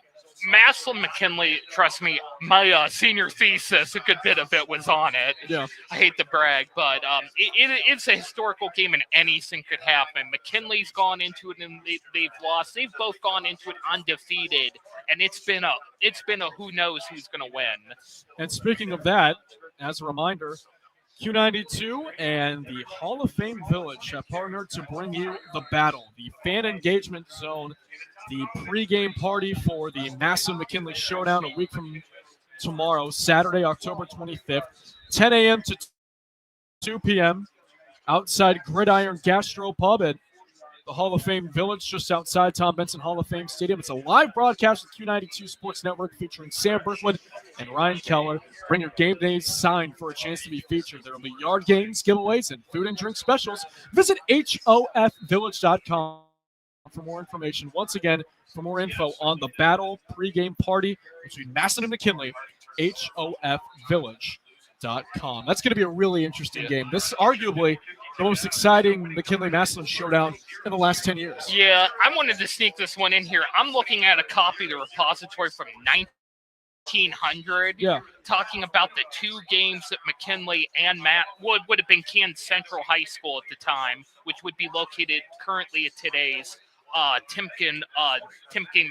Massillon McKinley, trust me, my senior thesis, a good bit of it was on it. Yeah. I hate to brag, but it's a historical game and anything could happen. McKinley's gone into it and they've lost. They've both gone into it undefeated, and it's been a who knows who's going to win. And speaking of that, as a reminder, Q92 and the Hall of Fame Village have partnered to bring you The Battle, the fan engagement zone, the pregame party for the Massillon McKinley Showdown a week from tomorrow, Saturday, October 25th, 10 a.m. to 2 p.m. outside Gridiron Gastro Pub at the Hall of Fame Village, just outside Tom Benson Hall of Fame Stadium. It's a live broadcast of Q92 Sports Network featuring Sam Berkwood and Ryan Keller. Bring your game days signed for a chance to be featured. There will be yard games, giveaways, and food and drink specials. Visit HOFvillage.com for more information. Once again, for more info on the Battle pregame party between Massillon and McKinley, HOFvillage.com. That's going to be a really interesting game. This is arguably the most exciting McKinley-Massillon showdown in the last 10 years. Yeah, I wanted to sneak this one in here. I'm looking at a copy of the repository from 1900, talking about the two games that McKinley and Matt would have been Kansas Central High School at the time, which would be located currently at today's Timken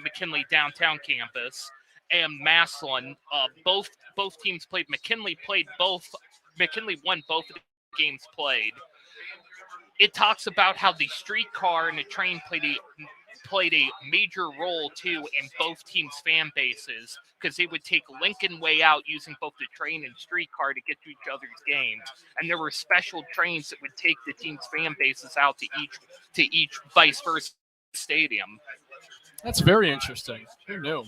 McKinley downtown campus, and Massillon. Both teams played. McKinley won both of the games played. It talks about how the streetcar and the train played a major role too in both teams' fan bases, because they would take Lincoln Way out using both the train and streetcar to get to each other's games, and there were special trains that would take the teams' fan bases out to each vice versa stadium. That's very interesting. Who knew?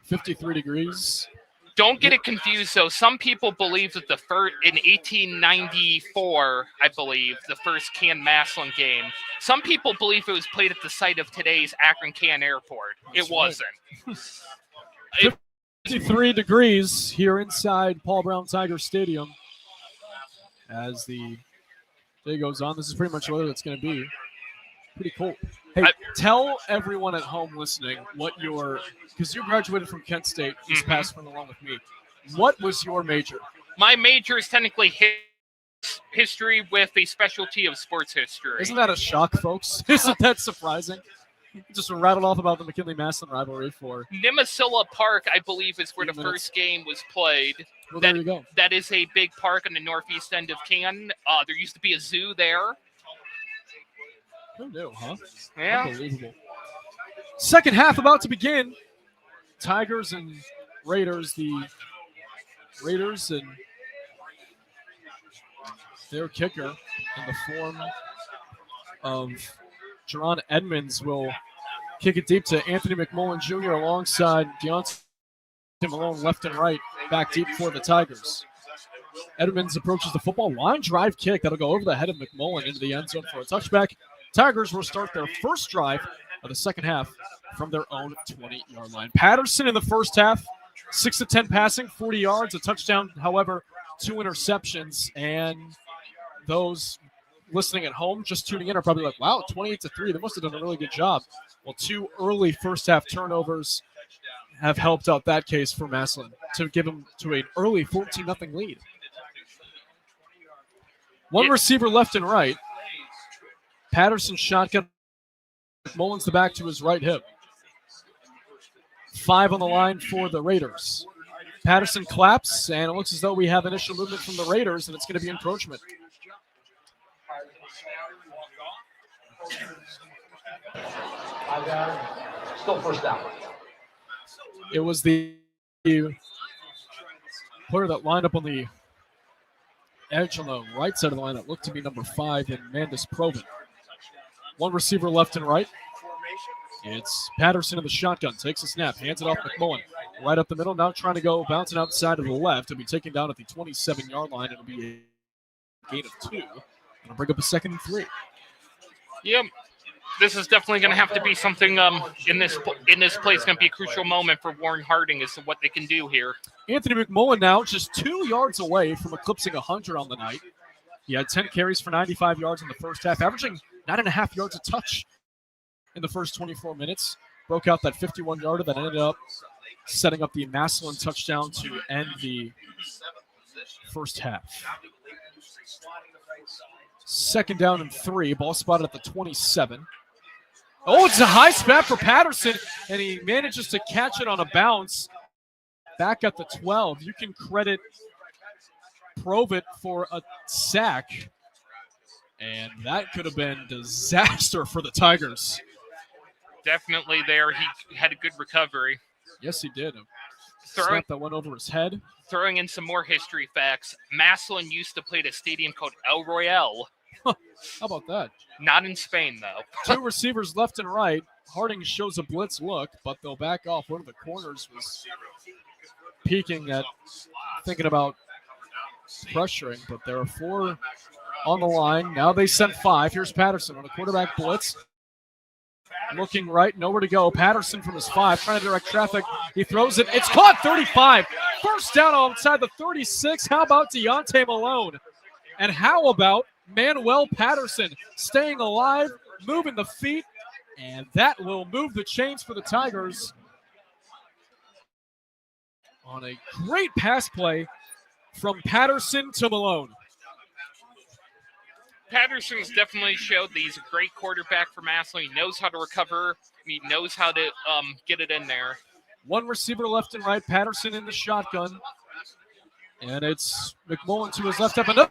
53 degrees. Don't get it confused, though. Some people believe that the first, in 1894, I believe, the first Can-Massillon game, some people believe it was played at the site of today's Akron-Can Airport. It wasn't. 53 degrees here inside Paul Brown Tiger Stadium. As the day goes on, this is pretty much what it's going to be. Pretty cool. Hey, tell everyone at home listening because you graduated from Kent State this past spring along with me. What was your major? My major is technically history with a specialty of sports history. Isn't that a shock, folks? Isn't that surprising? Just rattled off about the McKinley-Massillon rivalry for Massillon Park, I believe, is where the first game was played. Well, there you go. That is a big park on the northeast end of Canton. There used to be a zoo there. Who knew, huh? Yeah. Unbelievable. Second half about to begin. Tigers and Raiders. The Raiders and their kicker in the form of Jerron Edmonds will kick it deep to Anthony McMullen Jr. alongside Deontay Malone left and right, back deep for the Tigers. Edmonds approaches the football. Line drive kick that'll go over the head of McMullen into the end zone for a touchback. Tigers will start their first drive of the second half from their own 20-yard line. Patterson in the first half, 6 of 10 passing, 40 yards, a touchdown, however, 2 interceptions. And those listening at home, just tuning in, are probably like, wow, 28-3, they must have done a really good job. Well, 2 early first half turnovers have helped out that case for Massillon to give them to an early 14-0 lead. One receiver left and right. Patterson shotgun. Mullins the back to his right hip. 5 on the line for the Raiders. Patterson claps, and it looks as though we have initial movement from the Raiders, and it's going to be encroachment. Still first down. It was the player that lined up on the edge on the right side of the line. It looked to be number 5 in Mandus Provin. 1 receiver left and right. It's Patterson in the shotgun. Takes a snap. Hands it off McMullen. Right up the middle. Now trying to go bouncing outside to the left. It'll be taken down at the 27-yard line. It'll be a gain of 2. It'll bring up a 2nd and 3. Yep. This is definitely going to have to be something in this play. It's going to be a crucial moment for Warren Harding as to what they can do here. Anthony McMullen now just 2 yards away from eclipsing 100 on the night. He had 10 carries for 95 yards in the first half, averaging 9.5 yards a touch in the first 24 minutes. Broke out that 51-yarder that ended up setting up the Massillon touchdown to end the first half. 2nd down and 3. Ball spotted at the 27. Oh, it's a high snap for Patterson, and he manages to catch it on a bounce back at the 12. You can credit Provit for a sack, and that could have been disaster for the Tigers. Definitely there. He had a good recovery. Yes, he did. Snap that went over his head. Throwing in some more history facts, Massillon used to play at a stadium called El Royale. How about that? Not in Spain, though. Two receivers left and right. Harding shows a blitz look, but they'll back off. One of the corners was peeking at thinking about pressuring, but there are 4 on the line. Now they sent 5. Here's Patterson on a quarterback blitz. Looking right, nowhere to go. Patterson from his 5, trying to direct traffic. He throws it. It's caught, 35. First down outside the 36. How about Deontay Malone? And how about Manuel Patterson staying alive, moving the feet, and that will move the chains for the Tigers on a great pass play from Patterson to Malone. Patterson's definitely showed that he's a great quarterback for Massillon. He knows how to recover, and he knows how to get it in there. One receiver left and right, Patterson in the shotgun. And it's McMullen to his left up. Another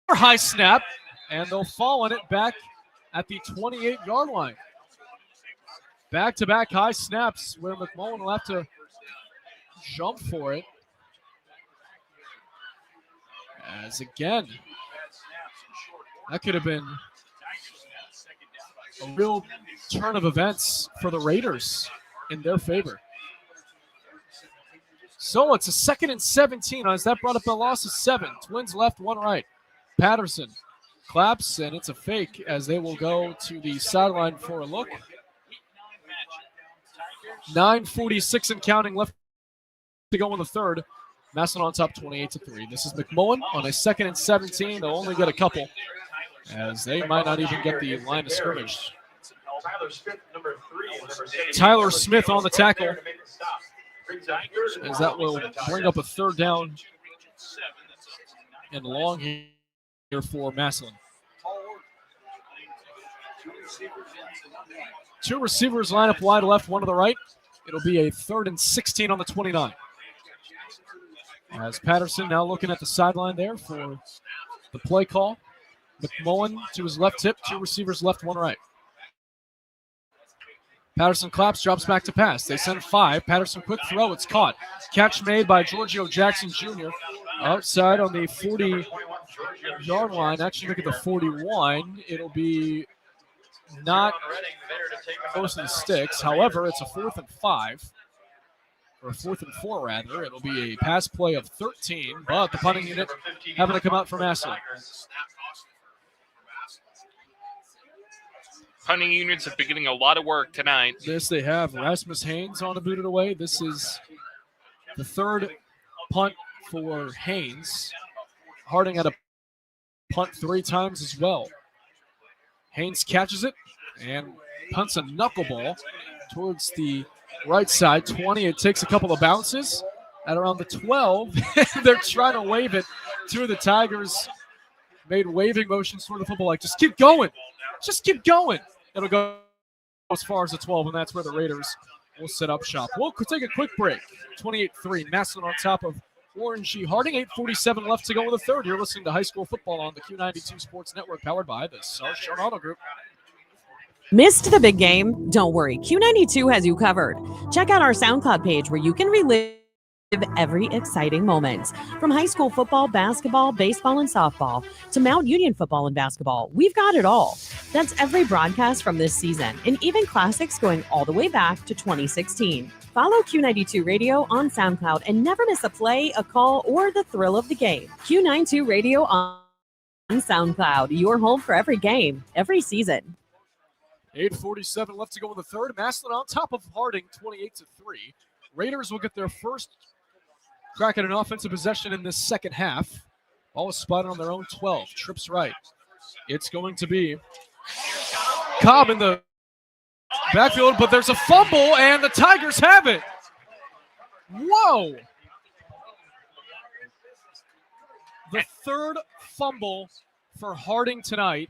high snap, and they'll fall on it back at the 28-yard line. Back-to-back high snaps where McMullen will have to jump for it. As again, that could have been a real turn of events for the Raiders in their favor. So it's a 2nd and 17 as that brought up a loss of 7. Twins left, 1 right. Patterson claps, and it's a fake as they will go to the sideline for a look. 9:46 and counting left to go in the third. Massillon on top 28-3. This is McMullen on a 2nd and 17. They'll only get a couple as they might not even get the line of scrimmage. Tyler Smith on the tackle as that will bring up a 3rd down and long here for Massillon. 2 receivers line up wide left, 1 to the right. It'll be a 3rd and 16 on the 29. As Patterson now looking at the sideline there for the play call. McMullen to his left hip, 2 receivers left, 1 right. Patterson claps, drops back to pass. They send 5. Patterson quick throw, it's caught. Catch made by Giorgio Jackson Jr. outside on the 40-yard line. Actually, look at the 41. It'll be not close to the sticks. However, it's a 4th and 5. Or a 4th and 4, rather. It'll be a pass play of 13, but the punting unit having to come out for Massillon. Punting units have been getting a lot of work tonight. This they have Rasmus Haynes on to boot it away. This is the 3rd punt for Haynes. Harding had a punt 3 times as well. Haynes catches it and punts a knuckleball towards the right side, 20. It takes a couple of bounces at around the 12. They're trying to wave it to the Tigers. Made waving motions toward the football, like, just keep going. Just keep going. It'll go as far as the 12, and that's where the Raiders will set up shop. We'll take a quick break. 28-3, Massillon on top of Orangey Harding. 8:47 left to go in the third. You're listening to high school football on the Q92 Sports Network, powered by the Sarshon Auto Group. Missed the big game? Don't worry, Q92 has you covered. Check out our SoundCloud page where you can relive every exciting moment. From high school football, basketball, baseball, and softball to Mount Union football and basketball, we've got it all. That's every broadcast from this season, and even classics going all the way back to 2016. Follow Q92 Radio on SoundCloud and never miss a play, a call, or the thrill of the game. Q92 Radio on SoundCloud, your home for every game, every season. 8:47 left to go in the third. Massillon on top of Harding, 28-3. Raiders will get their first crack at an offensive possession in this second half. Ball is spotted on their own 12. Trips right. It's going to be Cobb in the backfield, but there's a fumble, and the Tigers have it. Whoa. The third fumble for Harding tonight.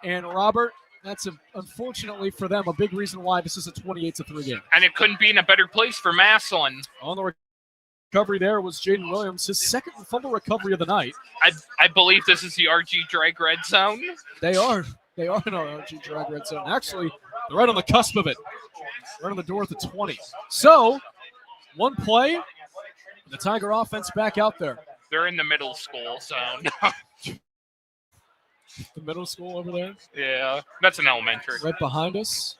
And Robert, that's unfortunately for them a big reason why this is a 28-3 game. And it couldn't be in a better place for Massillon. On the recovery there was Jaden Williams, his second fumble recovery of the night. I believe this is the RG Drag Red Zone. They are in our RG Drag Red Zone. Actually, they're right on the cusp of it. Right on the door at the 20. So, one play, The Tiger offense back out there. They're in the middle school, so. The middle school over there. Yeah, that's an elementary. Right behind us.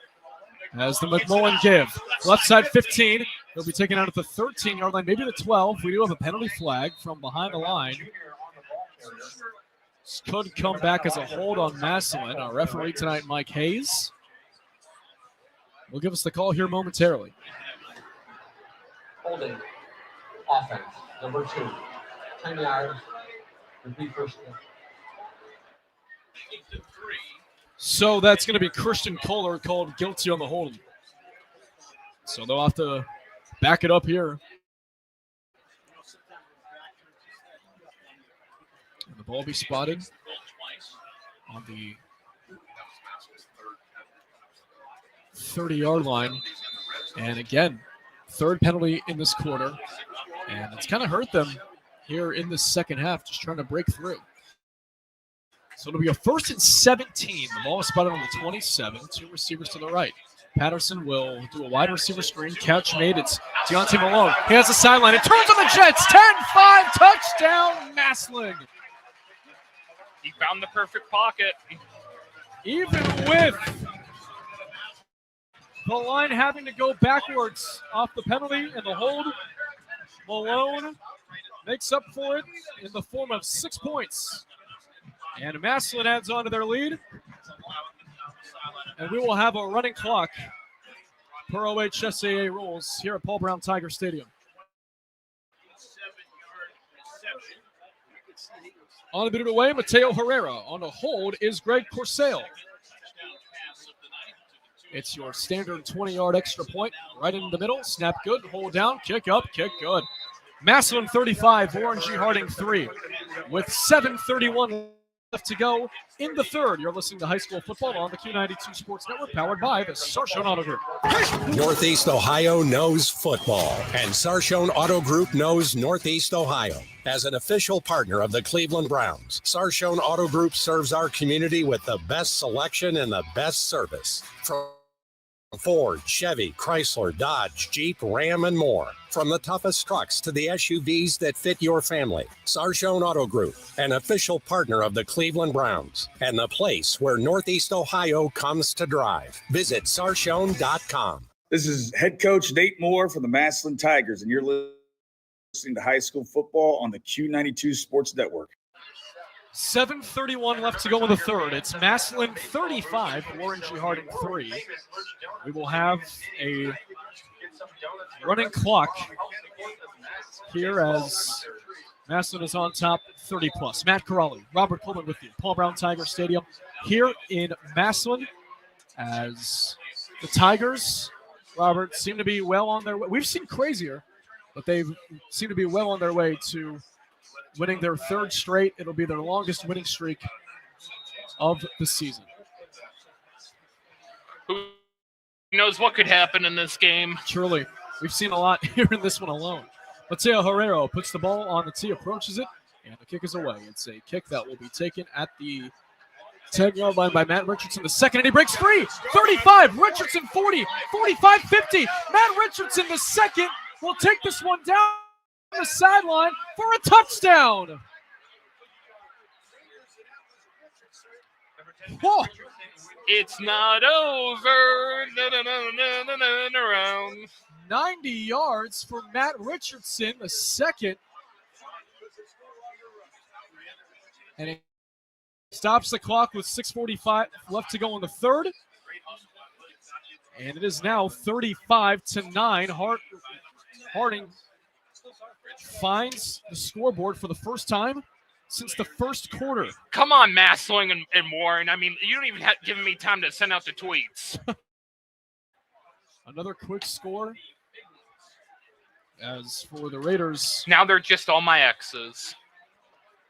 As the McMullen give. Left side 15. He'll be taken out at the 13-yard line, maybe the 12. We do have a penalty flag from behind the line. This could come back as a hold on Massillon. Our referee tonight, Mike Hayes, will give us the call here momentarily. Holding. Offense. Number 2. 10 yards. Repeat first. So that's going to be Christian Kohler called guilty on the holding. So they'll have to back it up here. And the ball be spotted on the 30-yard line. And again, third penalty in this quarter. And it's kind of hurt them here in the second half, just trying to break through. So it'll be a 1st and 17. The ball is spotted on the 27. 2 receivers to the right. Patterson will do a wide receiver screen. Catch made. It's Deontay Malone. He has a sideline. It turns on the Jets. 10-5 touchdown, Massillon. He found the perfect pocket. Even with the line having to go backwards off the penalty and the hold, Malone makes up for it in the form of 6 points. And Massillon adds on to their lead. And we will have a running clock per OHSAA rules here at Paul Brown Tiger Stadium. On a bit away, Mateo Herrera. On a hold is Greg Corsale. It's your standard 20-yard extra point. Right in the middle. Snap good. Hold down. Kick up. Kick good. Massillon 35. Warren G. Harding 3. With 7:31 left to go in the third. You're listening to High School Football on the Q92 Sports Network, powered by the Sarshone Auto Group. Northeast Ohio knows football, and Sarshone Auto Group knows Northeast Ohio. As an official partner of the Cleveland Browns, Sarshone Auto Group serves our community with the best selection and the best service. From Ford, Chevy, Chrysler, Dodge, Jeep, Ram, and more. From the toughest trucks to the SUVs that fit your family. Sarshone Auto Group, an official partner of the Cleveland Browns, and the place where Northeast Ohio comes to drive. Visit Sarshone.com. This is head coach Nate Moore for the Massillon Tigers, and you're listening to High School Football on the Q92 Sports Network. 7:31 left to go in the third. It's Massillon 35, Warren G. Harding 3. We will have a running clock here as Massillon is on top 30+. Matt Corrali, Robert Coleman with you. Paul Brown Tiger Stadium here in Massillon as the Tigers, Robert, seem to be well on their way. We've seen crazier, but they seem to be well on their way to winning their third straight. It'll be their longest winning streak of the season. Who knows what could happen in this game? Truly. We've seen a lot here in this one alone. Mateo Herrera puts the ball on the tee, approaches it, and the kick is away. It's a kick that will be taken at the 10-yard line by Matt Richardson. The second, and he breaks free. 35, Richardson 40, 45, 50. Matt Richardson, the second, will take this one down the sideline for a touchdown. Whoa. It's not over. 90 yards for Matt Richardson, the second. And it stops the clock with 6:45 left to go in the third. And it is now 35-9. Harding finds the scoreboard for the first time since the first quarter. Come on, Massillon and Warren. I mean, you don't even have given me time to send out the tweets. Another quick score. As for the Raiders, now they're just all my exes.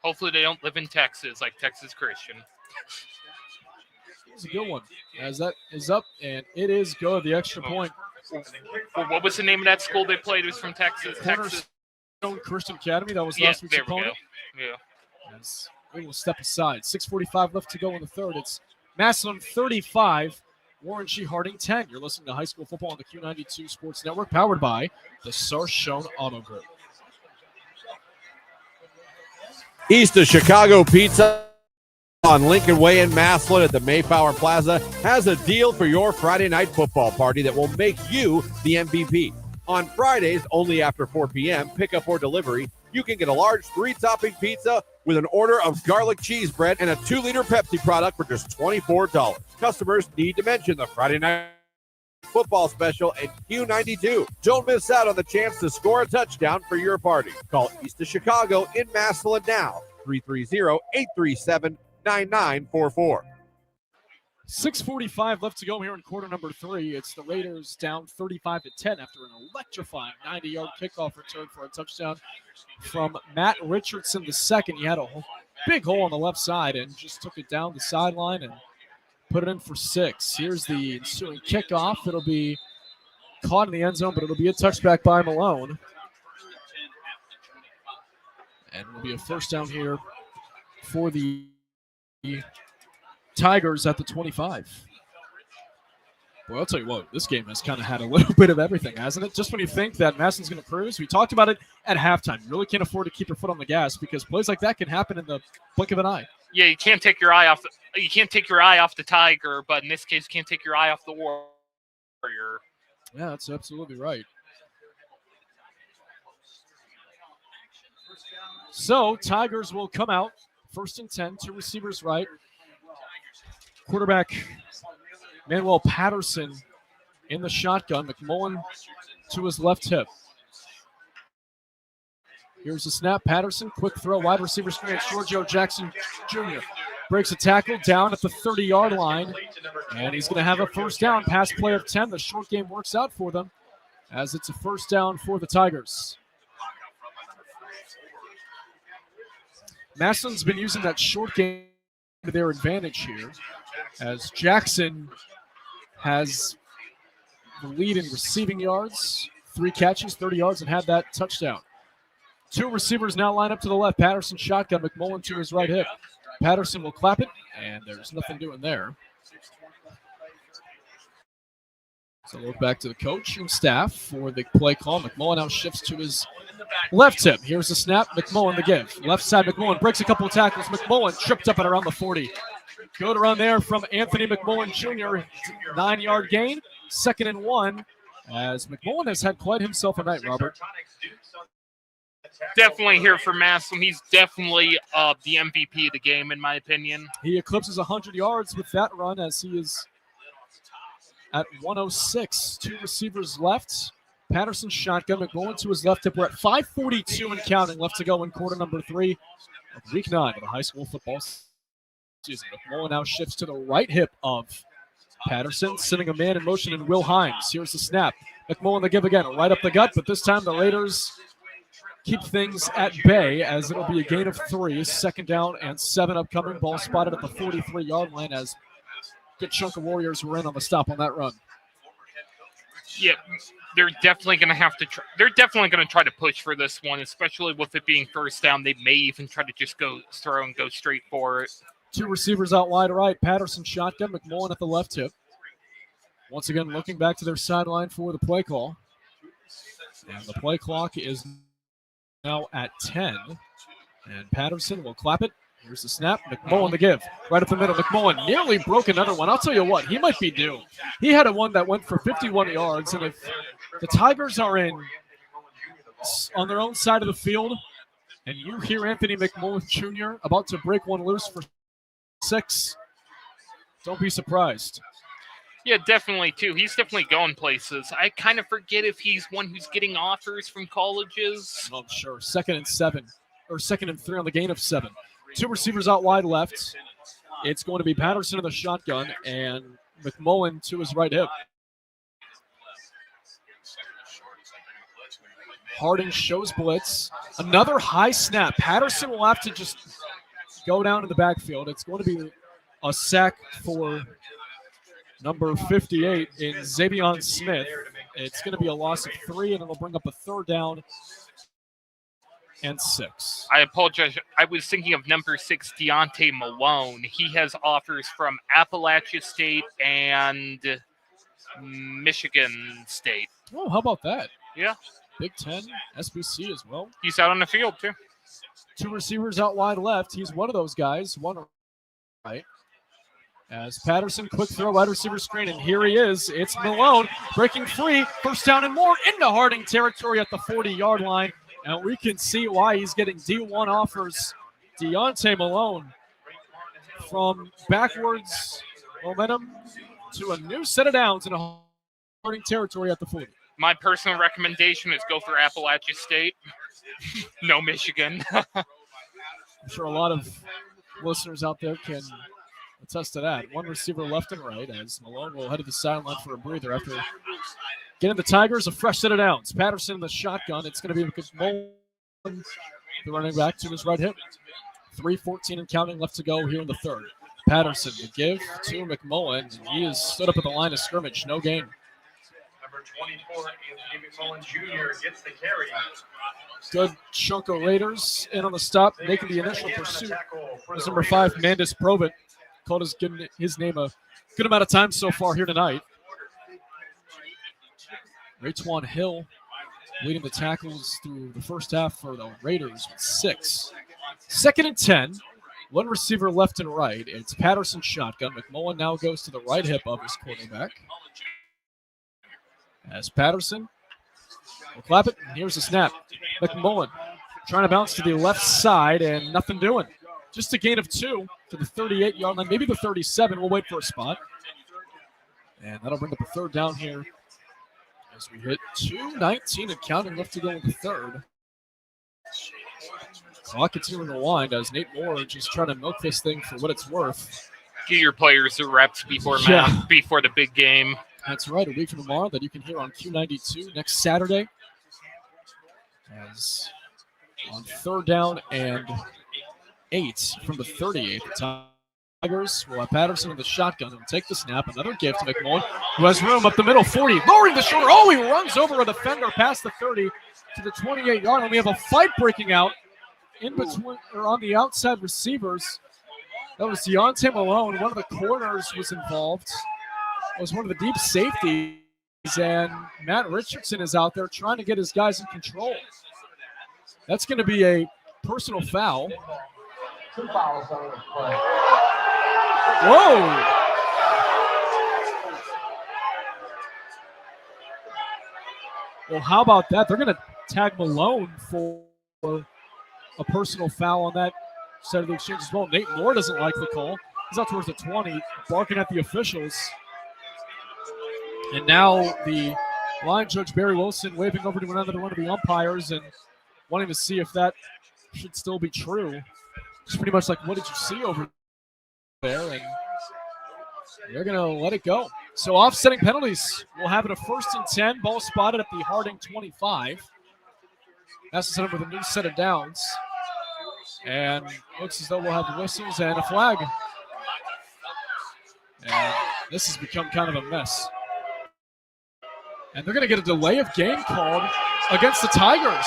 Hopefully they don't live in Texas like Texas Christian. It's a good one. As that is up, and it is good. The extra point. Well, what was the name of that school they played? It was from Texas. Cornerstone Christian Academy. That was last week's opponent. Yeah. As we will step aside. 6:45 left to go in the third. It's Massillon 35, Warren G. Harding 10. You're listening to High School Football on the Q92 Sports Network, powered by the Sarshone Auto Group. East of Chicago Pizza on Lincoln Way in Massillon at the Mayflower Plaza has a deal for your Friday night football party that will make you the MVP. On Fridays, only after 4 p.m., pickup or delivery, you can get a large 3-topping pizza with an order of garlic cheese bread and a 2-liter Pepsi product for just $24. Customers need to mention the Friday night football special at Q92. Don't miss out on the chance to score a touchdown for your party. Call East of Chicago in Massillon now, 330-837-9944. 6:45 left to go here in quarter number 3. It's the Raiders down 35-10 after an electrifying 90-yard kickoff return for a touchdown from Matt Richardson II. He had a big hole on the left side and just took it down the sideline and put it in for 6. Here's the ensuing kickoff. It'll be caught in the end zone, but it'll be a touchback by Malone. And it'll be a first down here for the Tigers at the 25. Well, I'll tell you what, this game has kind of had a little bit of everything, hasn't it? Just when you think that Massillon's going to cruise, we talked about it at halftime. You really can't afford to keep your foot on the gas because plays like that can happen in the blink of an eye. Yeah, you can't take your eye off. You can't take your eye off the Tiger, but in this case, you can't take your eye off the Warrior. Yeah, that's absolutely right. So Tigers will come out 1st and 10, 2 receivers right. Quarterback Manuel Patterson in the shotgun. McMullen to his left hip. Here's the snap. Patterson, quick throw, wide receiver screen. Giorgio Jackson Jr. breaks a tackle down at the 30-yard line, and he's going to have a first down. Pass play of 10. The short game works out for them as it's a first down for the Tigers. Massillon's been using that short game to their advantage here, as Jackson has the lead in receiving yards, 3 catches, 30 yards, and had that touchdown. 2 receivers now line up to the left. Patterson shotgun, McMullen to his right hip. Patterson will clap it, and there's nothing doing there. So look back to the coach and staff for the play call. McMullen now shifts to his left hip. Here's the snap. McMullen the give. Left side, McMullen breaks a couple of tackles. McMullen tripped up at around the 40. Good run there from Anthony McMullen Jr. 9-yard gain. 2nd and 1, as McMullen has had quite himself a night, Robert. Definitely here for Massillon. He's definitely the MVP of the game, in my opinion. He eclipses 100 yards with that run as he is at 106. 2 receivers left. Patterson shotgun, McMullen to his left hip. We're at 5:42 and counting left to go in quarter number 3 of week 9 of the high school football season. McMullen now shifts to the right hip of Patterson, sending a man in motion in Will Himes. Here's the snap. McMullen the give again, right up the gut, but this time the Raiders keep things at bay as it'll be a gain of 3. 2nd down and 7 upcoming. Ball spotted at the 43-yard line as a good chunk of Warriors were in on the stop on that run. Yeah, they're definitely going to have to try. They're definitely going to try to push for this one, especially with it being first down. They may even try to just go throw and go straight for it. 2 receivers out wide right. Patterson shotgun, McMullen at the left hip. Once again, looking back to their sideline for the play call. And the play clock is now at 10. And Patterson will clap it. Here's the snap. McMullen the give. Right up the middle. McMullen nearly broke another one. I'll tell you what, he might be due. He had a one that went for 51 yards. And if the Tigers are on their own side of the field, and you hear Anthony McMullen Jr. about to break one loose for 6, don't be surprised. Yeah, definitely, too. He's definitely going places. I kind of forget if he's one who's getting offers from colleges. Oh, sure. 2nd and 7, or 2nd and 3 on the gain of 7. 2 receivers out wide left. It's going to be Patterson in the shotgun and McMullen to his right hip. Harding shows blitz. Another high snap. Patterson will have to just go down in the backfield. It's going to be a sack for number 58 in Xavion Smith. It's going to be a loss of 3, and it'll bring up a 3rd down and 6. I apologize. I was thinking of number 6, Deontay Malone. He has offers from Appalachia State and Michigan State. Oh, how about that? Yeah. Big Ten, SBC as well. He's out on the field, too. Two receivers out wide left. He's one of those guys. One right. As Patterson, quick throw, wide receiver screen, and here he is. It's Malone breaking free. First down and more into Harding territory at the 40-yard line. And we can see why he's getting D1 offers. Deontay Malone from backwards momentum to a new set of downs in a Harding territory at the 40. My personal recommendation is go for Appalachia State. No Michigan. I'm sure a lot of listeners out there can attest to that. One receiver left and right as Malone will head to the sideline for a breather after getting the Tigers a fresh set of downs. Patterson in the shotgun. It's going to be McMullen, the running back, to his right hip. 3:14 and counting left to go here in the third. Patterson to give to McMullen. He is stood up at the line of scrimmage. No gain. Number 24, Anthony McMullen Jr. gets the carry. Good chunk of Raiders in on the stop, making the initial pursuit. There's number 5, Mandis Provit. Called his name a good amount of times so far here tonight. Raytwan Hill leading the tackles through the first half for the Raiders with 6. Second and 10. One receiver left and right. It's Patterson shotgun. McMullen now goes to the right hip of his quarterback. As Patterson will clap it. And here's the snap. McMullen trying to bounce to the left side and nothing doing. Just a gain of 2 to the 38-yard line, maybe the 37. We'll wait for a spot. And that'll bring up a third down here as we hit 2:19 and counting left to go in the third. Clock continuing to wind as Nate Moore just trying to milk this thing for what it's worth. Get your players the reps before before the big game. That's right, a week from tomorrow that you can hear on Q92 next Saturday. As on third down and 8 from the 38, the Tigers will have Patterson in the shotgun and take the snap. Another gift to McMullen, who has room up the middle, 40, lowering the shoulder. Oh, he runs over a defender past the 30 to the 28-yard line. We have a fight breaking out in between or on the outside receivers. That was Deontay Malone. One of the corners was involved. It was one of the deep safeties, and Matt Richardson is out there trying to get his guys in control. That's going to be a personal foul. 2 fouls on the play. Whoa! Well, how about that? They're going to tag Malone for a personal foul on that side of the exchange as well. Nate Moore doesn't like the call. He's out towards the 20, barking at the officials. And now the line judge, Barry Wilson, waving over to another one of the umpires and wanting to see if that should still be true. It's pretty much like, what did you see over there? And they're going to let it go. So offsetting penalties. We'll have it a 1st and 10. Ball spotted at the Harding 25. That's to set up with a new set of downs. And looks as though we'll have whistles and a flag. And this has become kind of a mess. And they're going to get a delay of game called against the Tigers.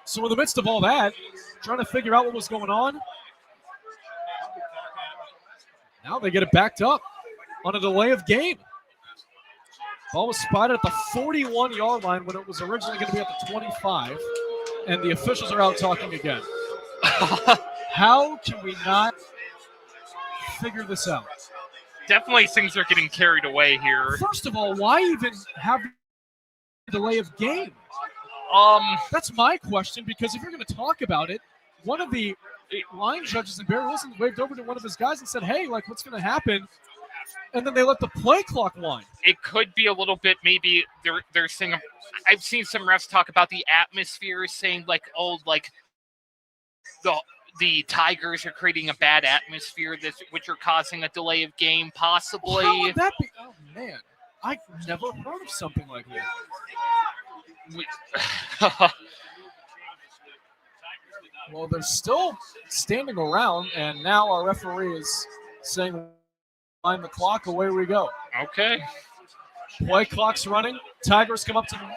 So in the midst of all that, trying to figure out what was going on, now they get it backed up on a delay of game. Ball was spotted at the 41-yard line when it was originally going to be at the 25, and the officials are out talking again. How can we not figure this out? Definitely things are getting carried away here. First of all, why even have a delay of game? That's my question, because if you're going to talk about it, one of the line judges and Barry Wilson waved over to one of his guys and said, hey, like, what's going to happen? And then they let the play clock wind. It could be a little bit, maybe they're saying, I've seen some refs talk about the atmosphere, saying like, oh, like the Tigers are creating a bad atmosphere, which are causing a delay of game, possibly. How would that be? Oh, man. I've never heard of something like that. Well, they're still standing around, and now our referee is saying, "Wind the clock, away we go." Okay. Play clock's running. Tigers come up to them,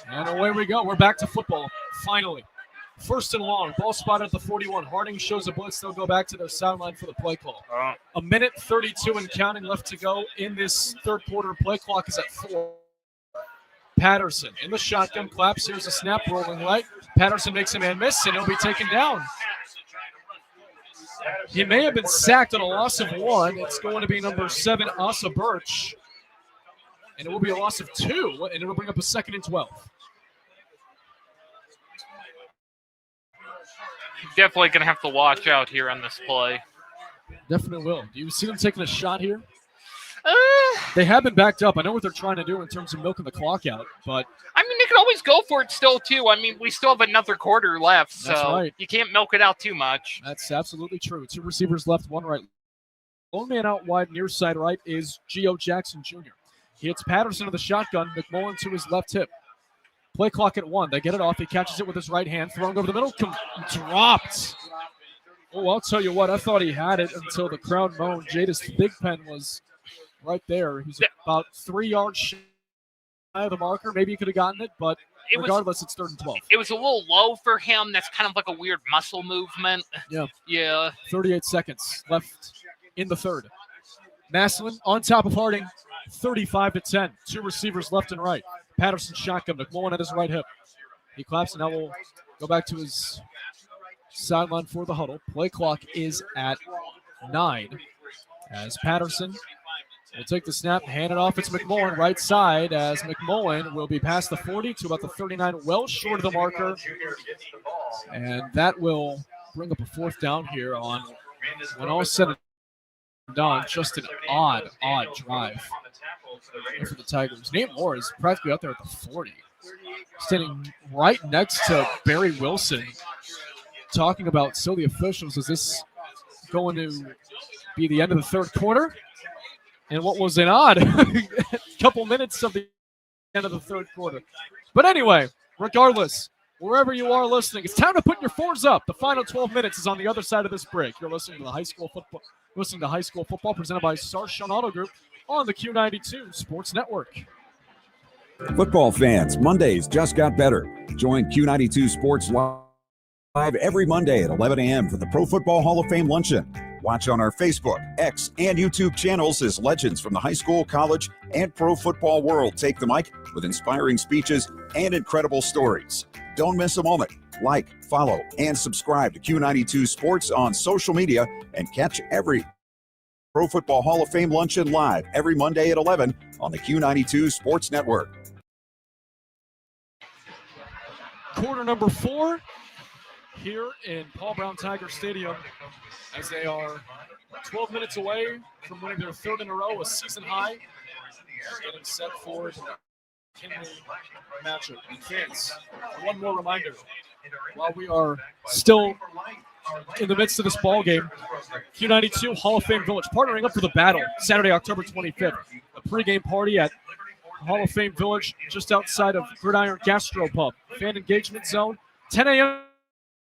and away we go. We're back to football, finally. First and long. Ball spotted at the 41. Harding shows a blitz. They'll go back to their sideline for the play call. A minute 32 and counting left to go in this third quarter. Play clock is at 4. Patterson in the shotgun claps. Here's a snap rolling right. Patterson makes a man miss, and he'll be taken down. He may have been sacked on a loss of 1. It's going to be number 7, Asa Birch. And it will be a loss of 2, and it will bring up a 2nd and 12. Definitely going to have to watch out here on this play. Definitely will. Do you see them taking a shot here? They have been backed up. I know what they're trying to do in terms of milking the clock out, but I mean, they can always go for it still, too. I mean, we still have another quarter left, so that's right. You can't milk it out too much. That's absolutely true. 2 receivers left, 1 right. Lone man out wide, near side right, is Geo Jackson Jr. He hits Patterson to the shotgun, McMullen to his left hip. Play clock at 1. They get it off. He catches it with his right hand, throwing over the middle. Dropped. Oh, I'll tell you what. I thought he had it until the crowd moaned. Jadis Big Pen was right there. He's about 3 yards shy of the marker. Maybe he could have gotten it, but regardless, it's 3rd and 12. It was a little low for him. That's kind of like a weird muscle movement. Yeah. 38 seconds left in the third. Massillon on top of Harding, 35-10. 2 receivers left and right. Patterson shotgun, McMullen at his right hip. He claps, and now we'll go back to his sideline for the huddle. Play clock is at 9 as Patterson will take the snap, hand it off. It's McMullen right side as McMullen will be past the 40 to about the 39, well short of the marker. And that will bring up a 4th down here on when all is said and done. Just an odd drive for the Tigers. Nate Moore is practically out there at the 40, standing right next to Barry Wilson, talking about still the officials. Is this going to be the end of the third quarter? And what was an odd couple minutes of the end of the third quarter. But anyway, regardless, wherever you are listening, it's time to put your 4s up. The final 12 minutes is on the other side of this break. You're listening to the high school football presented by Sarshon Auto Group on the Q92 Sports Network. Football fans, Mondays just got better. Join Q92 Sports Live every Monday at 11 a.m. for the Pro Football Hall of Fame Luncheon. Watch on our Facebook, X, and YouTube channels as legends from the high school, college, and pro football world take the mic with inspiring speeches and incredible stories. Don't miss a moment. Like, follow, and subscribe to Q92 Sports on social media and catch every Pro Football Hall of Fame Luncheon live every Monday at 11 on the Q92 Sports Network. Quarter number 4 here in Paul Brown Tiger Stadium as they are 12 minutes away from winning their 3rd in a row, a season high, getting set for the McKinley matchup. And fans, one more reminder, while we are still in the midst of this ball game, Q92 Hall of Fame Village partnering up for the battle Saturday, October 25th. A pregame party at Hall of Fame Village just outside of Gridiron Gastropub. Fan engagement zone, 10 a.m.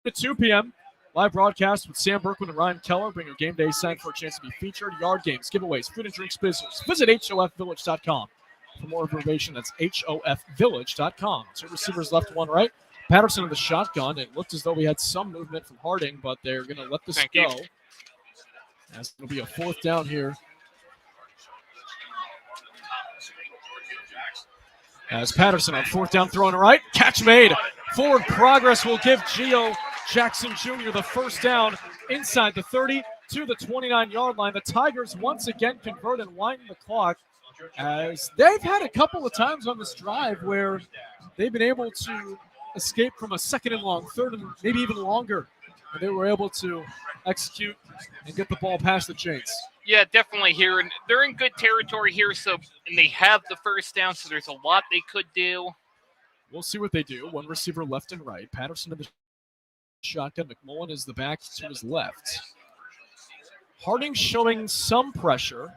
to 2 p.m. Live broadcast with Sam Berkman and Ryan Keller. Bring your game day sign for a chance to be featured. Yard games, giveaways, food and drinks business. Visit HOFvillage.com. For more information, that's HOFvillage.com. 2 receivers left, 1 right. Patterson in the shotgun. It looked as though we had some movement from Harding, but they're going to let this go. As it'll be a 4th down here. As Patterson on 4th down, throwing right. Catch made. Forward progress will give Geo Jackson Jr. the 1st down inside the 30 to the 29-yard line. The Tigers once again convert and wind the clock, as they've had a couple of times on this drive where they've been able to escape from a 2nd and long, 3rd and maybe even longer. And they were able to execute and get the ball past the chains. Yeah, definitely here. And they're in good territory here, and they have the 1st down, so there's a lot they could do. We'll see what they do. 1 receiver left and right. Patterson in the shotgun. McMullen is the back to his left. Harding showing some pressure,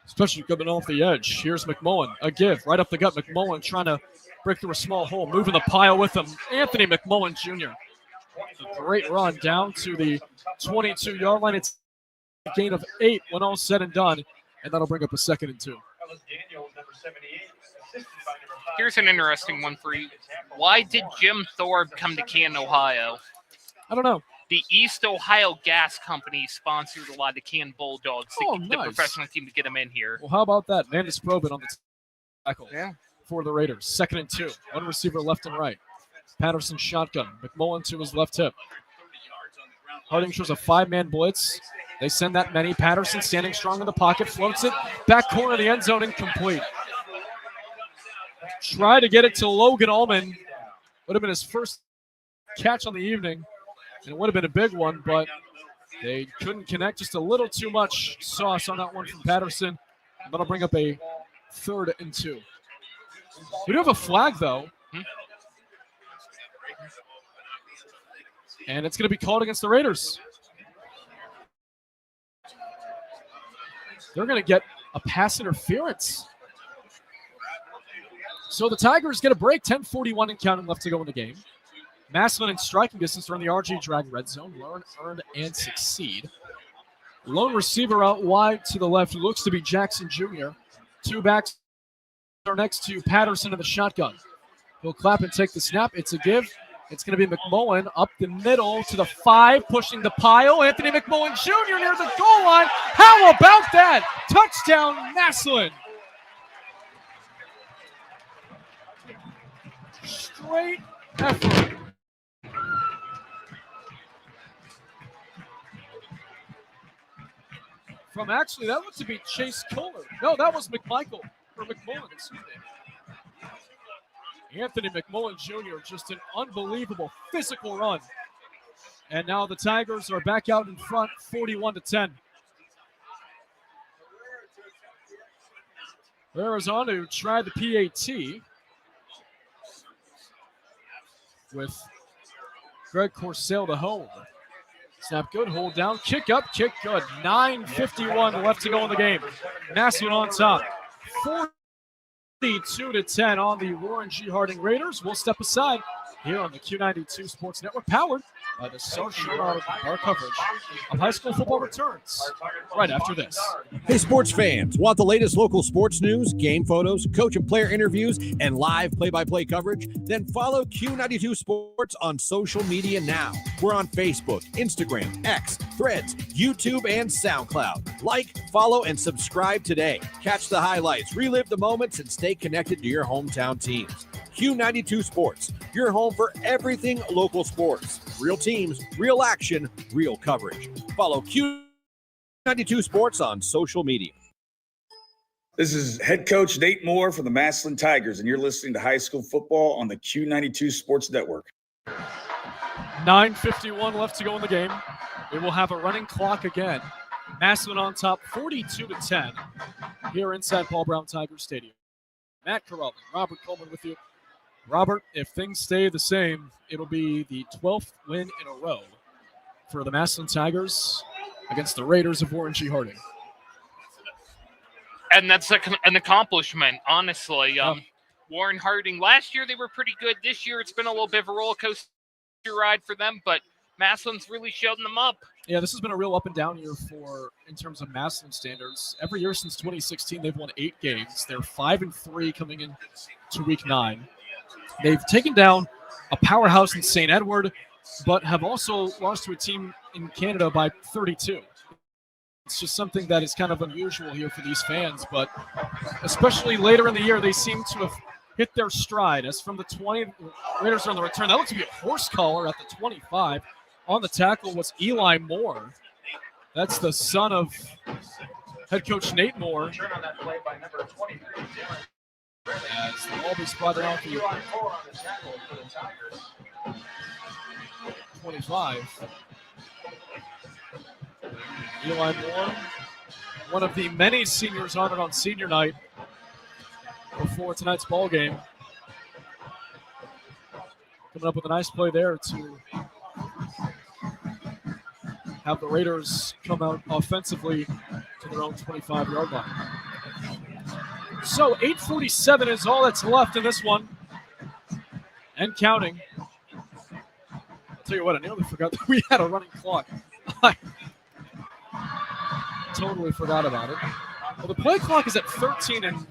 especially coming off the edge. Here's McMullen. A give right up the gut. McMullen trying to break through a small hole. Moving the pile with him. Anthony McMullen Jr. A great run down to the 22-yard line. It's a gain of 8 when all said and done, and that'll bring up a 2nd and 2. Here's an interesting one for you. Why did Jim Thorpe come to Canton, Ohio? I don't know. The East Ohio Gas Company sponsored a lot of Canton Bulldogs, the Nice. professional team, to get them in here. Well, how about that? Mandis Probin on the tackle Yeah. for the Raiders. 2nd and 2. One receiver left and right. Patterson shotgun. McMullen to his left hip. Harding shows a 5-man blitz. They send that many. Patterson standing strong in the pocket, floats it. Back corner of the end zone, incomplete. Try to get it to Logan Allman. Would have been his first catch on the evening. And it would have been a big one, but they couldn't connect. Just a little too much sauce on that one from Patterson. That'll bring up a 3rd and 2. We do have a flag, though. And it's going to be called against the Raiders. They're going to get a pass interference. So the Tigers get a break. 10:41 and counting left to go in the game. Massillon in striking distance around the RG Drag red zone. Learn, earn, and succeed. Lone receiver out wide to the left looks to be Jackson Jr. 2 backs are next to Patterson in the shotgun. He'll clap and take the snap. It's a give. It's going to be McMullen up the middle to the 5, pushing the pile. Anthony McMullen Jr. near the goal line. How about that? Touchdown, Massillon. Straight effort. From actually, that looks to be Chase Kohler. No, that was McMullen, excuse me. Anthony McMullen Jr., just an unbelievable physical run. And now the Tigers are back out in front, 41-10. Arizona tried the PAT with Greg Corsell to hold. Snap good, hold down, kick up, kick good. 9:51 left to go in the game. Massillon on top. 42-10 on the Warren G. Harding Raiders. We'll step aside here on the Q92 Sports Network, powered by the Social Our coverage of high school football returns right after this. Hey, sports fans, want the latest local sports news, game photos, coach and player interviews, and live play-by-play coverage? Then follow Q92 Sports on social media now. We're on Facebook, Instagram, X, Threads, YouTube, and SoundCloud. Like, follow, and subscribe today. Catch the highlights, relive the moments, and stay connected to your hometown teams. Q92 Sports, your home for everything local sports. Real teams, real action, real coverage. Follow Q92 Sports on social media. This is head coach Nate Moore for the Massillon Tigers, and you're listening to high school football on the Q92 Sports Network. 9:51 left to go in the game. We will have a running clock again. Massillon on top, 42-10 here inside Paul Brown Tiger Stadium. Matt Carell, Robert Coleman with you. Robert, if things stay the same, it'll be the 12th win in a row for the Massillon Tigers against the Raiders of Warren G. Harding. And that's an accomplishment, honestly. Warren Harding, last year they were pretty good. This year it's been a little bit of a roller coaster ride for them, but Massillon's really showed them up. Yeah, this has been a real up and down year in terms of Massillon standards. Every year since 2016, they've won 8 games. They're 5-3 coming in to week 9. They've taken down a powerhouse in St. Edward, but have also lost to a team in Canada by 32. It's just something that is kind of unusual here for these fans, but especially later in the year, they seem to have hit their stride. As from the 20, the Raiders are on the return. That looks to be a horse collar at the 25. On the tackle was Eli Moore. That's the son of head coach Nate Moore. Return on that play by number 23. As the ball is brought down to 25. Eli Moore, one of the many seniors honored on senior night before tonight's ball game. Coming up with a nice play there to have the Raiders come out offensively to their own 25-yard line. So 8:47 is all that's left in this one, and counting. I'll tell you what, I nearly forgot that we had a running clock. I totally forgot about it. Well, the play clock is at 13 and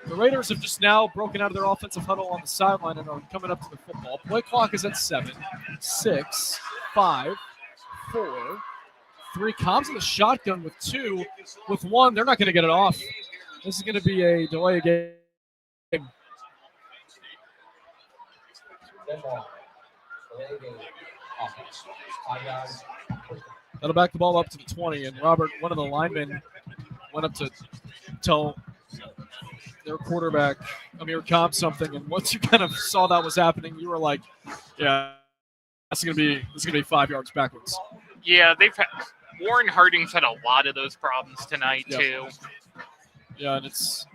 The Raiders have just now broken out of their offensive huddle on the sideline and are coming up to the football. Play clock is at 7, 6, 5, 4, 3. Cobb's in the shotgun with 2. With 1, they're not going to get it off. This is going to be a delay game. That'll back the ball up to the 20, and Robert, one of the linemen, went up to tell their quarterback, Amir Cobb, something, and once you kind of saw that was happening, you were like, yeah, this is gonna be 5 yards backwards. Yeah, Warren Harding's had a lot of those problems tonight too. Yeah, and it's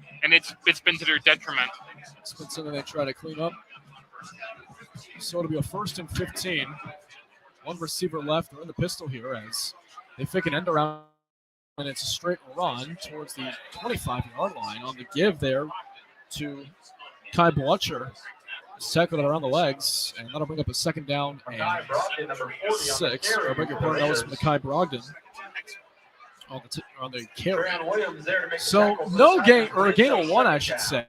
been to their detriment. It's been something they try to clean up. So it'll be a 1st and 15. One receiver left. They're in the pistol here as they fake an end around, and it's a straight run towards the 25-yard line on the give there to Kai Blutcher. Tackled around the legs, and that'll bring up a 2nd down and 6. Or beg your pardon, that was from Mekhi Brogdon on the carry. So no gain, or a gain of 1, I should say.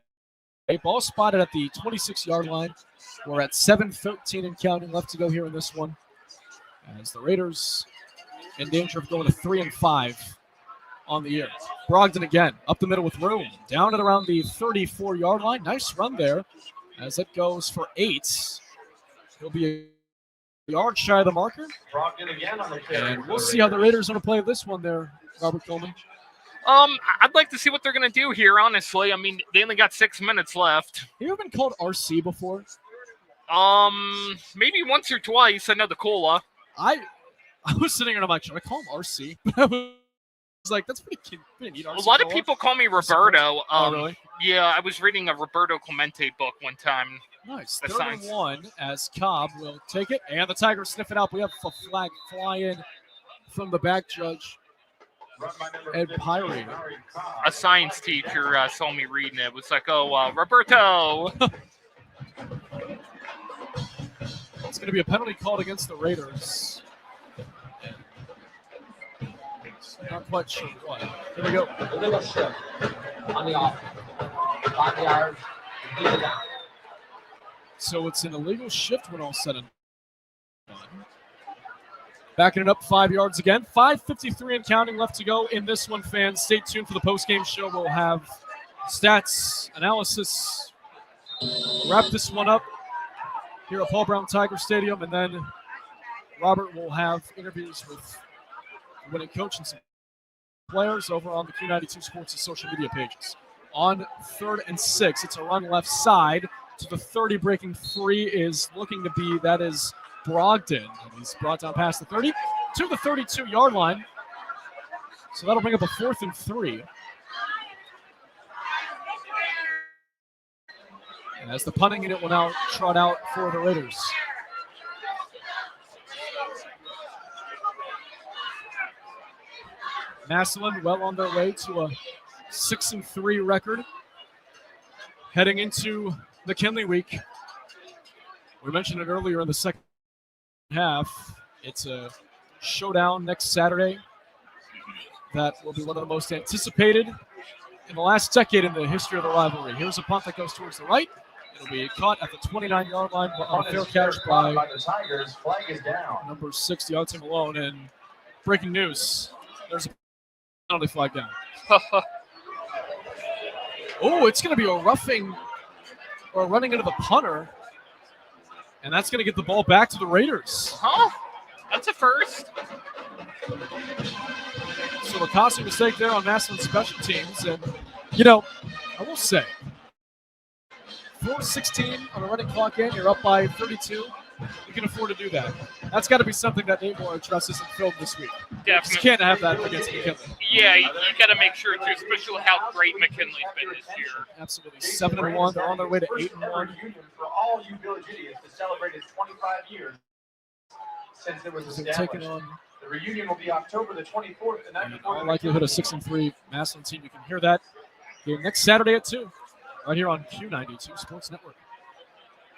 A ball spotted at the 26-yard line. We're at 7:13 and counting left to go here in this one, as the Raiders in danger of going to 3 and 5 on the year. Brogdon again, up the middle with room, down at around the 34-yard line. Nice run there, as it goes for 8. He'll be a yard shy of the marker. Brogdon again on the carry. And we'll see how the Raiders are going to play this one there, Robert Coleman. I'd like to see what they're going to do here, honestly. I mean, they only got 6 minutes left. Have you ever been called RC before? Maybe once or twice. I know the cola. I was sitting there and I'm like, should I call him RC? I was like, that's pretty neat. A lot of people call me Roberto. Oh, really? Yeah, I was reading a Roberto Clemente book one time. Nice. 3rd and 1 as Cobb will take it, and the Tigers sniff it out. We have a flag fly in from the back judge, Ed Pyrie. A science teacher saw me reading it. It was like, oh, Roberto. It's going to be a penalty called against the Raiders. Not quite sure what. Here we go. Illegal shift on the off. 5 yards. Down. So it's an illegal shift when all said and done. Backing it up 5 yards again. 5:53 and counting left to go in this one, fans. Stay tuned for the post-game show. We'll have stats, analysis, wrap this one up here at Paul Brown Tiger Stadium, and then Robert will have interviews with winning coach and some players over on the Q92 Sports' social media pages. On 3rd and 6, it's a run left side to the 30, breaking free is looking to be, that is Brogdon. And he's brought down past the 30 to the 32-yard line. So that'll bring up a 4th and 3. And as the punting unit will now trot out for the Raiders. Massillon well on their way to a 6-3 record. Heading into McKinley week. We mentioned it earlier in the second half. It's a showdown next Saturday that will be one of the most anticipated in the last decade in the history of the rivalry. Here's a punt that goes towards the right. It'll be caught at the 29-yard line on a fair catch by the Tigers. Flag is down. number 6, Deontay Malone. And breaking news, there's a penalty flag down. Oh, it's going to be a roughing or running into the punter. And that's going to get the ball back to the Raiders. Huh? That's a first. So a costly mistake there on Massillon special teams. And, you know, I will say, 4:16 on the running clock in, you're up by 32. You can afford to do that. That's got to be something that Nate Moore addresses in film this week. Definitely. You can't have that against McKinley. Yeah, you got to make sure, too, especially how great McKinley's been this year. Absolutely. 7-1. They're on their way to 8-1. For all you village idiots to celebrate its 25 years since it was established. The reunion will be October the 24th. The night before All likelihood a 6-3 Massillon team. You can hear that game next Saturday at 2, right here on Q92 Sports Network.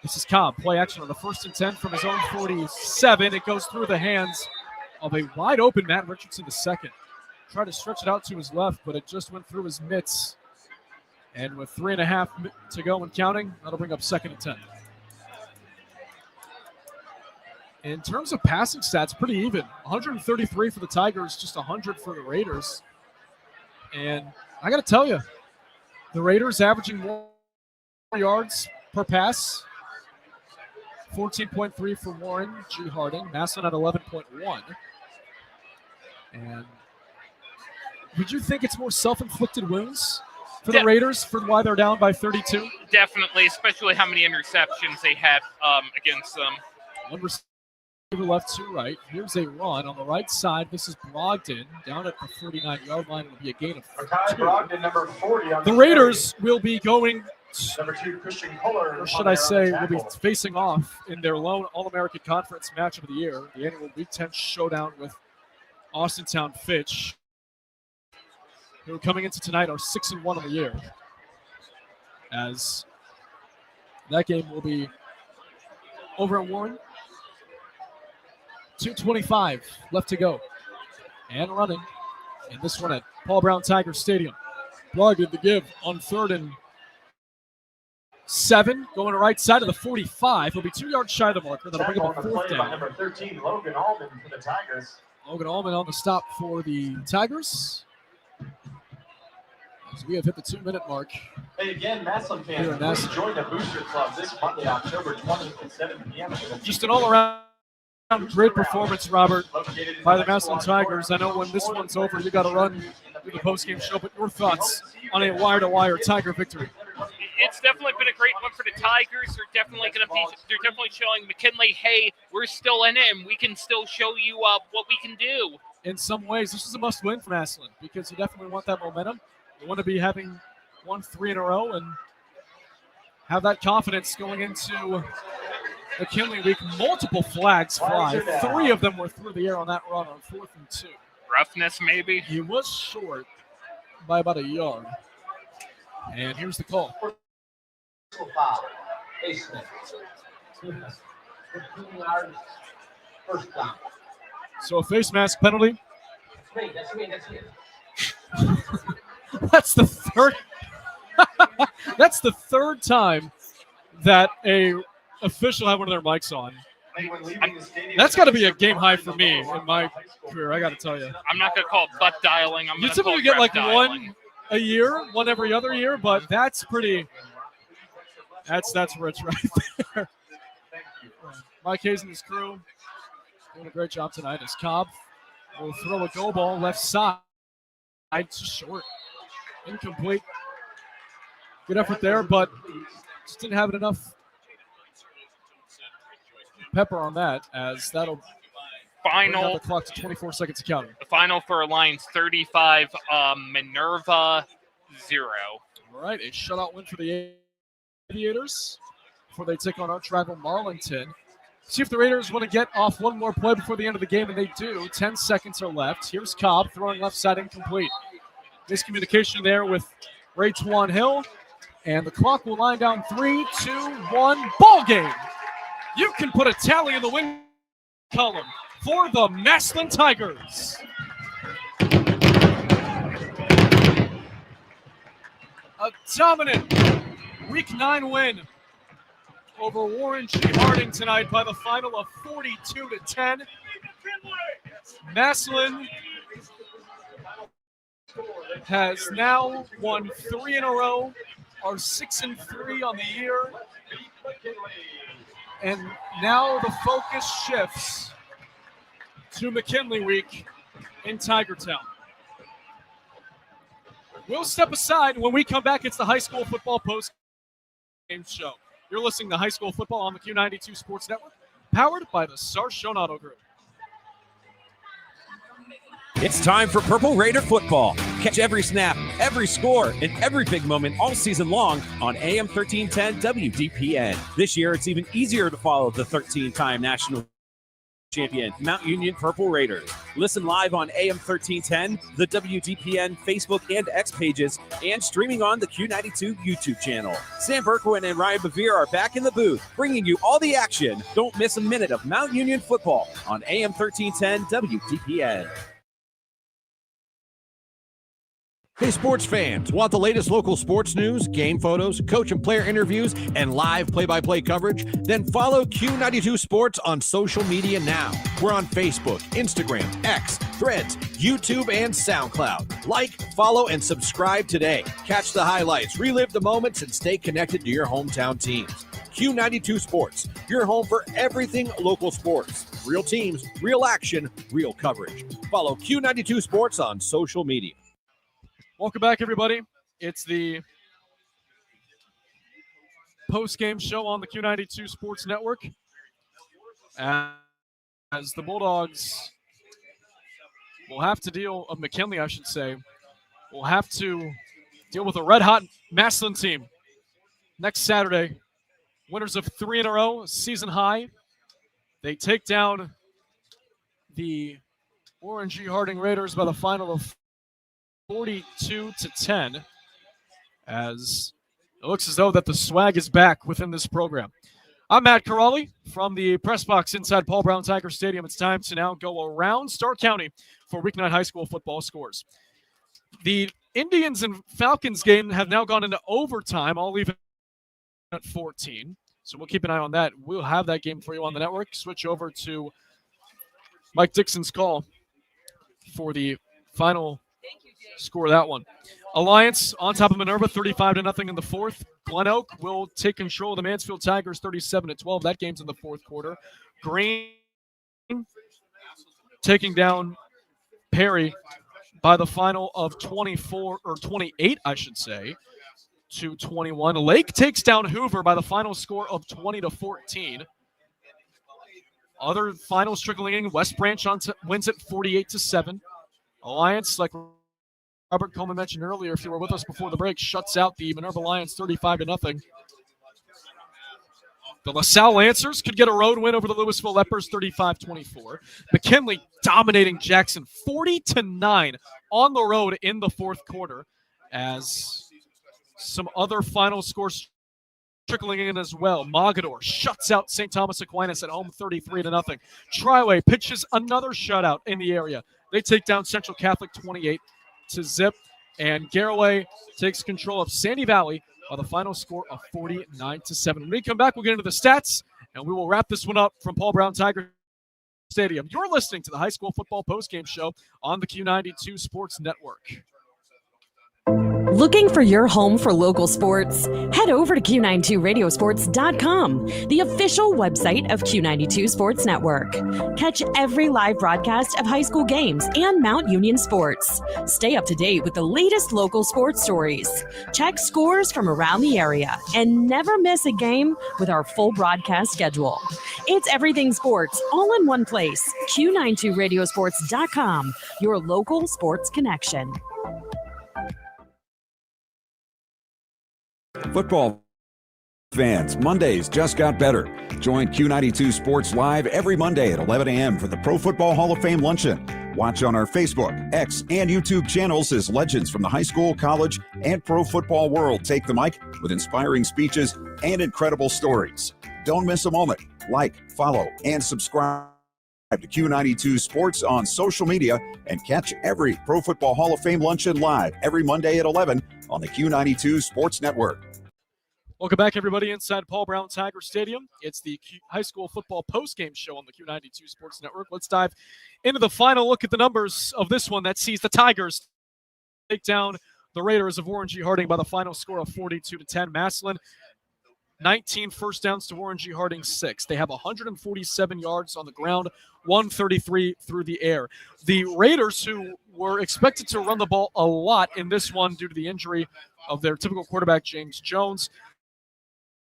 This is Cobb. Play action on the 1st and 10 from his own 47. It goes through the hands of a wide open Matt Richardson II. Tried to stretch it out to his left, but it just went through his mitts. And with 3.5 to go and counting, that'll bring up 2nd and 10. In terms of passing stats, pretty even. 133 for the Tigers, just 100 for the Raiders. And I got to tell you, the Raiders averaging more yards per pass. 14.3 for Warren G. Harding. Massillon at 11.1. And would you think it's more self-inflicted wounds for the Raiders for why they're down by 32? Definitely, especially how many interceptions they had against them. One receiver left to right. Here's a run on the right side. This is Brogdon down at the 49-yard line. It'll be a gain of 2. Brogdon, number 40. The Raiders will be going, Number 2, Christian Kohler. or should I say, will be facing off in their lone All-American Conference match of the year, the annual Week 10 showdown with Austintown Fitch, who coming into tonight are 6-1 on the year. As that game will be over at Warren. 2:25 left to go. And running. And this one at Paul Brown Tiger Stadium. Brogdon the give on 3rd and 7. Going to right side of the 45. He'll be 2 yards shy of the marker. That'll bring up a 4th down. Number 13, Logan Allman for the Tigers. Logan Allman on the stop for the Tigers. As we have hit the 2-minute mark. Hey, again, Massillon fans, please join the Booster Club this Monday, October 20th at 7 p.m. Just an all-around great performance, Robert, by the Massillon Tigers. I know when this one's over, you got to run through the postgame show, but your thoughts on a wire-to-wire Tiger victory? It's definitely been a great one for the Tigers. They're definitely showing McKinley, hey, we're still in it, and we can still show you what we can do. In some ways, this is a must-win for Massillon because you definitely want that momentum. You want to be having won 3 in a row and have that confidence going into McKinley Week. Multiple flags fly. 3 of them were through the air on that run on 4th and 2. Roughness, maybe? He was short by about a yard. And here's the call. So a face mask penalty. That's the third. That's the third time that a official had one of their mics on. That's got to be a game high for me in my career. I got to tell you. I'm not going to call it butt dialing. You typically get like one a year, one every other year, but that's pretty. That's rich right there. Mike Hayes and his crew doing a great job tonight. As Cobb will throw a go ball left side. It's short. Incomplete. Good effort there, but just didn't have enough pepper on that, as that'll bring down the clock to 24 seconds to count. The final for Lions 35, Minerva 0. All right, a shutout win for the Aviators before they take on arch rival Marlington. See if the Raiders want to get off one more play before the end of the game, and they do. 10 seconds are left. Here's Cobb throwing left side incomplete. Miscommunication there with Ray Twan Hill, and the clock will line down 3, 2, 1, ball game. You can put a tally in the win column for the Massillon Tigers. A dominant Week 9 win over Warren G. Harding tonight by the final of 42-10. Massillon has now won 3 in a row, are 6-3 on the year, and now the focus shifts to McKinley Week in Tigertown. We'll step aside. When we come back, it's the high school football post-game show. You're listening to High School Football on the Q92 Sports Network, powered by the Sarshone Auto Group. It's time for Purple Raider football. Catch every snap, every score, and every big moment all season long on AM 1310 WDPN. This year, it's even easier to follow the 13-time national champion, Mount Union Purple Raiders. Listen live on AM 1310, the WDPN Facebook and X pages, and streaming on the Q92 YouTube channel. Sam Berkwin and Ryan Bevere are back in the booth, bringing you all the action. Don't miss a minute of Mount Union football on AM 1310 WDPN. Hey, sports fans, want the latest local sports news, game photos, coach and player interviews, and live play-by-play coverage? Then follow Q92 Sports on social media now. We're on Facebook, Instagram, X, Threads, YouTube, and SoundCloud. Like, follow, and subscribe today. Catch the highlights, relive the moments, and stay connected to your hometown teams. Q92 Sports, your home for everything local sports. Real teams, real action, real coverage. Follow Q92 Sports on social media. Welcome back, everybody. It's the post-game show on the Q92 Sports Network. As the Bulldogs will have to deal, of McKinley, I should say, will have to deal with a red-hot Massillon team next Saturday. Winners of 3 in a row, season high. They take down the Warren G. Harding Raiders by the final of 42-10, as it looks as though that the swag is back within this program. I'm Matt Corrali from the press box inside Paul Brown Tiger Stadium. It's time to now go around Stark County for Week 9 high school football scores. The Indians and Falcons game have now gone into overtime. I'll leave it at 14, so we'll keep an eye on that. We'll have that game for you on the network. Switch over to Mike Dixon's call for the final score of that one. Alliance on top of Minerva, 35-0 in the fourth. Glen Oak will take control of the Mansfield Tigers, 37-12. That game's in the fourth quarter. Green taking down Perry by the final of 28, I should say, to 21. Lake takes down Hoover by the final score of 20-14. Other finals trickling in. West Branch wins it 48-7. Alliance, like Robert Coleman mentioned earlier, if you were with us before the break, shuts out the Minerva Lions 35-0. The LaSalle Lancers could get a road win over the Louisville Lepers 35-24. McKinley dominating Jackson 40-9 on the road in the fourth quarter, as some other final scores trickling in as well. Mogador shuts out St. Thomas Aquinas at home 33-0. Triway pitches another shutout in the area. They take down Central Catholic 28-0. And Garraway takes control of Sandy Valley by the final score of 49-7. When we come back, we'll get into the stats, and we will wrap this one up from Paul Brown Tiger Stadium. You're listening to the high school football postgame show on the Q92 Sports Network. Looking for your home for local sports? Head over to Q92radiosports.com, the official website of Q92 Sports Network. Catch every live broadcast of high school games and Mount Union sports. Stay up to date with the latest local sports stories. Check scores from around the area and never miss a game with our full broadcast schedule. It's everything sports all in one place. Q92radiosports.com, your local sports connection. Football fans, Mondays just got better. Join Q92 Sports Live every Monday at 11 a.m. for the Pro Football Hall of Fame Luncheon. Watch on our Facebook, X, and YouTube channels as legends from the high school, college, and pro football world take the mic with inspiring speeches and incredible stories. Don't miss a moment. Like, follow, and subscribe to Q92 Sports on social media and catch every Pro Football Hall of Fame Luncheon live every Monday at 11 on the Q92 Sports Network. Welcome back, everybody, inside Paul Brown Tiger Stadium. It's the high school football postgame show on the Q92 Sports Network. Let's dive into the final look at the numbers of this one that sees the Tigers take down the Raiders of Warren G. Harding by the final score of 42-10. Massillon, 19 first downs to Warren G. Harding 6. They have 147 yards on the ground, 133 through the air. The Raiders, who were expected to run the ball a lot in this one due to the injury of their typical quarterback, James Jones,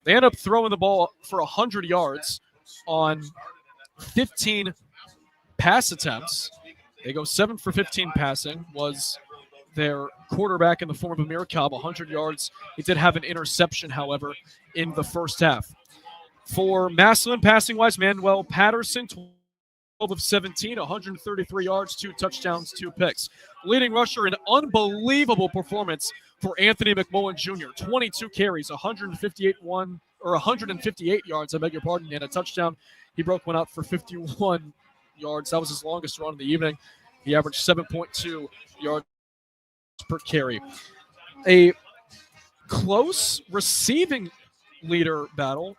they end up throwing the ball for 100 yards on 15 pass attempts. They go 7 for 15 passing, was their quarterback in the form of Amir Cobb, 100 yards. He did have an interception, however, in the first half. For Massillon, passing-wise, Manuel Patterson, 12 of 17, 133 yards, 2 touchdowns, 2 picks. Leading rusher, an unbelievable performance for Anthony McMullen Jr. 22 carries, 158 yards, I beg your pardon, and a touchdown. He broke one out for 51 yards. That was his longest run of the evening. He averaged 7.2 yards per carry. A close receiving leader battle.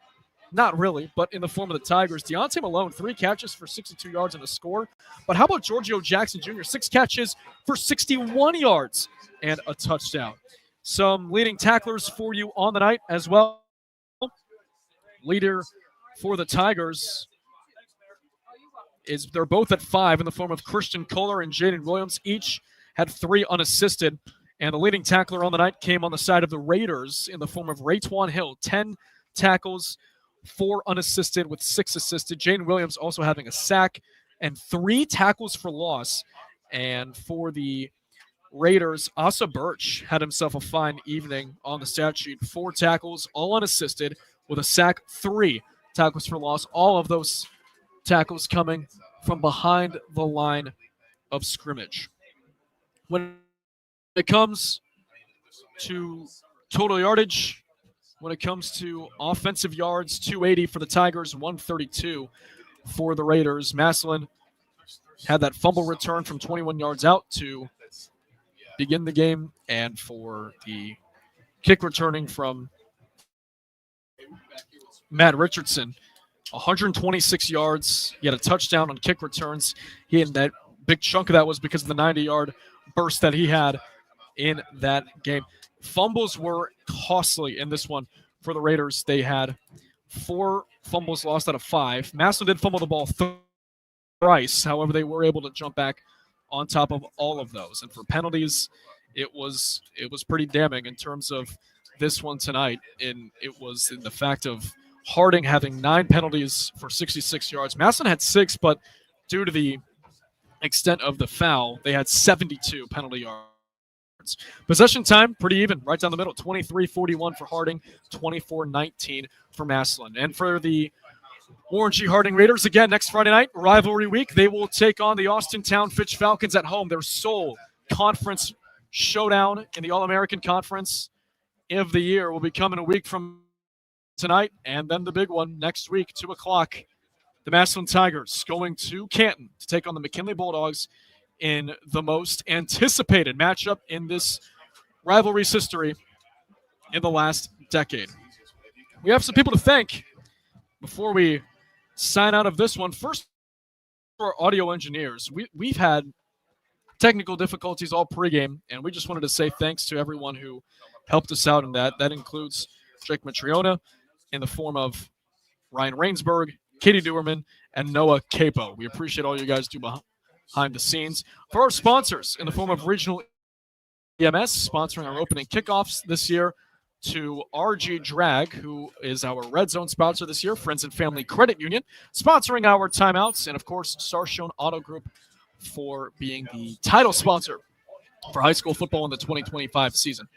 Not really, but in the form of the Tigers. Deontay Malone, 3 catches for 62 yards and a score. But how about Giorgio Jackson Jr., 6 catches for 61 yards and a touchdown. Some leading tacklers for you on the night as well. Leader for the Tigers they're both at 5 in the form of Christian Kohler and Jaden Williams. Each had 3 unassisted. And the leading tackler on the night came on the side of the Raiders in the form of Raytwan Hill, 10 tackles, 4 unassisted with 6 assisted. Jaden Williams also having a sack and 3 tackles for loss. And for the Raiders, Asa Birch had himself a fine evening on the stat sheet. 4 tackles, all unassisted, with a sack, 3 tackles for loss. All of those tackles coming from behind the line of scrimmage. When it comes to total yardage, when it comes to offensive yards, 280 for the Tigers, 132 for the Raiders. Massillon had that fumble return from 21 yards out to begin the game, and for the kick returning from Matt Richardson, 126 yards. He had a touchdown on kick returns. He had that big chunk of that was because of the 90-yard burst that he had in that game. Fumbles were costly in this one for the Raiders. They had 4 fumbles lost out of 5. Massillon did fumble the ball thrice. However, they were able to jump back on top of all of those. And for penalties, it was pretty damning in terms of this one tonight. And it was in the fact of Harding having 9 penalties for 66 yards. Massillon had 6, but due to the extent of the foul, they had 72 penalty yards. Possession time, pretty even, right down the middle. 23-41 for Harding, 24-19 for Massillon. And for the Warren G. Harding Raiders, again, next Friday night, rivalry week, they will take on the Austintown Fitch Falcons at home. Their sole conference showdown in the All-American Conference of the year will be coming a week from tonight, and then the big one next week, 2 o'clock. The Massillon Tigers going to Canton to take on the McKinley Bulldogs in the most anticipated matchup in this rivalry's history in the last decade. We have some people to thank before we sign out of this one. First, for our audio engineers. We've had technical difficulties all pregame, and we just wanted to say thanks to everyone who helped us out in that. That includes Jake Matriona in the form of Ryan Rainsberg, Katie Duerman, and Noah Capo. We appreciate all you guys do behind the scenes. For our sponsors in the form of Regional EMS, sponsoring our opening kickoffs this year, to RG Drag, who is our Red Zone sponsor this year, Friends and Family Credit Union, sponsoring our timeouts, and of course, Sarshone Auto Group for being the title sponsor for high school football in the 2025 season.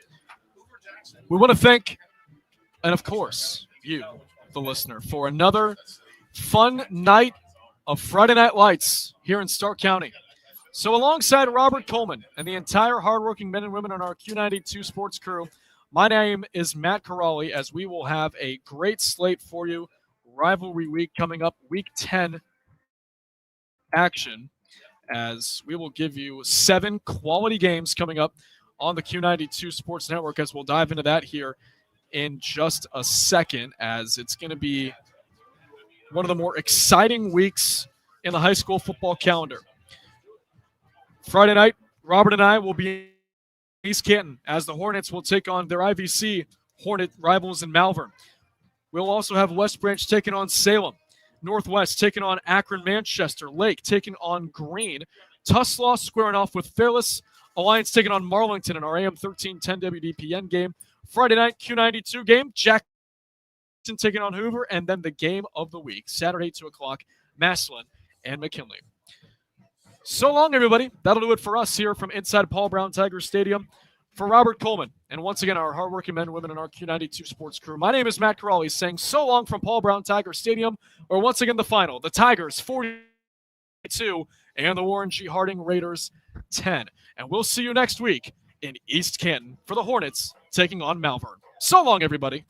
We want to thank, and of course, you, the listener, for another fun night of Friday Night Lights here in Stark County. So alongside Robert Coleman and the entire hardworking men and women on our Q92 sports crew, my name is Matt Corrali, as we will have a great slate for you. Rivalry week coming up, week 10 action, as we will give you 7 quality games coming up on the Q92 Sports Network, as we'll dive into that here in just a second, as it's going to be one of the more exciting weeks in the high school football calendar. Friday night, Robert and I will be in East Canton as the Hornets will take on their IVC Hornet rivals in Malvern. We'll also have West Branch taking on Salem, Northwest taking on Akron Manchester, Lake taking on Green, Tuslaw squaring off with Fairless, Alliance taking on Marlington in our AM 1310 WDPN game. Friday night Q92 game, Jackson taking on Hoover, and then the game of the week, Saturday 2 o'clock, Massillon and McKinley. So long, everybody. That'll do it for us here from inside Paul Brown Tiger Stadium. For Robert Coleman, and once again, our hardworking men and women in our Q92 sports crew, my name is Matt Corrali, saying so long from Paul Brown Tiger Stadium, or once again the final, the Tigers 42 and the Warren G. Harding Raiders 10. And we'll see you next week in East Canton for the Hornets taking on Malvern. So long, everybody.